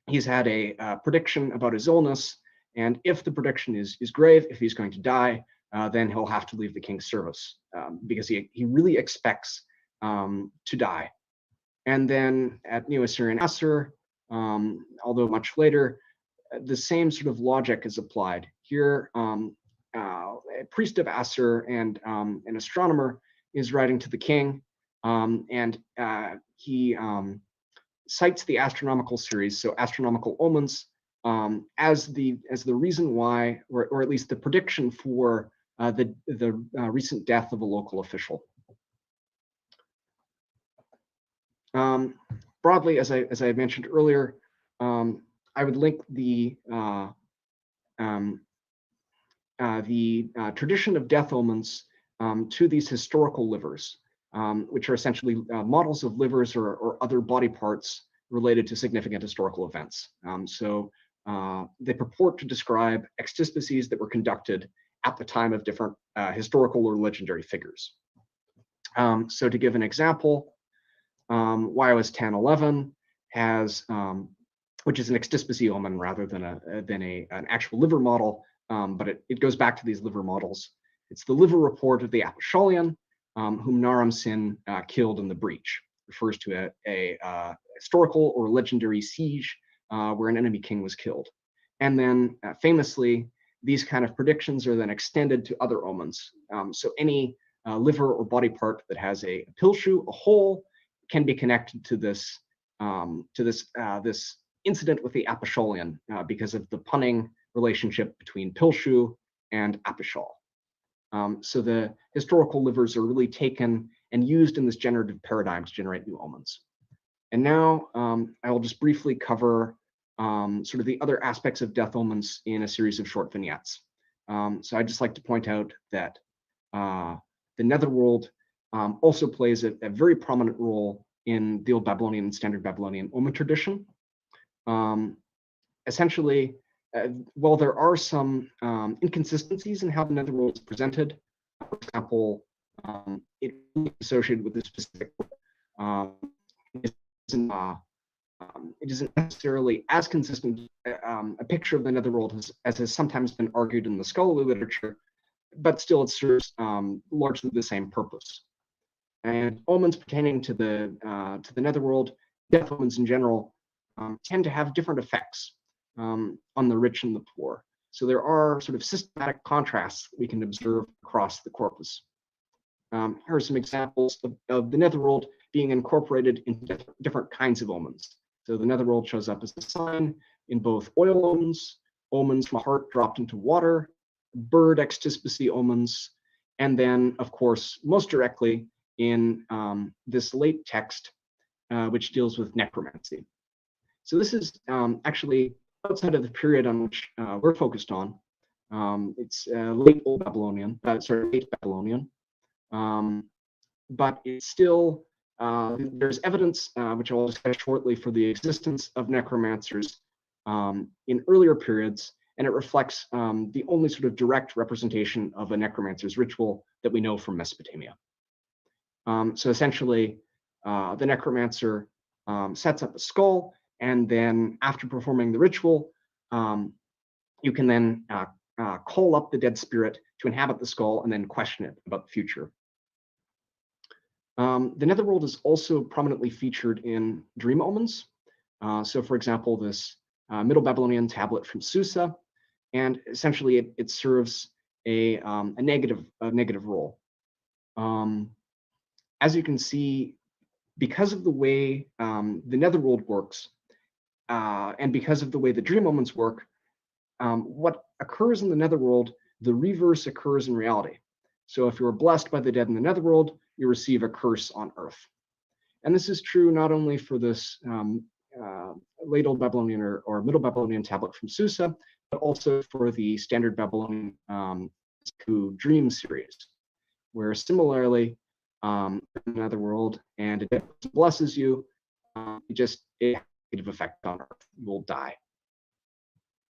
Speaker 14: he's had a prediction about his illness, and if the prediction is grave, if he's going to die, then he'll have to leave the king's service because he really expects to die. And then at Neo-Assyrian Assur, although much later, the same sort of logic is applied. Here, a priest of Assur and an astronomer is writing to the king, and he cites the astronomical series, so astronomical omens, as the reason why, or at least the prediction for the recent death of a local official. Broadly, as I mentioned earlier, I would link the tradition of death omens to these historical livers, which are essentially models of livers or other body parts related to significant historical events. So they purport to describe extispicies that were conducted at the time of different historical or legendary figures. So to give an example, YOS 1011 has, which is an extispicy omen rather than an actual liver model, but it goes back to these liver models. It's the liver report of the Apostolian, whom Naram Sin killed in the breach. Refers to a historical or legendary siege where an enemy king was killed. And then famously, these kind of predictions are then extended to other omens. So any liver or body part that has a pill shoe, a hole, can be connected to this this incident with the Apichollian because of the punning relationship between pill shoe and Apichol. So the historical livers are really taken and used in this generative paradigm to generate new omens. And now I will just briefly cover sort of the other aspects of death omens in a series of short vignettes. So I'd just like to point out that the netherworld also plays a very prominent role in the Old Babylonian and Standard Babylonian omen tradition. Essentially, while there are some inconsistencies in how the netherworld is presented, for example, it is associated with this specific it isn't necessarily as consistent a picture of the netherworld as has sometimes been argued in the scholarly literature, but still it serves largely the same purpose. And omens pertaining to the netherworld, death omens in general, tend to have different effects on the rich and the poor. So there are sort of systematic contrasts that we can observe across the corpus. Here are some examples of the netherworld being incorporated into different kinds of omens. So the netherworld shows up as a sign in both oil omens, omens from a heart dropped into water, bird extispicy omens, and then, of course, most directly in this late text, which deals with necromancy. So this is actually outside of the period on which we're focused on. It's late Babylonian, but it's still, there's evidence, which I'll discuss shortly, for the existence of necromancers in earlier periods, and it reflects the only sort of direct representation of a necromancer's ritual that we know from Mesopotamia. So essentially, the necromancer sets up a skull, and then after performing the ritual, you can then call up the dead spirit to inhabit the skull and then question it about the future. The netherworld is also prominently featured in dream omens. So for example, this Middle Babylonian tablet from Susa, and essentially it serves a negative role. As you can see, because of the way the netherworld works, and because of the way the dream omens work, what occurs in the netherworld, the reverse occurs in reality. So if you are blessed by the dead in the netherworld, you receive a curse on earth. And this is true not only for this late Old Babylonian or Middle Babylonian tablet from Susa, but also for the Standard Babylonian dream series, where similarly, in the netherworld, and it blesses you, just a negative effect on earth. You will die.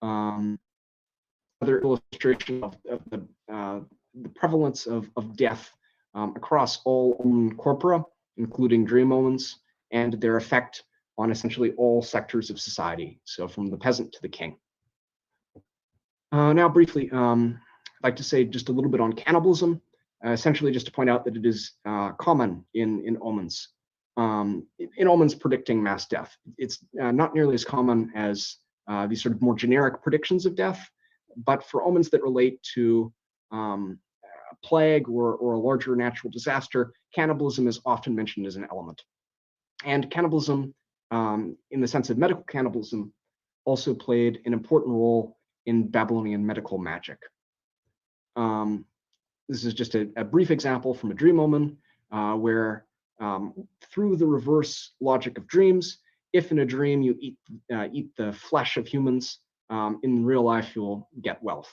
Speaker 14: Another illustration of the prevalence of death across all omen corpora, including dream omens, and their effect on essentially all sectors of society, so from the peasant to the king. Now briefly, I'd like to say just a little bit on cannibalism, essentially just to point out that it is common in omens. In omens predicting mass death. It's not nearly as common as these sort of more generic predictions of death, but for omens that relate to a plague or a larger natural disaster, cannibalism is often mentioned as an element. And cannibalism, in the sense of medical cannibalism, also played an important role in Babylonian medical magic. This is just a brief example from a dream omen where through the reverse logic of dreams, if in a dream you eat the flesh of humans, in real life you'll get wealth.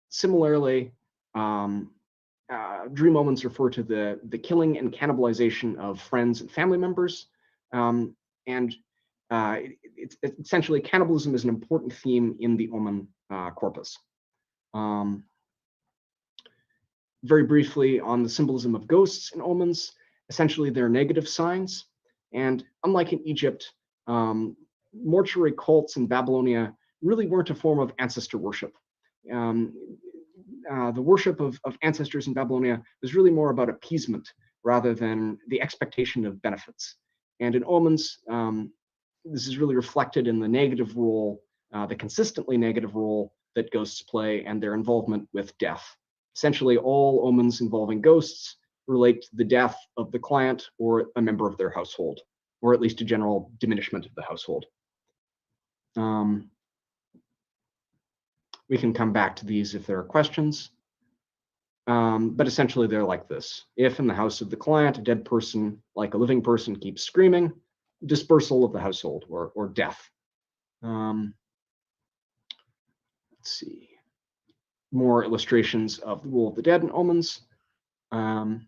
Speaker 14: Similarly, dream omens refer to the killing and cannibalization of friends and family members, and it's essentially cannibalism is an important theme in the omen corpus. Very briefly on the symbolism of ghosts in omens, essentially they're negative signs, and unlike in Egypt, mortuary cults in Babylonia really weren't a form of ancestor worship. The worship of ancestors in Babylonia was really more about appeasement rather than the expectation of benefits. And in omens, this is really reflected in the negative role the consistently negative role that ghosts play, and their involvement with death. Essentially, all omens involving ghosts relate to the death of the client or a member of their household, or at least a general diminishment of the household. We can come back to these if there are questions. But essentially, they're like this. If in the house of the client, a dead person, like a living person, keeps screaming, dispersal of the household or death. Let's see. More illustrations of the rule of the dead in omens. The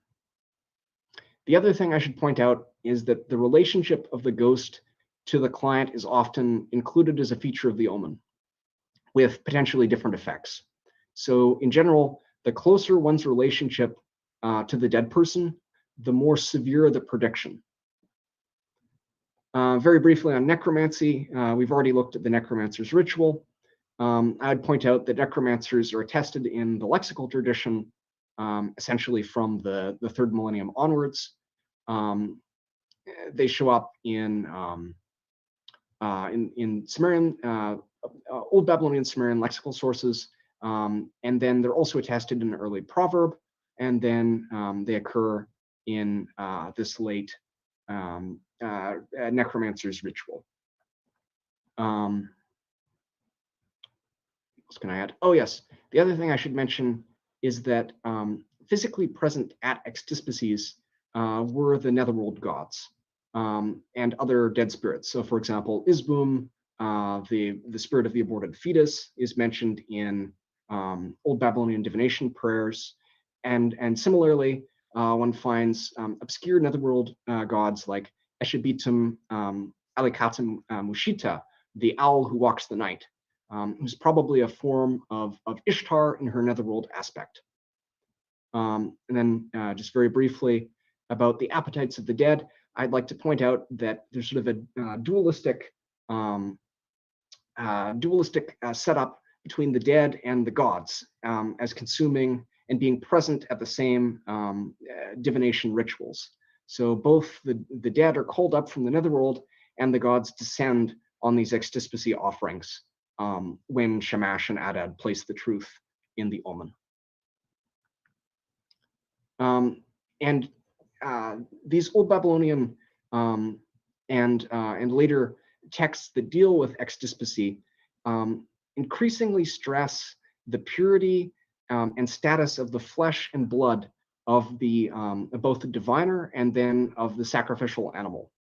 Speaker 14: other thing I should point out is that the relationship of the ghost to the client is often included as a feature of the omen, with potentially different effects. So in general, the closer one's relationship to the dead person, the more severe the prediction. Very briefly on necromancy, we've already looked at the necromancer's ritual. I'd point out that necromancers are attested in the lexical tradition, essentially from the 3rd millennium onwards. They show up in Sumerian, Old Babylonian Sumerian lexical sources, and then they're also attested in an early proverb, and then they occur in this late necromancer's ritual. What else can I add? Oh yes, the other thing I should mention is that physically present at extispices were the netherworld gods and other dead spirits. So for example, Isbum, the spirit of the aborted fetus, is mentioned in Old Babylonian divination prayers. And similarly, one finds obscure netherworld gods like Eshebitum Alikatum Mushita, the owl who walks the night, who's probably a form of Ishtar in her netherworld aspect. And then just very briefly about the appetites of the dead, I'd like to point out that there's sort of a dualistic setup between the dead and the gods as consuming and being present at the same divination rituals. So both the dead are called up from the netherworld, and the gods descend on these extispice offerings when Shamash and Adad place the truth in the omen. And these Old Babylonian and later texts that deal with extispice increasingly stress the purity and status of the flesh and blood of both the diviner and then of the sacrificial animal.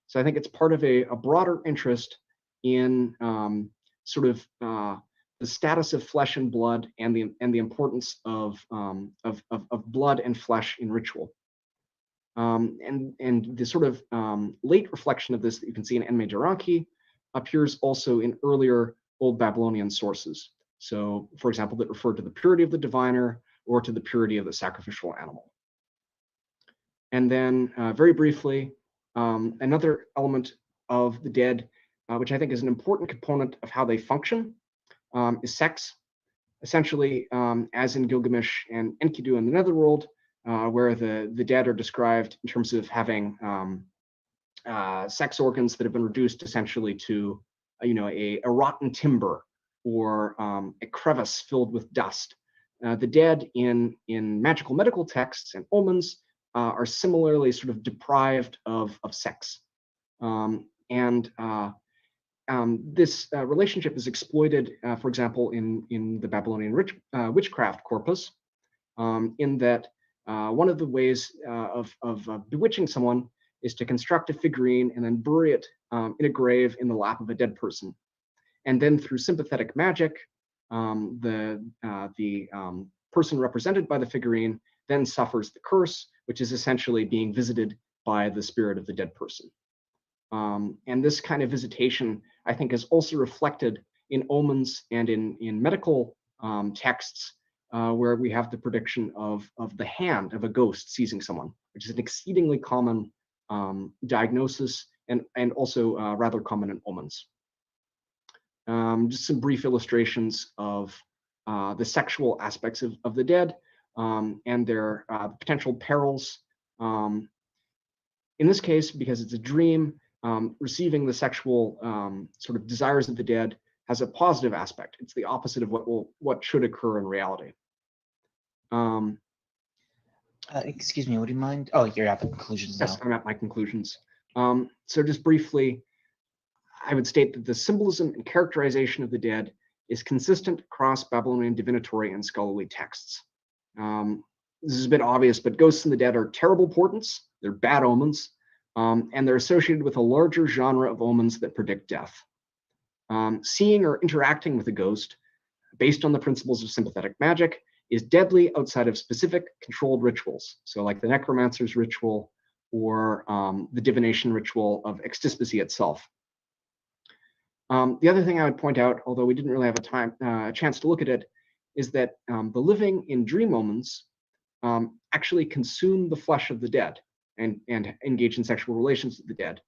Speaker 14: So I think it's part of a broader interest in sort of the status of flesh and blood and the importance of blood and flesh in ritual. And the sort of late reflection of this that you can see in Enme Deranki appears also in earlier Old Babylonian sources. So, for example, that refer to the purity of the diviner or to the purity of the sacrificial animal. And then very briefly, another element of the dead, which I think is an important component of how they function, is sex. Essentially, as in Gilgamesh and Enkidu in the Netherworld, where the dead are described in terms of having sex organs that have been reduced essentially to, a rotten timber or a crevice filled with dust. The dead in magical medical texts and omens are similarly sort of deprived of sex. This relationship is exploited, for example, in the Babylonian witchcraft corpus, in that one of the ways of bewitching someone is to construct a figurine and then bury it in a grave in the lap of a dead person. And then through sympathetic magic, the person represented by the figurine then suffers the curse, which is essentially being visited by the spirit of the dead person. And this kind of visitation, I think, is also reflected in omens and in medical texts, where we have the prediction of the hand of a ghost seizing someone, which is an exceedingly common diagnosis and also rather common in omens. Just some brief illustrations of the sexual aspects of the dead and their potential perils. In this case, because it's a dream, receiving the sexual sort of desires of the dead has a positive aspect. It's the opposite of what should occur in reality.
Speaker 5: Excuse me, would you mind? Oh, you're at the conclusions now.
Speaker 14: Yes, I'm at my conclusions. So just briefly, I would state that the symbolism and characterization of the dead is consistent across Babylonian divinatory and scholarly texts. This is a bit obvious, but ghosts and the dead are terrible portents, they're bad omens, and they're associated with a larger genre of omens that predict death. Seeing or interacting with a ghost, based on the principles of sympathetic magic, is deadly outside of specific controlled rituals. So like the necromancer's ritual or the divination ritual of extispicy itself. The other thing I would point out, although we didn't really have a chance to look at it, is that the living in dream omens actually consume the flesh of the dead and engage in sexual relations with the dead.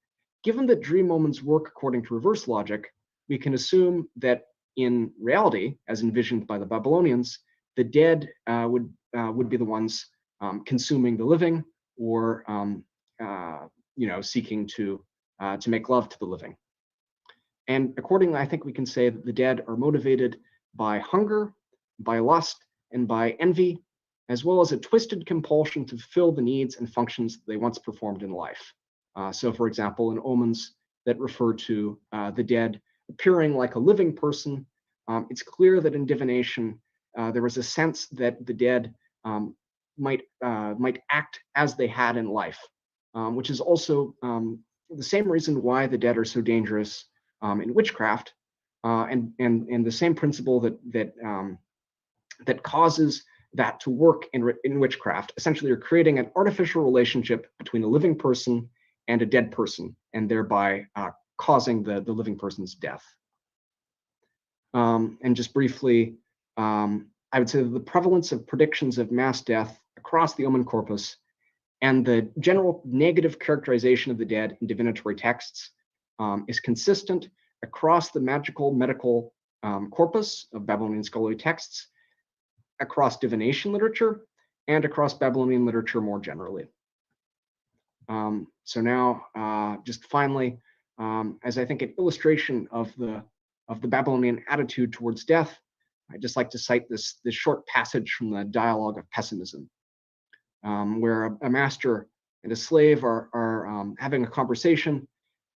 Speaker 14: Given that dream omens work according to reverse logic, we can assume that in reality, as envisioned by the Babylonians, the dead would be the ones consuming the living, or seeking to make love to the living. And accordingly, I think we can say that the dead are motivated by hunger, by lust, and by envy, as well as a twisted compulsion to fulfill the needs and functions that they once performed in life. So, for example, in omens that refer to the dead appearing like a living person, it's clear that in divination, there was a sense that the dead might act as they had in life, which is also the same reason why the dead are so dangerous in witchcraft, and the same principle that causes that to work in witchcraft. Essentially, you're creating an artificial relationship between a living person and a dead person, and thereby causing the living person's death. And just briefly, I would say that the prevalence of predictions of mass death across the omen corpus and the general negative characterization of the dead in divinatory texts is consistent across the magical medical corpus of Babylonian scholarly texts, across divination literature, and across Babylonian literature more generally. So now, just finally, as I think an illustration of the Babylonian attitude towards death, I'd just like to cite this short passage from the Dialogue of Pessimism, where a master and a slave are having a conversation,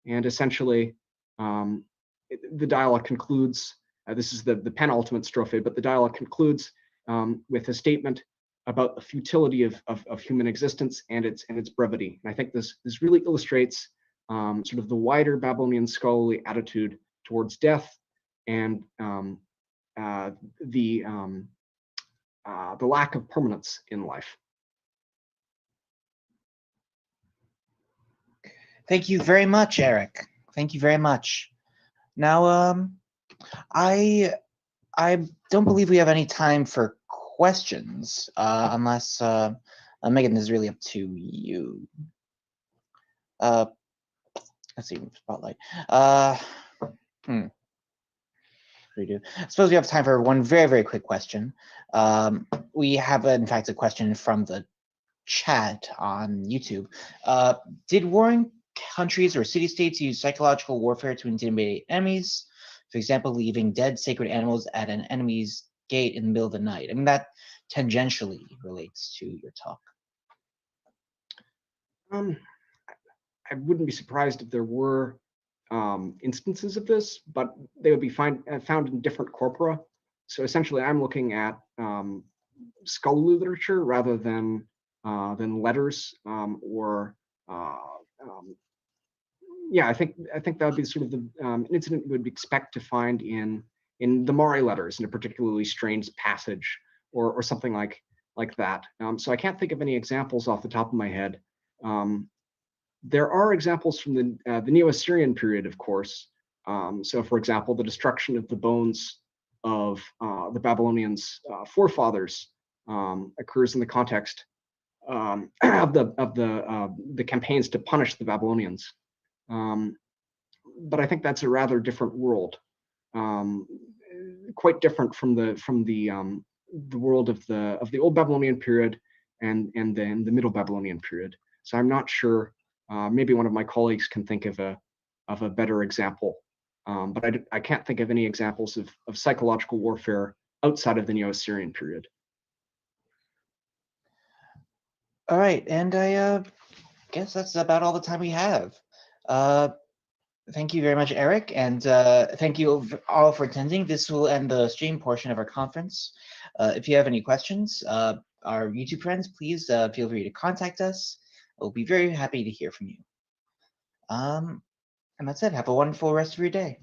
Speaker 14: and essentially the dialogue concludes. This is the penultimate strophe, but the dialogue concludes with a statement about the futility of human existence and its brevity. And I think this really illustrates sort of the wider Babylonian scholarly attitude towards death and the lack of permanence in life.
Speaker 5: Thank you very much, Eric. Thank you very much. Now, I don't believe we have any time for questions, unless Megan, this is really up to you. Let's see, spotlight. We do. I suppose we have time for one very, very quick question. We have, in fact, a question from the chat on YouTube. Did warring countries or city-states use psychological warfare to intimidate enemies? For example, leaving dead sacred animals at an enemy's gate in the middle of the night. I mean, that tangentially relates to your talk.
Speaker 14: I wouldn't be surprised if there were instances of this, but they would be found in different corpora. So essentially, I'm looking at scholarly literature rather than letters yeah, I think that would be sort of an incident we would expect to find in the Mari letters in a particularly strange passage or something like that. So I can't think of any examples off the top of my head. There are examples from the Neo-Assyrian period, of course. So, for example, the destruction of the bones of the Babylonians' forefathers occurs in the context of the campaigns to punish the Babylonians. But I think that's a rather different world, quite different from the world of the Old Babylonian period and then the Middle Babylonian period. So I'm not sure. Maybe one of my colleagues can think of a better example But I can't think of any examples of psychological warfare outside of the Neo-Assyrian period.
Speaker 5: All right, and I guess that's about all the time we have. Thank you very much, Eric, and thank you all for attending. This will end the stream portion of our conference. If you have any questions, our YouTube friends, please feel free to contact us. We'll be very happy to hear from you. And that's it. Have a wonderful rest of your day.